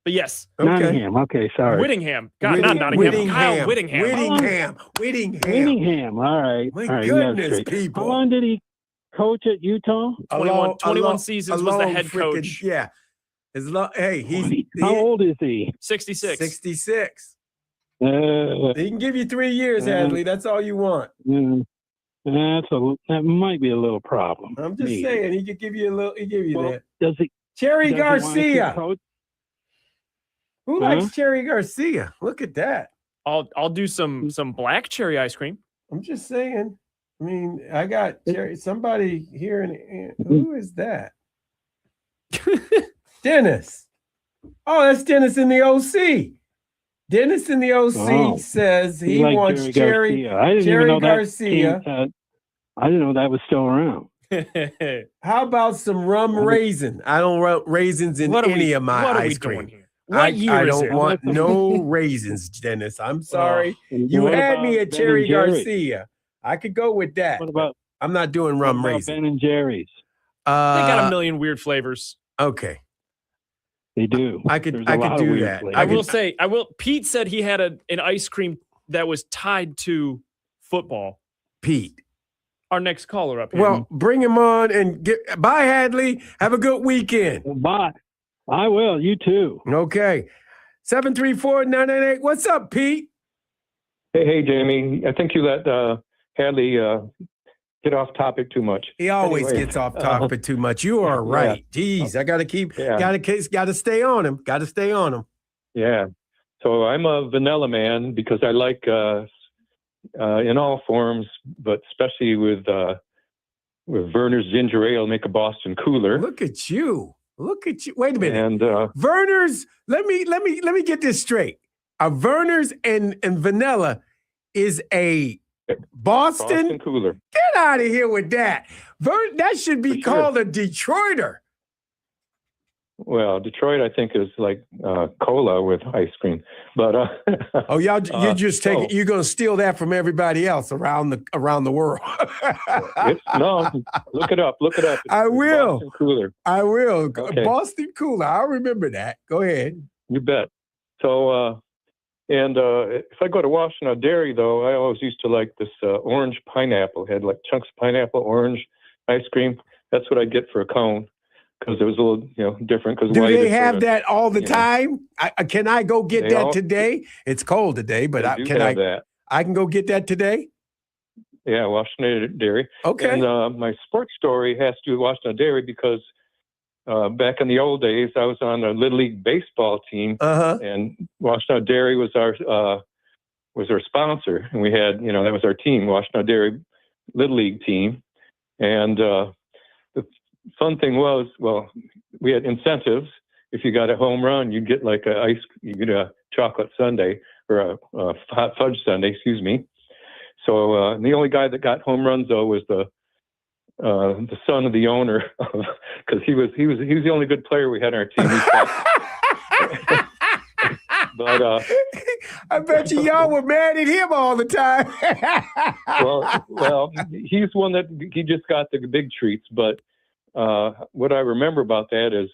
Speaker 2: But yes.
Speaker 1: Okay.
Speaker 13: Nottingham. Okay, sorry.
Speaker 2: Whittingham. God, not Nottingham. Kyle Whittingham.
Speaker 1: Whittingham.
Speaker 13: All right.
Speaker 1: My
Speaker 13: all right,
Speaker 1: goodness, people.
Speaker 13: How long did he coach at Utah?
Speaker 2: 21 seasons was the head coach.
Speaker 1: Yeah. Hey,
Speaker 13: how old is he?
Speaker 2: 66.
Speaker 1: 66.
Speaker 13: He
Speaker 1: can give you 3 years, Hadley. That's all you want.
Speaker 13: That might be a little problem.
Speaker 1: I'm just saying he could give you a little. He give you that.
Speaker 13: Does he?
Speaker 1: Cherry
Speaker 13: does
Speaker 1: Garcia. Who likes
Speaker 13: Huh?
Speaker 1: Cherry Garcia? Look at that.
Speaker 2: I'll do some black cherry ice cream.
Speaker 1: I'm just saying. I mean, I got cherry. Somebody here who is that? Dennis. Oh, that's Dennis in the OC. Dennis in the OC says he wants Cherry Garcia.
Speaker 13: I didn't know that was still around.
Speaker 1: How about some rum raisin? I don't want raisins in any of my ice cream.
Speaker 2: What year
Speaker 1: I
Speaker 2: is
Speaker 1: don't
Speaker 2: it?
Speaker 1: want no raisins, Dennis. I'm sorry. You had me at Cherry Garcia. I could go with that.
Speaker 13: What about?
Speaker 1: I'm not doing rum raisin.
Speaker 13: Ben and Jerry's.
Speaker 2: They got a million weird flavors.
Speaker 1: Okay.
Speaker 13: They do.
Speaker 1: I could do that.
Speaker 2: Flavors. Pete said he had an ice cream that was tied to football.
Speaker 1: Pete.
Speaker 2: Our next caller up here.
Speaker 1: Well, bring him on and bye, Hadley. Have a good weekend.
Speaker 13: Bye. I will. You too.
Speaker 1: Okay. 734-998. What's up, Pete?
Speaker 14: Hey, Jamie. I think you let Hadley get off topic too much.
Speaker 1: He always gets off topic too much. You are right. Jeez, I got to stay on him. Got to stay on him.
Speaker 14: Yeah. So I'm a vanilla man because I like in all forms, but especially with Verner's ginger ale, make a Boston cooler.
Speaker 1: Look at you. Wait a minute.
Speaker 14: And
Speaker 1: Verner's. Let me get this straight. A Verner's and vanilla is a Boston
Speaker 14: cooler.
Speaker 1: Get out of here with that. That should be called a Detroiter.
Speaker 14: Well, Detroit, I think, is like cola with ice cream. But
Speaker 1: you're just taking. You're going to steal that from everybody else around the world.
Speaker 14: No, look it up. Look it up.
Speaker 1: I will.
Speaker 14: Boston cooler.
Speaker 1: I will.
Speaker 14: Okay.
Speaker 1: Boston cooler. I'll remember that. Go ahead.
Speaker 14: You bet. So, if I go to Washington Dairy, though, I always used to like this orange pineapple. It had like chunks of pineapple, orange ice cream. That's what I get for a cone. Because it was a little, different.
Speaker 1: Do they have that all the time? Can I go get that today? It's cold today, but I can go get that today?
Speaker 14: Yeah, Washington Dairy.
Speaker 1: Okay.
Speaker 14: And my sports story has to do with Washington Dairy because back in the old days, I was on a Little League baseball team, and Washington Dairy was our sponsor, and we had, that was our team, Washington Dairy Little League team, and fun thing was, we had incentives. If you got a home run, you'd get like you get a chocolate sundae or a hot fudge sundae, excuse me. So the only guy that got home runs though was the son of the owner, because he was the only good player we had on our team. But
Speaker 1: I bet y'all were mad at him all the time.
Speaker 14: well, he's one that he just got the big treats, but. What I remember about that is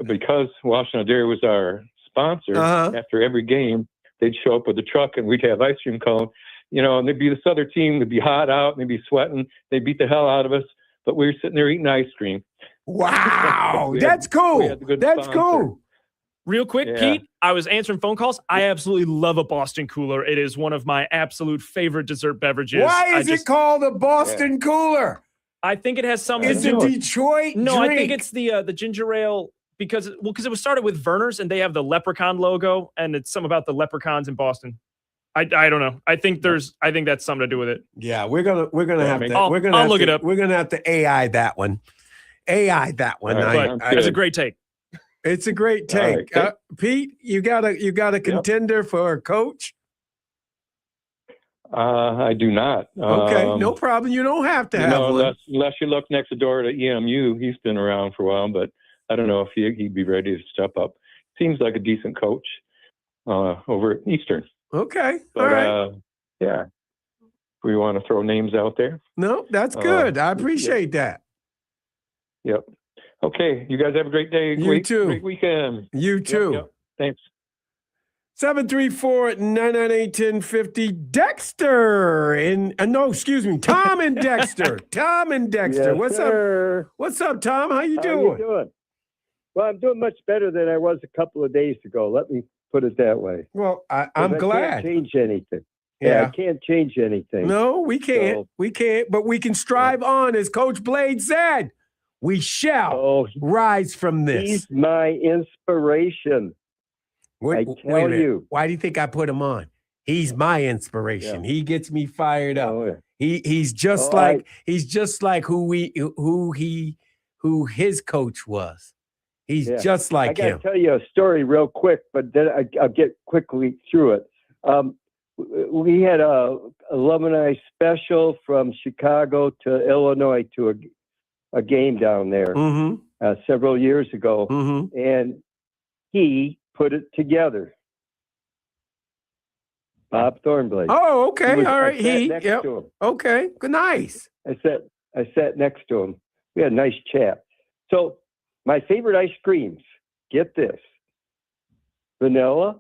Speaker 14: because Washington Dairy was our sponsor, after every game, they'd show up with a truck and we'd have ice cream cone, and there'd be this other team, they'd be hot out, and they'd be sweating, they'd beat the hell out of us, but we were sitting there eating ice cream.
Speaker 1: Wow, that's cool. That's cool.
Speaker 2: Real quick,
Speaker 14: Yeah.
Speaker 2: Pete, I was answering phone calls. I absolutely love a Boston Cooler. It is one of my absolute favorite dessert beverages.
Speaker 1: Why is it called a Boston Cooler?
Speaker 2: I think it has something
Speaker 1: It's
Speaker 2: to do
Speaker 1: a
Speaker 2: with
Speaker 1: Detroit
Speaker 2: No,
Speaker 1: drink.
Speaker 2: I think it's the ginger ale because it was started with Verner's and they have the leprechaun logo and it's something about the leprechauns in Boston. I don't know. I think that's something to do with it.
Speaker 1: Yeah, we're gonna have to.
Speaker 2: I'll look it up.
Speaker 1: We're gonna have to AI that one. AI that one.
Speaker 2: But it's a great take.
Speaker 1: It's a great take.
Speaker 14: All right.
Speaker 1: Pete, you got a contender for a coach?
Speaker 14: I do not.
Speaker 1: Okay, no problem. You don't have to have one.
Speaker 14: Unless you look next door to EMU. He's been around for a while, but I don't know if he'd be ready to step up. Seems like a decent coach over at Eastern.
Speaker 1: Okay,
Speaker 14: But,
Speaker 1: all right.
Speaker 14: Yeah. We want to throw names out there.
Speaker 1: No, that's good. I appreciate that.
Speaker 14: Yep. Okay. You guys have a great day.
Speaker 1: You too.
Speaker 14: Great weekend.
Speaker 1: You too.
Speaker 14: Yep. Thanks.
Speaker 1: 734-998-1050. Dexter Tom and Dexter. Tom and Dexter.
Speaker 15: Yes,
Speaker 1: What's
Speaker 15: sir.
Speaker 1: up? What's up, Tom? How you
Speaker 15: How
Speaker 1: doing?
Speaker 15: you doing? Well, I'm doing much better than I was a couple of days ago. Let me put it that way.
Speaker 1: Well,
Speaker 15: 'Cause
Speaker 1: I'm
Speaker 15: I
Speaker 1: glad.
Speaker 15: can't change anything.
Speaker 1: Yeah.
Speaker 15: I can't change anything.
Speaker 1: No, we can't.
Speaker 15: So-
Speaker 1: We can't. But we can strive on, as Coach Blade said. We shall rise from this.
Speaker 15: He's my inspiration. I tell
Speaker 1: wait a minute.
Speaker 15: you.
Speaker 1: Why do you think I put him on? He's my inspiration. He gets me fired up. He's just he's just like who his coach was. He's just like
Speaker 15: I got
Speaker 1: him.
Speaker 15: to tell you a story real quick, but then I'll get quickly through it. We had a alumni special from Chicago to Illinois to a game down there several years ago, and he put it together. Bob Thornblade.
Speaker 1: Oh, okay.
Speaker 15: All
Speaker 1: All right.
Speaker 15: I sat next to him.
Speaker 1: Okay. Good. Nice.
Speaker 15: I sat next to him. We had a nice chat. So my favorite ice creams, get this. Vanilla,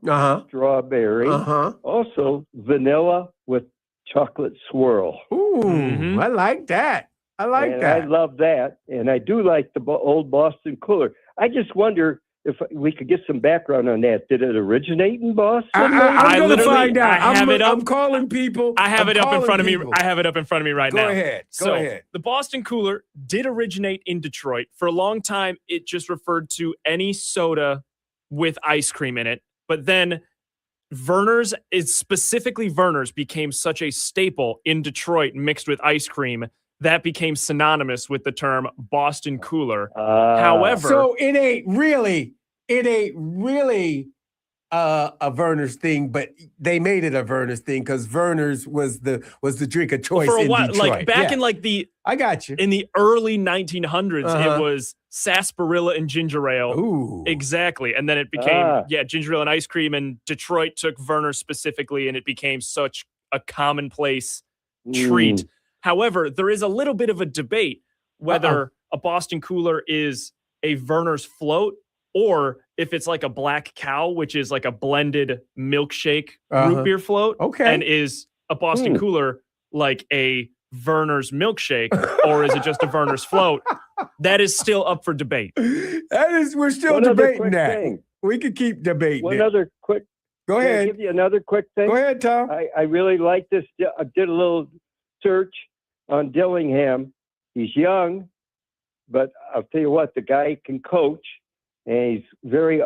Speaker 15: strawberry, also vanilla with chocolate swirl.
Speaker 1: Ooh, I like that. I like
Speaker 15: And
Speaker 1: that.
Speaker 15: I love that. And I do like the old Boston Cooler. I just wonder if we could get some background on that. Did it originate in Boston?
Speaker 1: I'm going to find out.
Speaker 2: I have it up.
Speaker 1: I'm calling people.
Speaker 2: I have it up in front of me.
Speaker 1: people.
Speaker 2: I have it up in front of me right
Speaker 1: Go
Speaker 2: now.
Speaker 1: ahead. Go
Speaker 2: So,
Speaker 1: ahead.
Speaker 2: The Boston Cooler did originate in Detroit. For a long time, it just referred to any soda with ice cream in it. But then specifically Verner's became such a staple in Detroit mixed with ice cream that became synonymous with the term Boston Cooler. However,
Speaker 1: so it ain't really a Verner's thing, but they made it a Verner's thing because Verner's was the drink of choice
Speaker 2: for a
Speaker 1: in
Speaker 2: while,
Speaker 1: Detroit.
Speaker 2: like back in like the
Speaker 1: I got you.
Speaker 2: In the early 1900s, it was sarsaparilla and ginger ale.
Speaker 1: Ooh.
Speaker 2: Exactly. And then it became ginger ale and ice cream, and Detroit took Verner's specifically, and it became such a commonplace treat. However, there is a little bit of a debate whether a Boston Cooler is a Verner's float or if it's like a Black Cow, which is like a blended milkshake root beer float.
Speaker 1: Okay.
Speaker 2: And is a Boston Cooler like a Verner's milkshake, or is it just a Verner's float? That is still up for debate.
Speaker 1: We're still debating that. We could keep debating
Speaker 15: One
Speaker 1: it.
Speaker 15: other quick.
Speaker 1: Go
Speaker 15: Can I
Speaker 1: ahead.
Speaker 15: give you another quick thing?
Speaker 1: Go ahead, Tom.
Speaker 15: I really like this. I did a little search on Dillingham. He's young, but I'll tell you what, the guy can coach, and he's very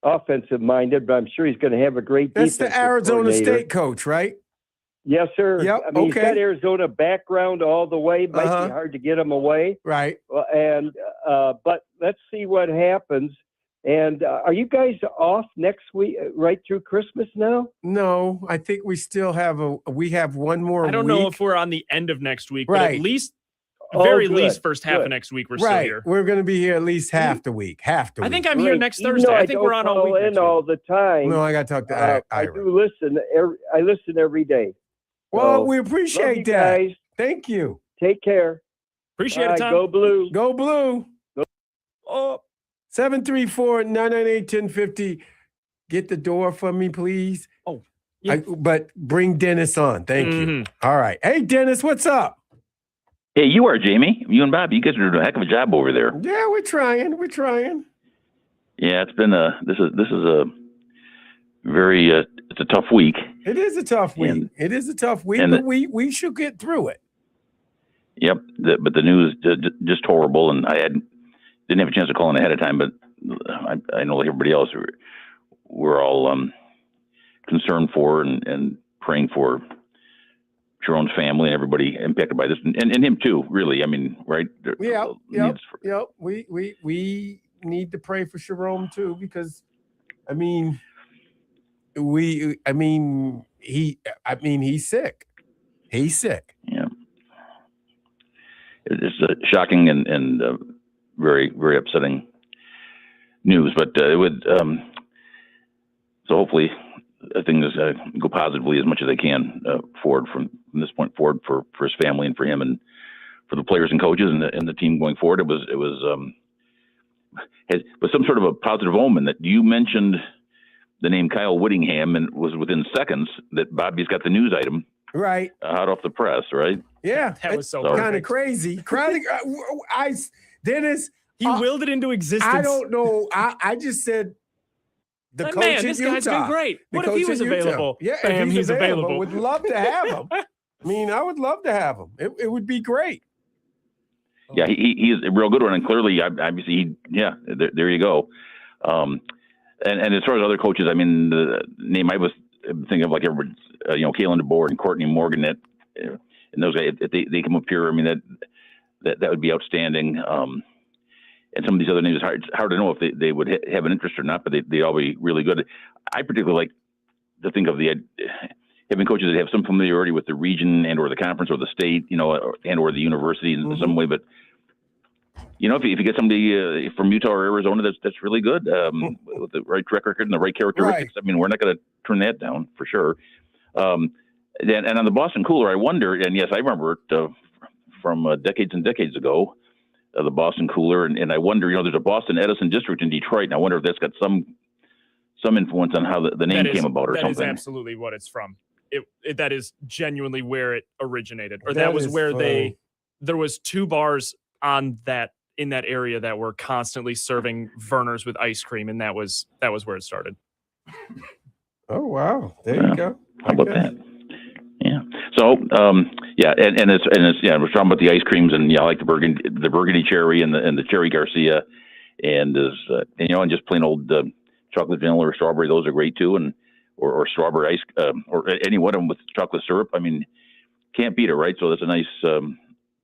Speaker 15: offensive minded, but I'm sure he's going to have a great
Speaker 1: That's the
Speaker 15: defensive
Speaker 1: Arizona
Speaker 15: coordinator.
Speaker 1: State coach, right?
Speaker 15: Yes, sir.
Speaker 1: Yep,
Speaker 15: I mean, he's
Speaker 1: okay.
Speaker 15: got Arizona background all the way. Might be hard to get him away.
Speaker 1: Right.
Speaker 15: But let's see what happens. And are you guys off next week, right through Christmas now?
Speaker 1: No, I think we still have we have one more
Speaker 2: I don't
Speaker 1: week.
Speaker 2: know if we're on the end of next week, but
Speaker 1: Right.
Speaker 2: at least,
Speaker 15: Oh,
Speaker 2: very
Speaker 15: good,
Speaker 2: least, first half
Speaker 15: good.
Speaker 2: of next week, we're still
Speaker 1: Right.
Speaker 2: here.
Speaker 1: We're going to be here at least half the week. Half the
Speaker 2: I
Speaker 1: week.
Speaker 2: think I'm here
Speaker 15: Great.
Speaker 2: next
Speaker 15: Even
Speaker 2: Thursday.
Speaker 15: though
Speaker 2: I think we're on all
Speaker 15: call
Speaker 2: week.
Speaker 15: in
Speaker 2: next week.
Speaker 15: all the time.
Speaker 1: No, I got to talk to
Speaker 15: I
Speaker 1: Ira.
Speaker 15: do listen. I listen every day.
Speaker 1: Well,
Speaker 15: So,
Speaker 1: we
Speaker 15: love
Speaker 1: appreciate
Speaker 15: you
Speaker 1: that.
Speaker 15: guys.
Speaker 1: Thank you.
Speaker 15: Take care.
Speaker 2: Appreciate
Speaker 15: All
Speaker 2: it,
Speaker 15: right,
Speaker 2: Tom.
Speaker 15: Go Blue.
Speaker 1: Go Blue.
Speaker 2: Oh.
Speaker 1: 734-998-1050. Get the door for me, please.
Speaker 2: Oh, yeah.
Speaker 1: But bring Dennis on. Thank you. All right. Hey, Dennis, what's up?
Speaker 16: Hey, you are, Jamie. You and Bob, you guys are doing a heck of a job over there.
Speaker 1: Yeah, we're trying. We're trying.
Speaker 16: Yeah, this is a very it's a tough week.
Speaker 1: It is a tough week.
Speaker 16: And,
Speaker 1: It is a tough week,
Speaker 16: and
Speaker 1: but we should get through it.
Speaker 16: Yep, but the news just horrible, and didn't have a chance to call in ahead of time, but I know like everybody else, we're all concerned for and praying for Sharon's family and everybody impacted by this, and him too. Really, I mean, right?
Speaker 1: Yeah. We need to pray for Sharon too, because I mean, he's sick. He's sick.
Speaker 16: Yeah, it's shocking and very very upsetting news, but it would so hopefully things go positively as much as they can forward from this point forward for his family and for him and for the players and coaches and the team going forward. It was some sort of a positive omen. That you mentioned the name Kyle Whittingham and was within seconds that Bobby's got the news item
Speaker 1: right
Speaker 16: hot off the press, right?
Speaker 1: Yeah,
Speaker 2: that was so
Speaker 1: kind of crazy. Dennis,
Speaker 2: he willed it into existence.
Speaker 1: I don't know. I just said the coach
Speaker 2: man,
Speaker 1: in
Speaker 2: this
Speaker 1: Utah.
Speaker 2: guy's been great. What if he was available?
Speaker 1: Yeah,
Speaker 2: Bam,
Speaker 1: if he's available.
Speaker 2: available.
Speaker 1: Would love to have him. I mean, I would love to have him. It would be great.
Speaker 16: Yeah, he is a real good one, and clearly, obviously, there you go. And as far as other coaches, I mean, the name I was thinking of, like everybody, Kalen DeBoer and Courtney Morgan, and those guys, if they come up here, I mean, that would be outstanding. And some of these other names, it's hard to know if they would have an interest or not, but they all be really good. I particularly like to think of having coaches that have some familiarity with the region and or the conference or the state, and or the university in some way. But if you get somebody from Utah or Arizona, that's really good with the right track record and the right characteristics.
Speaker 1: Right.
Speaker 16: I mean, we're not going to turn that down for sure. And on the Boston Cooler, I wonder, and yes, I remember it from decades and decades ago, the Boston Cooler, and I wonder, there's a Boston Edison district in Detroit, and I wonder if that's got some influence on how the name came about or something.
Speaker 2: That is absolutely what it's from. That is genuinely where it originated, or
Speaker 1: That
Speaker 2: that was
Speaker 1: is
Speaker 2: where
Speaker 1: funny.
Speaker 2: there was 2 bars in that area that were constantly serving Vernors with ice cream, and that was where it started.
Speaker 1: Oh wow, there you go.
Speaker 16: How about that? Yeah. So and it's we're talking about the ice creams, and I like the burgundy cherry and the cherry Garcia, and and just plain old chocolate vanilla or strawberry. Those are great too, and or strawberry ice or any one of them with chocolate syrup. I mean, can't beat it, right? So that's a nice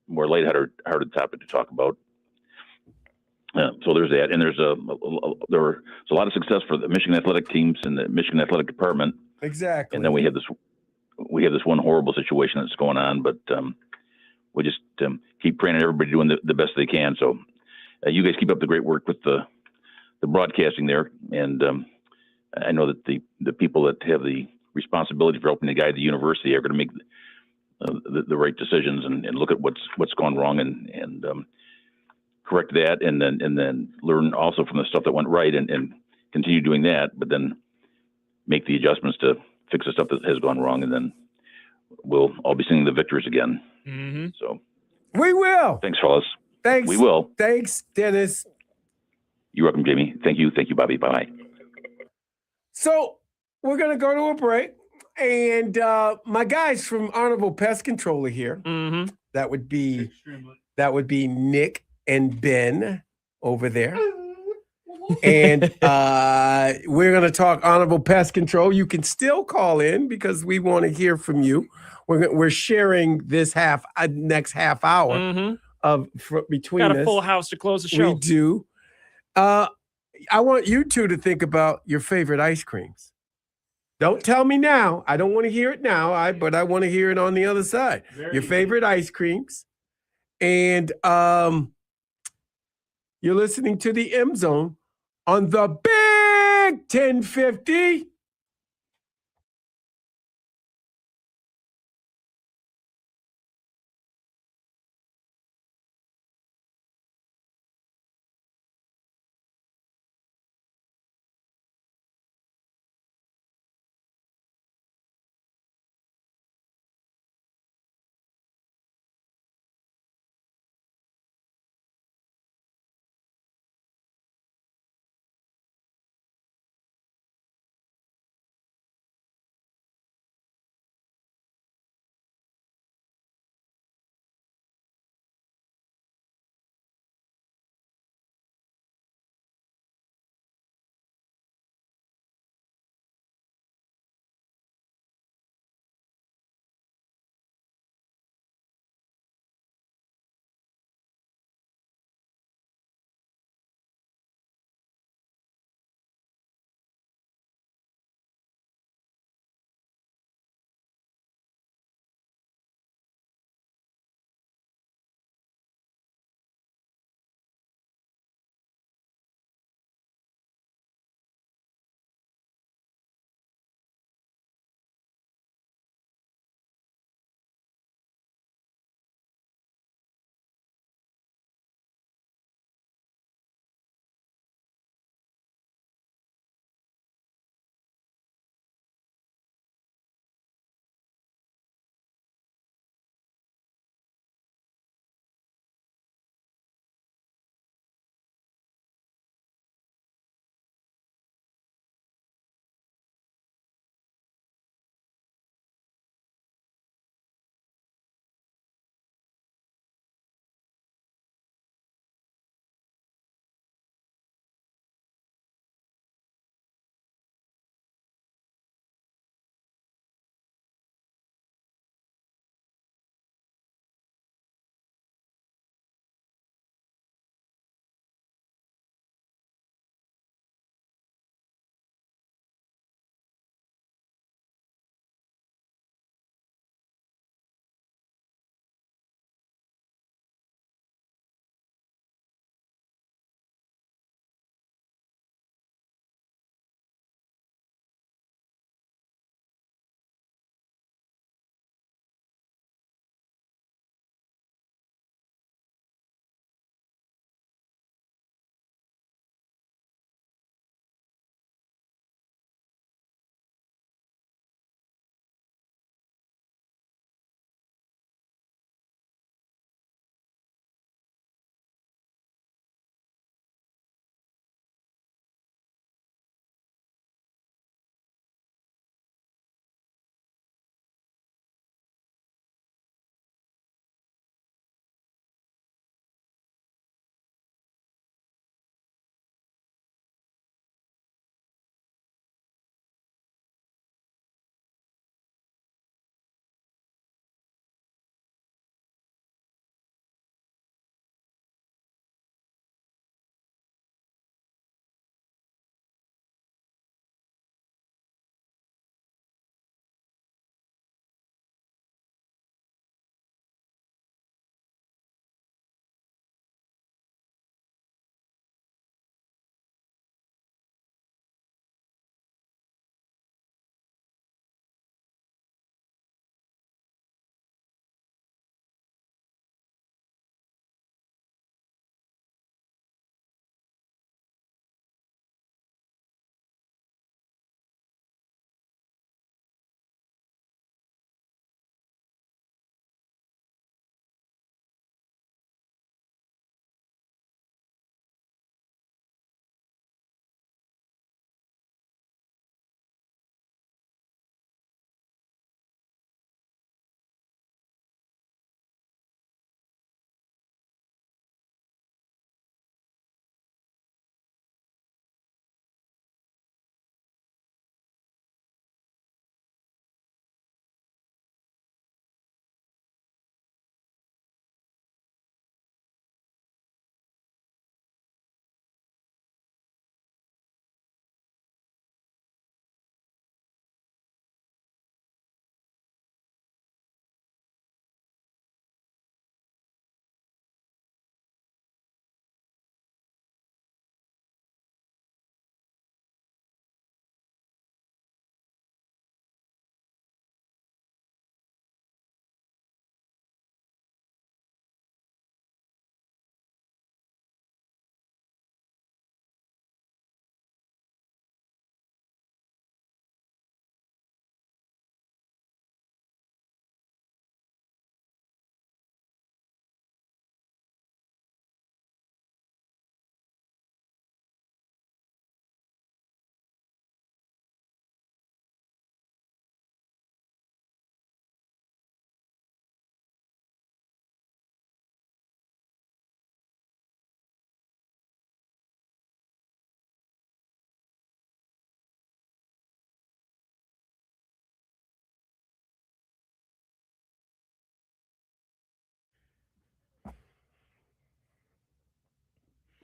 Speaker 16: more lighthearted topic to talk about. So there's that, and there was a lot of success for the Michigan athletic teams and the Michigan athletic department.
Speaker 1: Exactly.
Speaker 16: And then we have this one horrible situation that's going on, but we just keep praying and everybody doing the best they can. So you guys keep up the great work with the broadcasting there, and I know that the people that have the responsibility for helping to guide the university are going to make the right decisions and look at what's gone wrong and correct that, and then learn also from the stuff that went right and continue doing that, but then make the adjustments to fix the stuff that has gone wrong, and then we'll all be singing the victories again.
Speaker 2: Mm-hmm.
Speaker 16: So
Speaker 1: we will.
Speaker 16: Thanks, fellas.
Speaker 1: Thanks.
Speaker 16: We will.
Speaker 1: Thanks, Dennis.
Speaker 16: You're welcome, Jamie. Thank you, Bobby. Bye.
Speaker 1: So we're gonna go to a break, and my guys from Honorable Pest Control are here.
Speaker 2: Mm-hmm.
Speaker 1: That would be Nick and Ben over there. And we're going to talk Honorable Pest Control. You can still call in because we want to hear from you. We're sharing this next half hour between us.
Speaker 2: Got a full house to close the show.
Speaker 1: We do. I want you two to think about your favorite ice creams. Don't tell me now. I don't want to hear it now, but I want to hear it on the other side. Your favorite ice creams. And you're listening to the MZone on the Big 1050.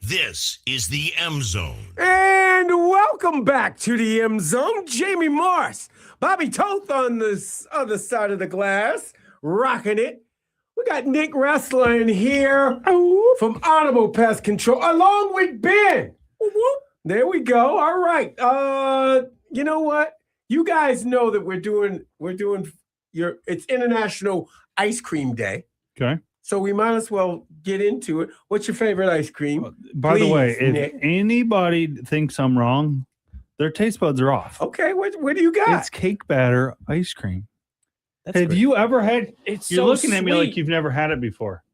Speaker 9: This is the MZone.
Speaker 1: And welcome back to the MZone. Jamie Morse, Bobby Toth on this other side of the glass, rocking it. We got Nick Ressler in here from Honorable Pest Control, along with Ben. There we go. All right. You know what? You guys know that we're doing it's International Ice Cream Day.
Speaker 17: Okay.
Speaker 1: So we might as well get into it. What's your favorite ice cream?
Speaker 17: By the way,
Speaker 1: Nick.
Speaker 17: if anybody thinks I'm wrong, their taste buds are off.
Speaker 1: Okay, what do you got?
Speaker 17: It's cake batter ice cream.
Speaker 2: That's
Speaker 17: Have
Speaker 2: great.
Speaker 17: you ever had?
Speaker 2: It's
Speaker 17: You're
Speaker 2: so
Speaker 17: looking at me like
Speaker 2: sweet.
Speaker 17: you've never had it before.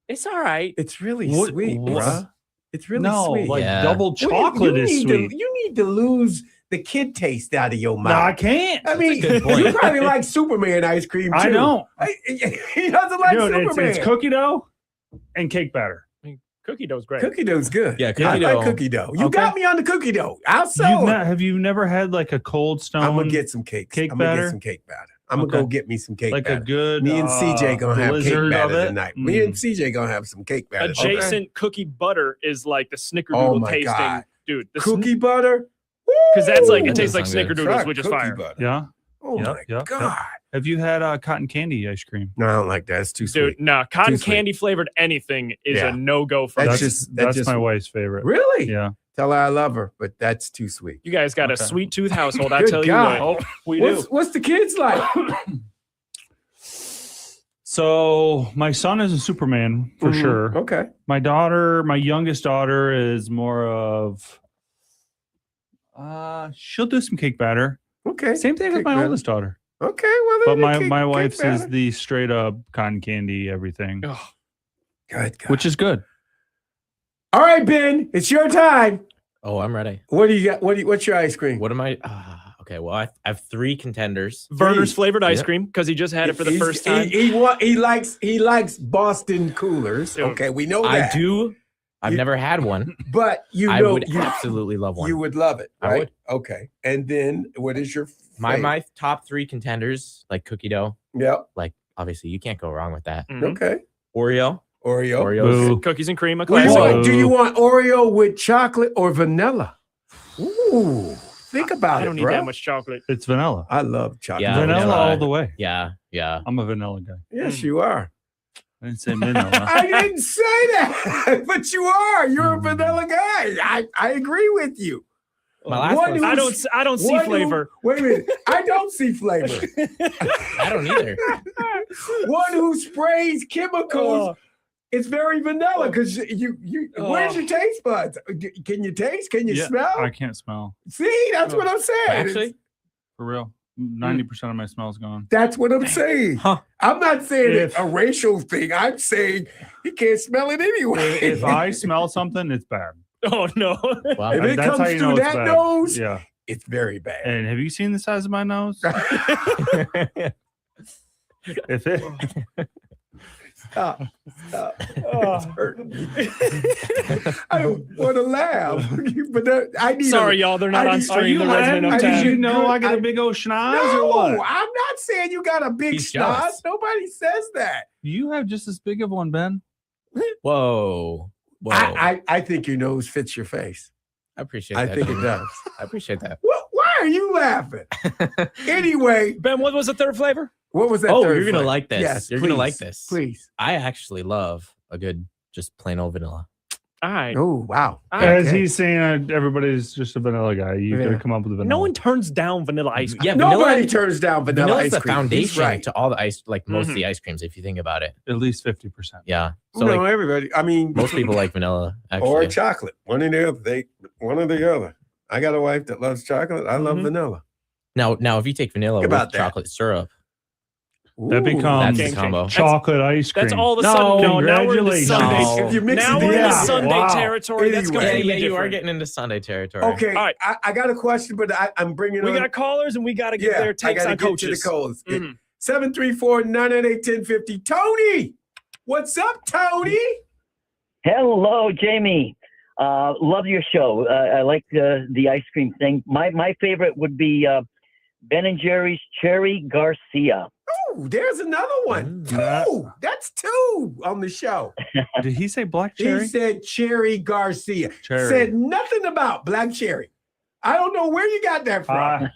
Speaker 2: It's all right.
Speaker 1: It's really
Speaker 17: What-
Speaker 1: sweet,
Speaker 17: what-
Speaker 1: bruh. It's really
Speaker 17: no,
Speaker 1: sweet.
Speaker 17: like double chocolate
Speaker 1: you
Speaker 17: is
Speaker 1: need
Speaker 17: sweet.
Speaker 1: you need to lose the kid taste out of your
Speaker 17: No,
Speaker 1: mouth.
Speaker 17: I can't.
Speaker 1: I mean,
Speaker 17: That's a good point.
Speaker 1: you probably like Superman ice cream too.
Speaker 17: I don't.
Speaker 1: He doesn't like
Speaker 17: Dude,
Speaker 1: Superman.
Speaker 17: it's cookie dough and cake batter.
Speaker 2: Cookie dough's great.
Speaker 1: Cookie dough's good.
Speaker 17: Yeah,
Speaker 1: I
Speaker 17: cookie
Speaker 1: like
Speaker 17: dough.
Speaker 1: cookie dough. You
Speaker 17: Okay.
Speaker 1: got me on the cookie dough. I'll sell it.
Speaker 17: Have you never had like a Cold Stone?
Speaker 1: I'm gonna get some cakes.
Speaker 17: Cake
Speaker 1: I'm gonna
Speaker 17: batter.
Speaker 1: get some cake batter. I'm gonna go get me some cake
Speaker 17: Like
Speaker 1: batter.
Speaker 17: a good.
Speaker 1: Me and CJ gonna have cake
Speaker 17: blizzard of
Speaker 1: batter
Speaker 17: it?
Speaker 1: tonight. Me and CJ gonna have some cake batter.
Speaker 2: Adjacent cookie butter is like the snickerdoodle
Speaker 1: Oh my
Speaker 2: tasting,
Speaker 1: God.
Speaker 2: dude. The
Speaker 1: Cookie butter.
Speaker 2: because that's like
Speaker 1: Woo!
Speaker 2: it tastes like
Speaker 1: That sounds good.
Speaker 2: snickerdoodles,
Speaker 1: Try
Speaker 2: which is
Speaker 1: cookie
Speaker 2: fire.
Speaker 1: butter.
Speaker 17: Yeah.
Speaker 1: Oh my God.
Speaker 17: Have you had cotton candy ice cream?
Speaker 1: No, I don't like that. It's too sweet.
Speaker 2: Dude, no, cotton
Speaker 1: Too sweet.
Speaker 2: candy flavored anything is
Speaker 1: Yeah.
Speaker 2: a no go for
Speaker 1: That's
Speaker 2: us.
Speaker 17: That's my wife's favorite.
Speaker 1: Really?
Speaker 17: Yeah.
Speaker 1: Tell her I love her, but that's too sweet.
Speaker 2: You guys got a
Speaker 17: Okay.
Speaker 2: sweet tooth household. I
Speaker 1: Good
Speaker 2: tell
Speaker 1: God.
Speaker 2: you what. We
Speaker 1: what's,
Speaker 2: do.
Speaker 1: What's the kids like?
Speaker 17: So my son is a Superman for
Speaker 1: Mhm.
Speaker 17: sure.
Speaker 1: Okay.
Speaker 17: My youngest daughter is more of. She'll do some cake batter.
Speaker 1: Okay.
Speaker 17: Same thing with
Speaker 1: Cake
Speaker 17: my
Speaker 1: batter.
Speaker 17: oldest daughter.
Speaker 1: Okay. Well,
Speaker 17: But
Speaker 1: then
Speaker 17: my
Speaker 1: cake
Speaker 17: wife's is
Speaker 1: batter.
Speaker 17: the straight up cotton candy everything,
Speaker 1: Good God.
Speaker 17: which is good.
Speaker 1: All right, Ben, it's your time.
Speaker 18: Oh, I'm ready.
Speaker 1: What do you got? What's your ice cream?
Speaker 18: What am I? Okay, well, I have three contenders.
Speaker 2: Verner's flavored ice
Speaker 18: Yep.
Speaker 2: cream because he just had it for the
Speaker 1: He's-
Speaker 2: first time.
Speaker 1: He likes Boston coolers.
Speaker 2: Dude,
Speaker 1: Okay, we know
Speaker 18: I
Speaker 1: that.
Speaker 18: do. I've
Speaker 1: You-
Speaker 18: never had one.
Speaker 1: But
Speaker 18: I
Speaker 1: know
Speaker 18: would
Speaker 1: you
Speaker 18: absolutely love one.
Speaker 1: You would love it,
Speaker 18: I
Speaker 1: right?
Speaker 18: would.
Speaker 1: Okay. And then what is your
Speaker 18: My top three contenders, like cookie dough.
Speaker 1: Yep.
Speaker 18: Like obviously you can't go wrong with that.
Speaker 2: Mhm.
Speaker 1: Okay.
Speaker 18: Oreo.
Speaker 1: Oreos.
Speaker 17: Boo.
Speaker 2: Cookies and cream, a
Speaker 1: What do you
Speaker 2: classic.
Speaker 1: want? Do you want Oreo with chocolate or vanilla? Ooh, think about
Speaker 2: I don't
Speaker 1: it,
Speaker 2: need
Speaker 1: bro.
Speaker 2: that much chocolate.
Speaker 17: It's vanilla.
Speaker 1: I love chocolate.
Speaker 18: Yeah,
Speaker 17: vanilla
Speaker 18: vanilla.
Speaker 17: all the way.
Speaker 18: Yeah, yeah.
Speaker 17: I'm a vanilla guy.
Speaker 1: Yes, you are.
Speaker 17: I didn't say vanilla.
Speaker 1: I didn't say that, but you are. You're a vanilla guy. I agree with you.
Speaker 18: My last
Speaker 1: One
Speaker 18: one.
Speaker 1: who's-
Speaker 2: I don't see
Speaker 1: one
Speaker 2: flavor.
Speaker 1: Wait a minute. I don't see flavor.
Speaker 18: I don't either.
Speaker 1: One who sprays chemicals.
Speaker 2: Oh.
Speaker 1: It's very vanilla because you. Where's
Speaker 2: Oh.
Speaker 1: your taste buds? Can you taste? Can you
Speaker 17: Yeah,
Speaker 1: smell?
Speaker 17: I can't smell.
Speaker 1: See, that's what I'm saying.
Speaker 18: Actually,
Speaker 17: For real. 90% of my smell's gone.
Speaker 1: That's what I'm saying.
Speaker 18: Huh.
Speaker 1: I'm not saying it's
Speaker 17: If-
Speaker 1: a racial thing. I'm saying he can't smell it anyway.
Speaker 17: If I smell something, it's bad.
Speaker 2: Oh no.
Speaker 18: Wow.
Speaker 1: If it
Speaker 17: That's
Speaker 1: comes
Speaker 17: how you know
Speaker 1: through
Speaker 17: it's
Speaker 1: that
Speaker 17: bad.
Speaker 1: nose,
Speaker 17: Yeah.
Speaker 1: it's very bad.
Speaker 17: And have you seen the size of my nose? If it
Speaker 1: Stop. It's hurting me. I don't want to laugh, but I need.
Speaker 2: Sorry, y'all. They're not
Speaker 1: I
Speaker 2: on
Speaker 1: need-
Speaker 17: are
Speaker 2: stream.
Speaker 17: you
Speaker 2: The resident
Speaker 17: laughing?
Speaker 2: of
Speaker 17: Did you
Speaker 2: town.
Speaker 17: know I got a
Speaker 1: I-
Speaker 17: big old schnoz
Speaker 1: No,
Speaker 17: or what?
Speaker 1: I'm not saying you got a big
Speaker 18: He's
Speaker 1: schnoz.
Speaker 18: jealous.
Speaker 1: Nobody says that.
Speaker 17: You have just as big of one, Ben.
Speaker 18: Whoa. Whoa.
Speaker 1: I think your nose fits your face.
Speaker 18: I appreciate
Speaker 1: I
Speaker 18: that.
Speaker 1: think it
Speaker 18: Jimmy.
Speaker 1: does.
Speaker 18: I appreciate that.
Speaker 1: Why are you laughing? Anyway,
Speaker 2: Ben, what was the third flavor?
Speaker 1: what was that?
Speaker 18: Oh,
Speaker 1: third
Speaker 18: you're gonna
Speaker 1: flavor?
Speaker 18: like this.
Speaker 1: Yes,
Speaker 18: You're gonna
Speaker 1: please,
Speaker 18: like this.
Speaker 1: Please.
Speaker 18: I actually love a good just plain old vanilla.
Speaker 2: All right.
Speaker 1: Oh wow.
Speaker 17: As
Speaker 1: Okay.
Speaker 17: he's saying, everybody's just a vanilla guy. You
Speaker 1: Yeah.
Speaker 17: gotta come up with a vanilla.
Speaker 2: No one turns down vanilla ice cream.
Speaker 18: Yeah,
Speaker 1: Nobody turns down vanilla
Speaker 18: Vanilla's
Speaker 1: ice
Speaker 18: the
Speaker 1: cream. He's
Speaker 18: foundation
Speaker 1: right.
Speaker 18: to all the ice, like most of the ice creams, if you think about it.
Speaker 17: At least 50%.
Speaker 18: Yeah. So
Speaker 1: no,
Speaker 18: like
Speaker 1: everybody. I mean,
Speaker 18: most people like vanilla, actually.
Speaker 1: or chocolate. One or the other. One or the other. I got a wife that loves chocolate. I love vanilla.
Speaker 18: Now, if you take vanilla
Speaker 1: Think
Speaker 18: with
Speaker 1: about that.
Speaker 18: chocolate syrup,
Speaker 17: That becomes
Speaker 18: that's the combo.
Speaker 17: chocolate ice cream.
Speaker 2: That's all of a sudden. No, now we're into
Speaker 17: Congratulations.
Speaker 2: Sunday.
Speaker 18: No.
Speaker 1: If you mix
Speaker 2: Now
Speaker 1: it
Speaker 2: we're into
Speaker 1: together.
Speaker 2: Sunday
Speaker 17: Wow.
Speaker 2: territory. That's
Speaker 1: Anyway.
Speaker 2: completely
Speaker 18: you are
Speaker 2: different.
Speaker 18: getting into Sunday territory.
Speaker 1: Okay,
Speaker 2: All right.
Speaker 1: I got a question, but I'm bringing
Speaker 2: We
Speaker 1: on.
Speaker 2: got callers and we got to get
Speaker 1: yeah,
Speaker 2: their
Speaker 1: I
Speaker 2: takes
Speaker 1: gotta
Speaker 2: on
Speaker 1: get
Speaker 2: coaches.
Speaker 1: to the calls.
Speaker 2: Mhm.
Speaker 1: 734-998-1050. Tony, what's up, Tony?
Speaker 19: Hello, Jamie. Love your show. I like the ice cream thing. My favorite would be Ben and Jerry's Cherry Garcia.
Speaker 1: Oh, there's another one. Two. That's two on the show.
Speaker 17: Did he say Black Cherry?
Speaker 1: He said Cherry Garcia.
Speaker 17: Cherry.
Speaker 1: Said nothing about Black Cherry. I don't know where you got that from.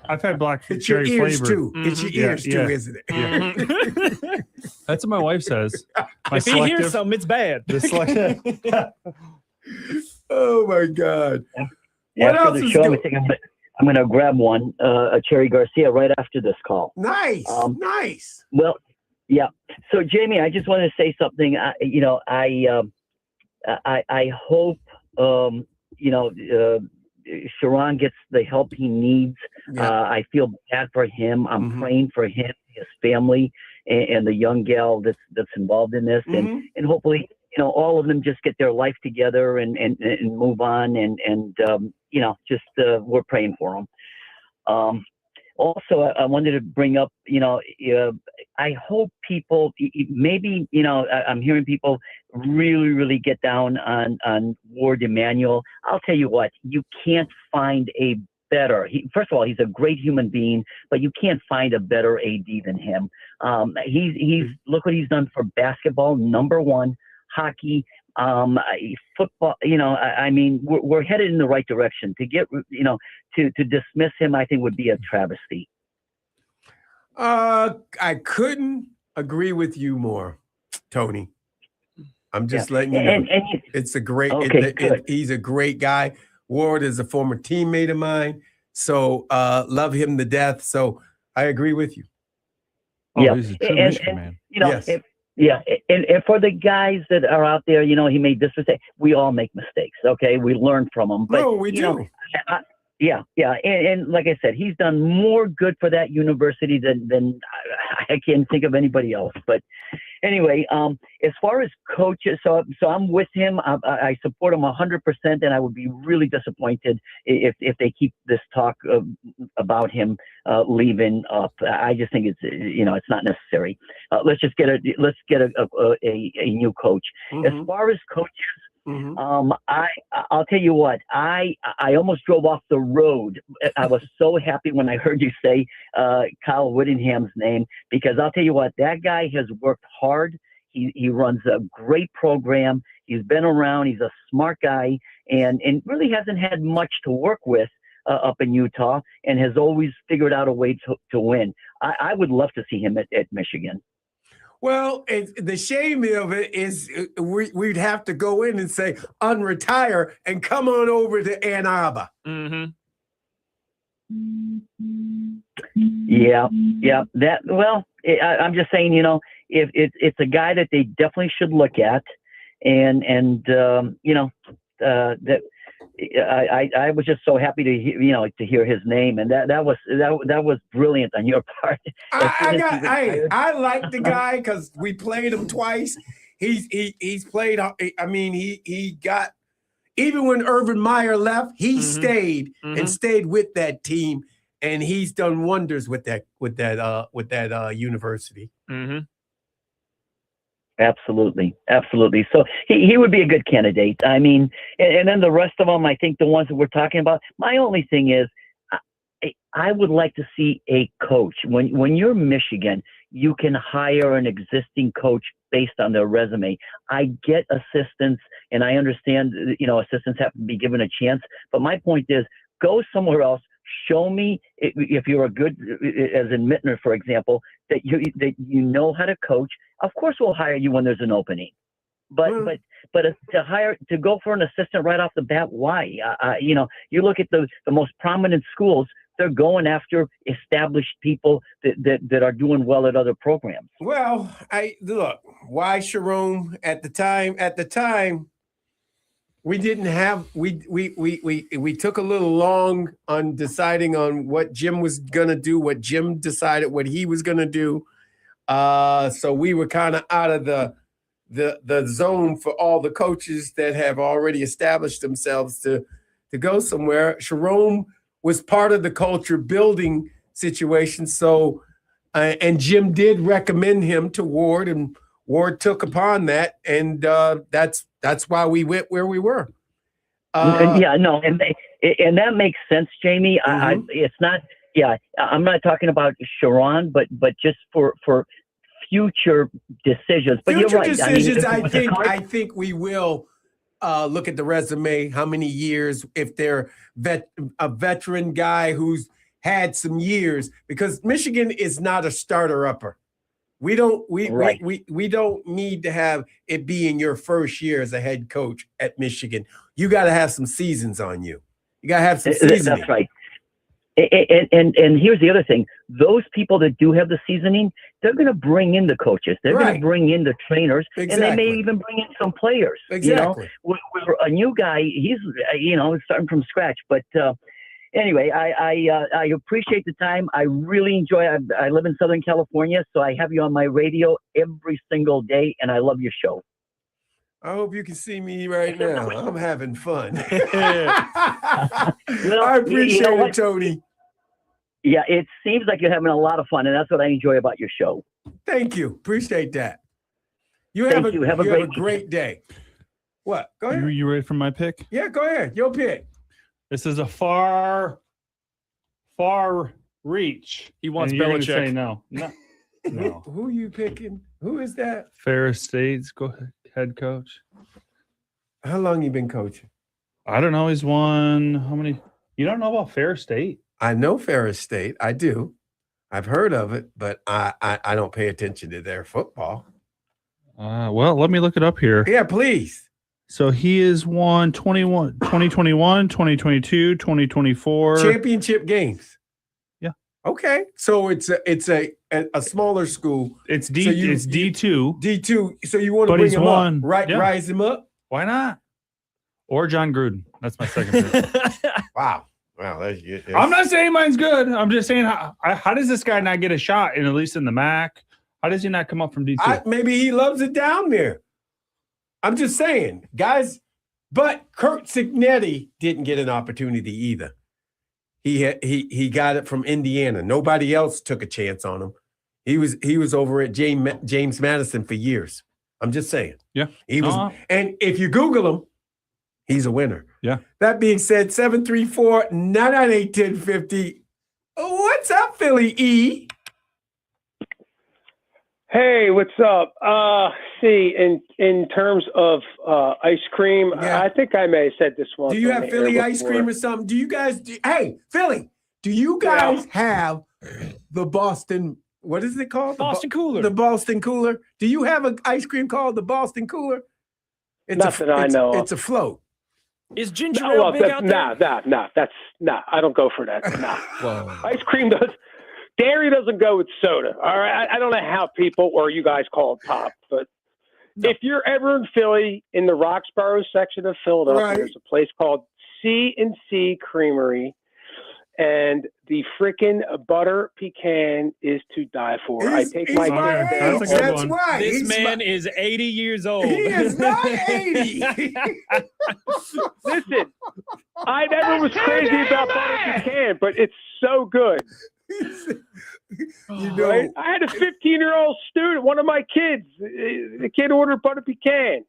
Speaker 17: I've had Black
Speaker 1: It's
Speaker 17: Cherry
Speaker 1: your ears
Speaker 17: flavor.
Speaker 1: too. It's your ears too, isn't it?
Speaker 17: Yeah. That's what my wife says. My
Speaker 2: If he hears something, it's bad.
Speaker 1: Oh my God.
Speaker 19: Yeah,
Speaker 1: What
Speaker 19: after
Speaker 1: else
Speaker 19: the
Speaker 1: is
Speaker 19: show,
Speaker 1: good?
Speaker 19: I think I'm going to grab one, a Cherry Garcia, right after this call.
Speaker 1: Nice, nice.
Speaker 19: Well, yeah. So, Jamie, I just wanted to say something. I hope Sharon gets the help he needs. I feel bad for him. I'm praying for him, his family, and the young gal that's involved in this, and hopefully, all of them just get their life together and move on, and we're praying for them. Also, I wanted to bring up, I hope people, maybe, I'm hearing people really, really get down on Ward Emmanuel. I'll tell you what, you can't find a better. First of all, he's a great human being, but you can't find a better AD than him. He's look what he's done for basketball, number one, hockey, football. We're headed in the right direction. To get, to dismiss him, I think would be a travesty.
Speaker 1: I couldn't agree with you more, Tony. I'm just letting you know. It's a great. He's a great guy. Ward is a former teammate of mine, so love him to death. So I agree with you.
Speaker 17: Oh, he's a true Michigan man.
Speaker 1: Yes.
Speaker 19: And for the guys that are out there, he made this mistake. We all make mistakes, okay? We learn from them. But,
Speaker 1: no, we do.
Speaker 19: Yeah. And like I said, he's done more good for that university than I can't think of anybody else. But anyway, as far as coaches, so I'm with him. I support him 100%, and I would be really disappointed if they keep this talk about him leaving up. I just think it's not necessary. Let's get a new coach. As far as coaches. I'll tell you what, I almost drove off the road. I was so happy when I heard you say Kyle Whittingham's name, because I'll tell you what, that guy has worked hard. He runs a great program. He's been around. He's a smart guy, and really hasn't had much to work with up in Utah, and has always figured out a way to win. I would love to see him at Michigan.
Speaker 1: Well, the shame of it is we'd have to go in and say unretire and come on over to Ann Arbor.
Speaker 19: Yeah. I'm just saying, if it's a guy that they definitely should look at, and that I was just so happy to hear his name, and that was brilliant on your part.
Speaker 1: I like the guy because we played him twice. He's played. I mean, he got, even when Urban Meyer left, he stayed and stayed with that team, and he's done wonders with that university.
Speaker 19: Absolutely. So he would be a good candidate. I mean, and then the rest of them, I think the ones that we're talking about, my only thing is I would like to see a coach. When you're Michigan, you can hire an existing coach based on their resume. I get assistants, and I understand, assistants have to be given a chance. But my point is, go somewhere else. Show me if you're a good, as in Mittner, for example, that you know how to coach. Of course, we'll hire you when there's an opening. But to go for an assistant right off the bat, why? You look at the most prominent schools; they're going after established people that are doing well at other programs.
Speaker 1: Well, why Sharon at the time. We didn't have we took a little long on deciding on what Jim was gonna do, what Jim decided what he was gonna do. So we were kind of out of the zone for all the coaches that have already established themselves to go somewhere. Sharon was part of the culture building situation. So and Jim did recommend him to Ward, and Ward took upon that, and that's why we went where we were.
Speaker 19: And that makes sense, Jamie. It's not. Yeah, I'm not talking about Sharon, but just for future decisions. But
Speaker 1: Future
Speaker 19: you're right.
Speaker 1: decisions,
Speaker 19: I mean,
Speaker 1: I think we will look at the resume, how many years, if they're a veteran guy who's had some years, because Michigan is not a starter upper. We don't we don't need to have it be in your first year as a head coach at Michigan. You got to have some seasons on you. You got to have some seasoning.
Speaker 19: That's right. And here's the other thing. Those people that do have the seasoning, they're going to bring in the coaches. They're going to bring in the trainers, and they may even bring in some players.
Speaker 1: Exactly.
Speaker 19: You know, where a new guy, he's starting from scratch. But anyway, I appreciate the time. I really enjoy it. I live in Southern California, so I have you on my radio every single day, and I love your show.
Speaker 1: I hope you can see me right now. I'm having fun.
Speaker 19: I
Speaker 1: appreciate it, Tony.
Speaker 19: Yeah, it seems like you're having a lot of fun, and that's what I enjoy about your show.
Speaker 1: Thank you. Appreciate that.
Speaker 19: Have a
Speaker 1: great day. What? Go ahead.
Speaker 17: You ready for my pick?
Speaker 1: Yeah, go ahead. Your pick.
Speaker 17: This is a far reach.
Speaker 2: He wants
Speaker 17: and you're gonna
Speaker 2: Belichick.
Speaker 17: Say no.
Speaker 1: Who are you picking? Who is that?
Speaker 17: Ferris State's head coach.
Speaker 1: How long you been coaching?
Speaker 17: I don't know. He's won how many? You don't know about Ferris State?
Speaker 1: I know Ferris State. I do. I've heard of it, but I don't pay attention to their football.
Speaker 17: Well, let me look it up here.
Speaker 1: Yeah, please.
Speaker 17: So he has won 2021, 2022, 2024.
Speaker 1: Championship games.
Speaker 17: Yeah.
Speaker 1: Okay. So it's a smaller school.
Speaker 17: It's
Speaker 1: So you-
Speaker 17: it's D2.
Speaker 1: D2. So you want to
Speaker 17: But
Speaker 1: bring
Speaker 17: he's
Speaker 1: him
Speaker 17: won.
Speaker 1: up, right?
Speaker 17: Yeah.
Speaker 1: Rise him up.
Speaker 17: Why not? Or John Gruden. That's my second pick.
Speaker 1: Wow.
Speaker 17: I'm not saying mine's good. I'm just saying how does this guy not get a shot at least in the MAC? How does he not come up from D2?
Speaker 1: Maybe he loves it down there. I'm just saying, guys. But Kurt Signetti didn't get an opportunity either. He got it from Indiana. Nobody else took a chance on him. He was over at James Madison for years. I'm just saying.
Speaker 17: Yeah.
Speaker 1: He was, and if you Google him, he's a winner.
Speaker 17: Yeah.
Speaker 1: That being said, 734-998-1050. What's up, Philly E?
Speaker 20: Hey, what's up? See, in terms of ice cream, I think I may have said this one.
Speaker 1: Do you have Philly ice cream or something? Do you guys? Hey, Philly, do you guys have the Boston? What is it called?
Speaker 2: Boston Cooler.
Speaker 1: The Boston Cooler. Do you have an ice cream called the Boston Cooler?
Speaker 20: Nothing I know of.
Speaker 1: It's a float.
Speaker 2: Is ginger ale big out there?
Speaker 20: I don't go for that. Ice cream does. Dairy doesn't go with soda. All right. I don't know how people or you guys call it pop, but if you're ever in Philly, in the Roxborough section of Philadelphia, there's a place called C&C Creamery, and the freaking butter pecan is to die for. I take my
Speaker 1: age. That's why.
Speaker 2: This man is 80 years old.
Speaker 1: He is not 80.
Speaker 20: Listen, I never was crazy about butter pecan, but it's so good.
Speaker 1: You know,
Speaker 20: right? I had a 15-year-old student, one of my kids. The kid ordered butter pecan,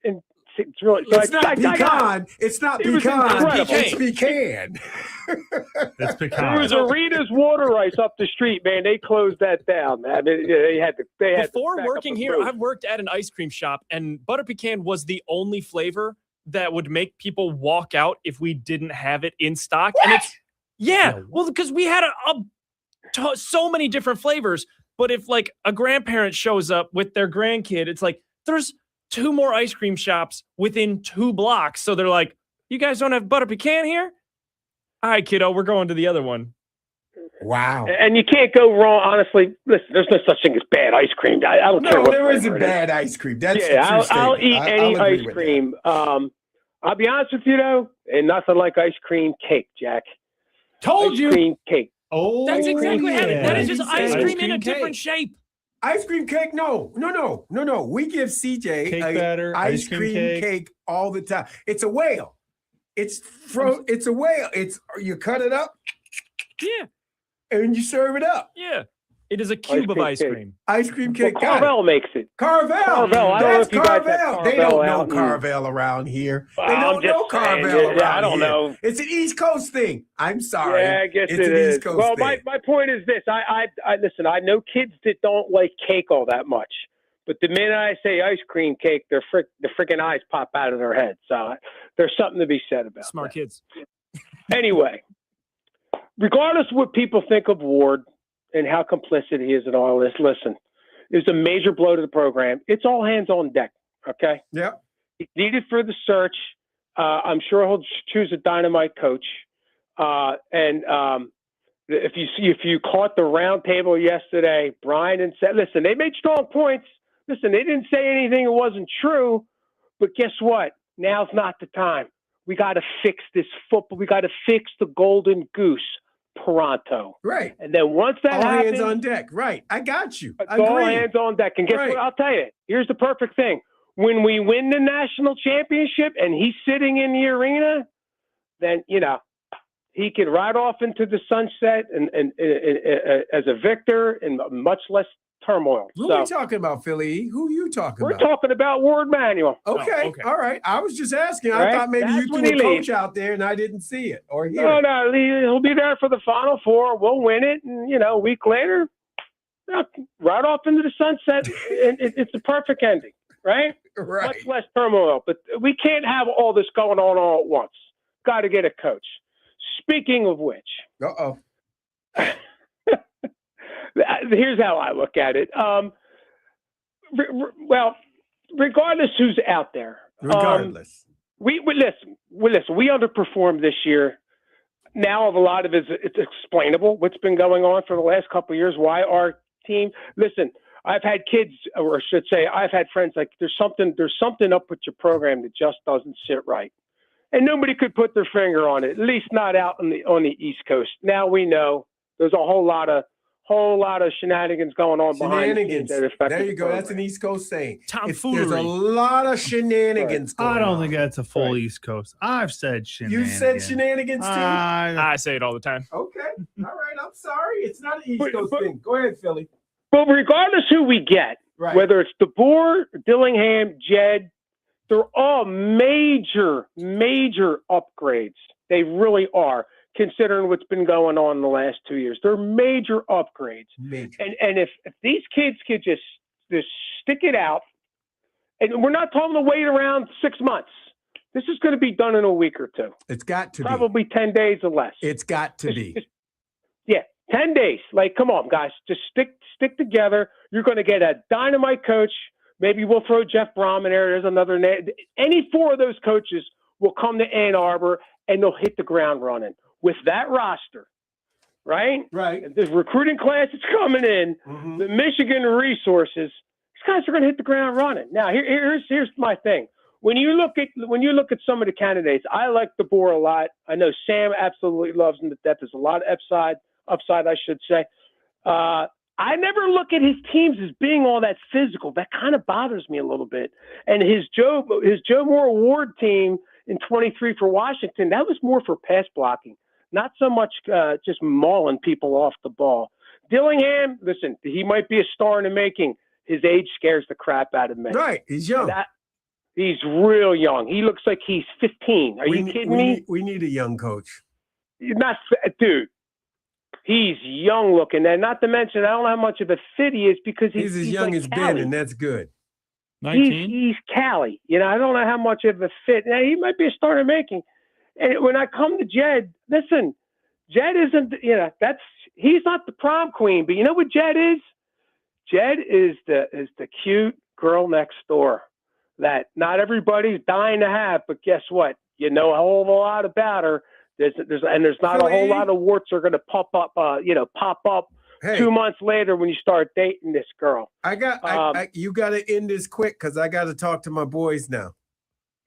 Speaker 20: and it's really.
Speaker 1: It's not pecan. It's not pecan. It's pecan.
Speaker 17: It's pecan.
Speaker 20: There was Arena's Water Ice up the street, man. They closed that down. I mean, they had to.
Speaker 2: Before working here, I've worked at an ice cream shop, and butter pecan was the only flavor that would make people walk out if we didn't have it in stock.
Speaker 1: What?
Speaker 2: And it's well, because we had so many different flavors. But if like a grandparent shows up with their grandkid, it's like there's 2 more ice cream shops within 2 blocks. So they're like, "You guys don't have butter pecan here? All right, kiddo, we're going to the other one."
Speaker 1: Wow.
Speaker 20: And you can't go wrong. Honestly, listen, there's no such thing as bad ice cream. I don't care.
Speaker 1: No, there isn't bad ice cream. That's
Speaker 20: I'll eat any ice cream. I'll be honest with you though, and nothing like ice cream cake, Jack.
Speaker 17: Told you.
Speaker 20: Ice cream cake.
Speaker 17: Oh,
Speaker 2: that's exactly how that is just ice cream in a different shape.
Speaker 1: Ice cream cake? No. We give CJ
Speaker 17: Cake batter,
Speaker 1: ice cream cake all the time. It's a whale. It's a whale. You cut it up.
Speaker 2: Yeah.
Speaker 1: And you serve it up.
Speaker 2: Yeah. It is a cube of ice cream.
Speaker 1: Ice cream cake.
Speaker 20: Well, Carvel makes it.
Speaker 1: Carvel.
Speaker 20: Carvel. I don't know if you guys have
Speaker 1: Carvel. They
Speaker 20: Carvel
Speaker 1: don't know
Speaker 20: out in-
Speaker 1: Carvel around here. They
Speaker 20: I'm
Speaker 1: don't know
Speaker 20: just saying,
Speaker 1: Carvel
Speaker 20: yeah,
Speaker 1: around
Speaker 20: I don't
Speaker 1: here.
Speaker 20: know.
Speaker 1: It's an East Coast thing. I'm sorry.
Speaker 20: Yeah, I guess
Speaker 1: it's
Speaker 20: it
Speaker 1: an
Speaker 20: is.
Speaker 1: East Coast
Speaker 20: Well,
Speaker 1: thing.
Speaker 20: my point is this. I listen, I know kids that don't like cake all that much. But the minute I say ice cream cake, the freaking eyes pop out of their heads. So there's something to be said about
Speaker 2: Smart
Speaker 20: that.
Speaker 2: kids.
Speaker 20: Anyway, regardless of what people think of Ward and how complicit he is in all this, listen, it was a major blow to the program. It's all hands on deck, okay?
Speaker 1: Yep.
Speaker 20: He's needed for the search. I'm sure he'll choose a dynamite coach. If you caught the round table yesterday, Brian and said, listen, they made strong points. Listen, they didn't say anything that wasn't true, but guess what? Now's not the time. We got to fix this football. We got to fix the golden goose pronto.
Speaker 1: Right.
Speaker 20: And then once that
Speaker 1: all
Speaker 20: happens,
Speaker 1: hands on deck. Right. I got you.
Speaker 20: it's all hands on deck. And guess what? I'll tell you, here's the perfect thing. When we win the national championship and he's sitting in the arena, then, he can ride off into the sunset and as a victor and much less turmoil.
Speaker 1: Who are we talking about, Philly? Who are you talking
Speaker 20: We're
Speaker 1: about?
Speaker 20: talking about Ward Manuel.
Speaker 1: Okay. All right. I was just asking.
Speaker 20: All
Speaker 1: I
Speaker 20: right.
Speaker 1: thought maybe
Speaker 20: That's
Speaker 1: you
Speaker 20: when
Speaker 1: threw
Speaker 20: he
Speaker 1: a coach
Speaker 20: leaves.
Speaker 1: out there and I didn't see it or hear
Speaker 20: No,
Speaker 1: it.
Speaker 20: no, he'll be there for the Final Four. We'll win it, and a week later, right off into the sunset. And it's the perfect ending, right?
Speaker 1: Right.
Speaker 20: Much less turmoil. But we can't have all this going on all at once. Got to get a coach. Speaking of which, here's how I look at it. Well, regardless who's out there,
Speaker 1: regardless,
Speaker 20: we listen. We underperformed this year. Now, a lot of it's explainable. What's been going on for the last couple of years? Why our team? Listen, I've had kids, or I should say, I've had friends like there's something up with your program that just doesn't sit right. And nobody could put their finger on it, at least not out on the East Coast. Now we know there's a whole lot of shenanigans going on behind the scenes. That affect
Speaker 1: There you
Speaker 20: the
Speaker 1: go.
Speaker 20: program.
Speaker 1: That's an East Coast saying.
Speaker 2: Tomfoolery.
Speaker 1: There's a lot of shenanigans going on.
Speaker 17: I don't think that's a full East Coast. I've said shenanigans.
Speaker 1: You said shenanigans too?
Speaker 2: I say it all the time.
Speaker 1: Okay. All right. I'm sorry. It's not an East Coast thing. Go ahead, Philly.
Speaker 20: But regardless who we get, whether it's DeBoer, Dillingham, Jed, they're all major upgrades. They really are, considering what's been going on in the last 2 years. They're major upgrades. And if these kids could just stick it out, and we're not talking to wait around 6 months. This is going to be done in a week or two.
Speaker 1: It's got to be.
Speaker 20: Probably 10 days or less.
Speaker 1: It's got to be.
Speaker 20: 10 days. Like, come on, guys. Just stick together. You're going to get a dynamite coach. Maybe we'll throw Jeff Brom in there. There's another name. Any four of those coaches will come to Ann Arbor, and they'll hit the ground running. With that roster, right?
Speaker 1: Right.
Speaker 20: The recruiting class is coming in, the Michigan resources, these guys are going to hit the ground running. Now, here's my thing. When you look at some of the candidates, I like DeBoer a lot. I know Sam absolutely loves him to death. There's a lot of upside, I should say. I never look at his teams as being all that physical. That kind of bothers me a little bit. And his Joe Moore Award team in 23 for Washington, that was more for pass blocking, not so much just mauling people off the ball. Dillingham, listen, he might be a star in the making. His age scares the crap out of me.
Speaker 1: Right, he's young.
Speaker 20: He's real young. He looks like he's 15. Are you kidding me?
Speaker 1: We need a young coach.
Speaker 20: Dude. He's young looking, and not to mention, I don't know how much of a fit he is because
Speaker 1: he's as young
Speaker 20: like
Speaker 1: as
Speaker 20: Cali.
Speaker 1: Ben, and that's good.
Speaker 17: 19?
Speaker 20: He's Cali. I don't know how much of a fit. Now, he might be a starter making. And when I come to Jed, listen, Jed isn't. He's not the prom queen, but you know what Jed is? Jed is the cute girl next door that not everybody's dying to have. But guess what? You know a whole lot about her. There's not a whole lot of warts are going to pop up 2 months later when you start dating this girl.
Speaker 1: You got to end this quick because I got to talk to my boys now.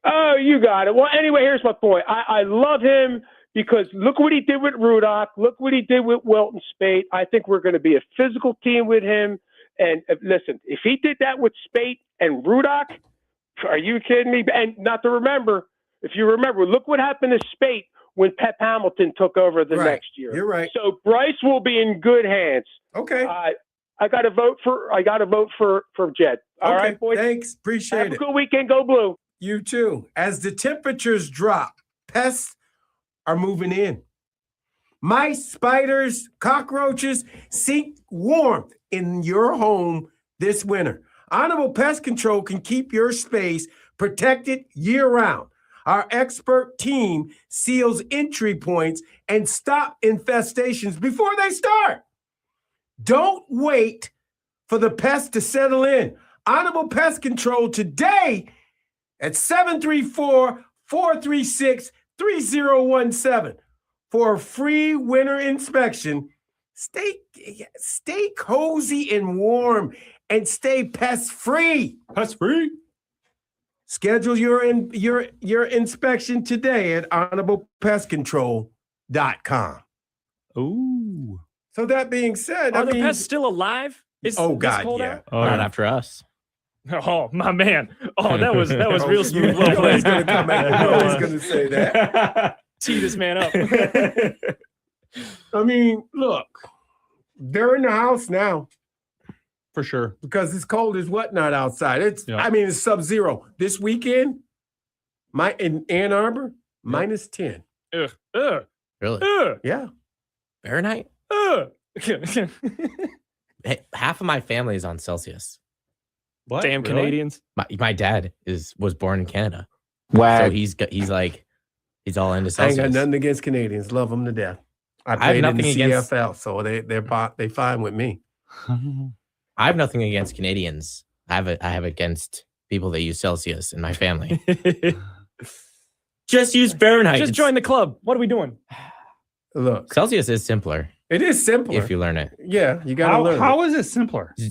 Speaker 20: Oh, you got it. Well, anyway, here's my point. I love him because look what he did with Rudock. Look what he did with Wilton Spate. I think we're going to be a physical team with him. And listen, if he did that with Spate and Rudock, are you kidding me? And if you remember, look what happened to Spate when Pep Hamilton took over the next year.
Speaker 1: You're right.
Speaker 20: So Bryce will be in good hands.
Speaker 1: Okay.
Speaker 20: I got to vote for Jed. All
Speaker 1: Okay,
Speaker 20: right, boys.
Speaker 1: thanks. Appreciate
Speaker 20: Have
Speaker 1: it.
Speaker 20: a good weekend. Go Blue.
Speaker 1: You too. As the temperatures drop, pests are moving in. Mice, spiders, cockroaches seek warmth in your home this winter. Honorable Pest Control can keep your space protected year-round. Our expert team seals entry points and stop infestations before they start. Don't wait for the pest to settle in. Honorable Pest Control today at 734-436-3017 for a free winter inspection. Stay cozy and warm and stay pest-free.
Speaker 17: Pest-free.
Speaker 1: Schedule your inspection today at honorablepestcontrol.com.
Speaker 17: Ooh.
Speaker 1: So that being said,
Speaker 2: Are the pests still alive? Is
Speaker 1: oh
Speaker 2: this
Speaker 1: God,
Speaker 2: cold
Speaker 1: yeah.
Speaker 2: out?
Speaker 17: Oh,
Speaker 18: Not
Speaker 17: yeah.
Speaker 18: after us.
Speaker 2: Oh, my man. Oh, that was real smooth.
Speaker 1: You know he's going to come out. You know he's going to say that.
Speaker 2: Tee this man up.
Speaker 1: I mean, look, they're in the house now
Speaker 17: For sure.
Speaker 1: because it's cold as whatnot outside.
Speaker 17: Yeah.
Speaker 1: I mean, it's sub-zero. This weekend, in Ann Arbor, minus 10.
Speaker 2: Ugh.
Speaker 18: Really?
Speaker 2: Ugh.
Speaker 1: Yeah.
Speaker 18: Fahrenheit?
Speaker 2: Ugh.
Speaker 18: Hey, half of my family is on Celsius.
Speaker 17: What?
Speaker 2: Damn
Speaker 17: Really?
Speaker 2: Canadians.
Speaker 18: My dad was born in Canada.
Speaker 1: Wow.
Speaker 18: So he's all into
Speaker 1: I ain't
Speaker 18: Celsius.
Speaker 1: got nothing against Canadians. Love them to death. I
Speaker 18: have
Speaker 1: played in
Speaker 18: nothing
Speaker 1: the
Speaker 18: against-
Speaker 1: CFL, so they fine with me.
Speaker 18: I have nothing against Canadians. I have against people that use Celsius in my family. Just use Fahrenheit.
Speaker 2: Just join the club. What are we doing?
Speaker 1: Look,
Speaker 18: Celsius is simpler
Speaker 1: it is simpler.
Speaker 18: if you learn it.
Speaker 1: Yeah, you got to learn.
Speaker 17: How is it simpler?
Speaker 18: You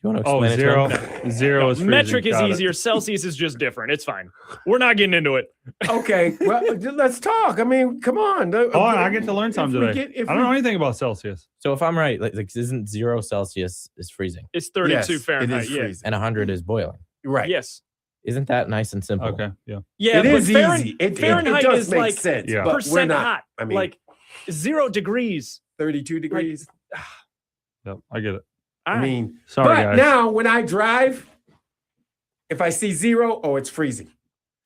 Speaker 18: want to
Speaker 17: Oh,
Speaker 18: explain
Speaker 17: zero.
Speaker 18: it to him?
Speaker 17: Zero is freezing.
Speaker 2: Metric is
Speaker 17: Got it.
Speaker 2: easier. Celsius is just different. It's fine. We're not getting into it.
Speaker 1: Okay, well, let's talk. I mean, come on.
Speaker 17: Oh, I get to learn something today. I don't know anything about Celsius.
Speaker 18: So if I'm right, like isn't 0 Celsius is freezing
Speaker 2: It's 32
Speaker 1: Yes,
Speaker 2: Fahrenheit.
Speaker 1: It is
Speaker 2: Yeah.
Speaker 1: freezing.
Speaker 18: and 100 is boiling?
Speaker 1: Right.
Speaker 2: Yes.
Speaker 18: Isn't that nice and simple?
Speaker 17: Okay. Yeah.
Speaker 2: Yeah.
Speaker 1: It
Speaker 2: but
Speaker 1: is easy. It
Speaker 2: Fahrenheit
Speaker 1: does
Speaker 2: is
Speaker 1: make
Speaker 2: like
Speaker 1: sense.
Speaker 17: Yeah.
Speaker 1: But we're
Speaker 2: percent
Speaker 1: not.
Speaker 2: hot.
Speaker 1: I mean,
Speaker 2: like 0 degrees.
Speaker 1: 32 degrees.
Speaker 17: Yep. I get it.
Speaker 1: I mean,
Speaker 17: Sorry,
Speaker 1: but
Speaker 17: guys.
Speaker 1: now when I drive, if I see 0, oh, it's freezing.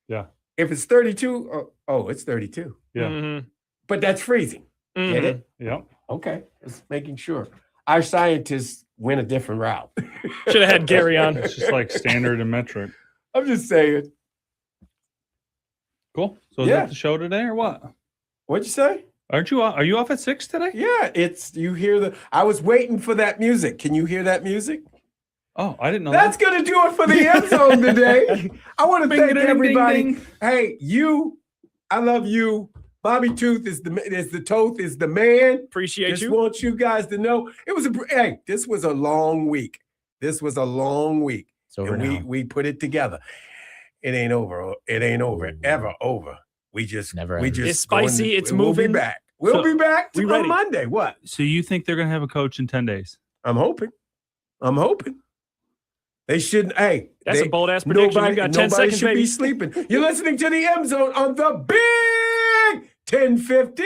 Speaker 17: Yeah.
Speaker 1: If it's 32, oh, it's 32.
Speaker 17: Yeah.
Speaker 2: Mhm.
Speaker 1: But that's freezing. Get it?
Speaker 17: Yep.
Speaker 1: Okay. Just making sure. Our scientists went a different route.
Speaker 2: Should have had Gary on.
Speaker 17: It's just like standard and metric.
Speaker 1: I'm just saying.
Speaker 17: Cool. So is
Speaker 1: Yeah.
Speaker 17: that the show today or what?
Speaker 1: What'd you say?
Speaker 17: Aren't you? Are you off at 6 today?
Speaker 1: Yeah, you hear I was waiting for that music. Can you hear that music?
Speaker 17: Oh, I didn't know.
Speaker 1: That's
Speaker 17: that.
Speaker 1: going to do it for the MZone today. I want to
Speaker 17: Bing,
Speaker 1: thank
Speaker 17: ding, ding,
Speaker 1: everybody.
Speaker 17: ding.
Speaker 1: Hey, I love you. Bobby Tooth is the Toth is the man.
Speaker 2: Appreciate
Speaker 1: Just
Speaker 2: you.
Speaker 1: want you guys to know this was a long week. This was a long week.
Speaker 18: So
Speaker 1: we put it together. It ain't over. It ain't over. Ever over. We just
Speaker 18: Never
Speaker 1: we
Speaker 18: ends.
Speaker 1: just
Speaker 2: It's spicy, it's
Speaker 1: we'll
Speaker 2: moving.
Speaker 1: be back. We'll
Speaker 17: So,
Speaker 1: be back
Speaker 2: we
Speaker 1: on
Speaker 2: ready.
Speaker 1: Monday. What?
Speaker 17: So you think they're gonna have a coach in 10 days?
Speaker 1: I'm hoping. They shouldn't. Hey,
Speaker 2: That's a bold-ass prediction. You got 10
Speaker 1: nobody
Speaker 2: seconds,
Speaker 1: should
Speaker 2: baby.
Speaker 1: be sleeping. You're listening to the MZone on the Big 1050.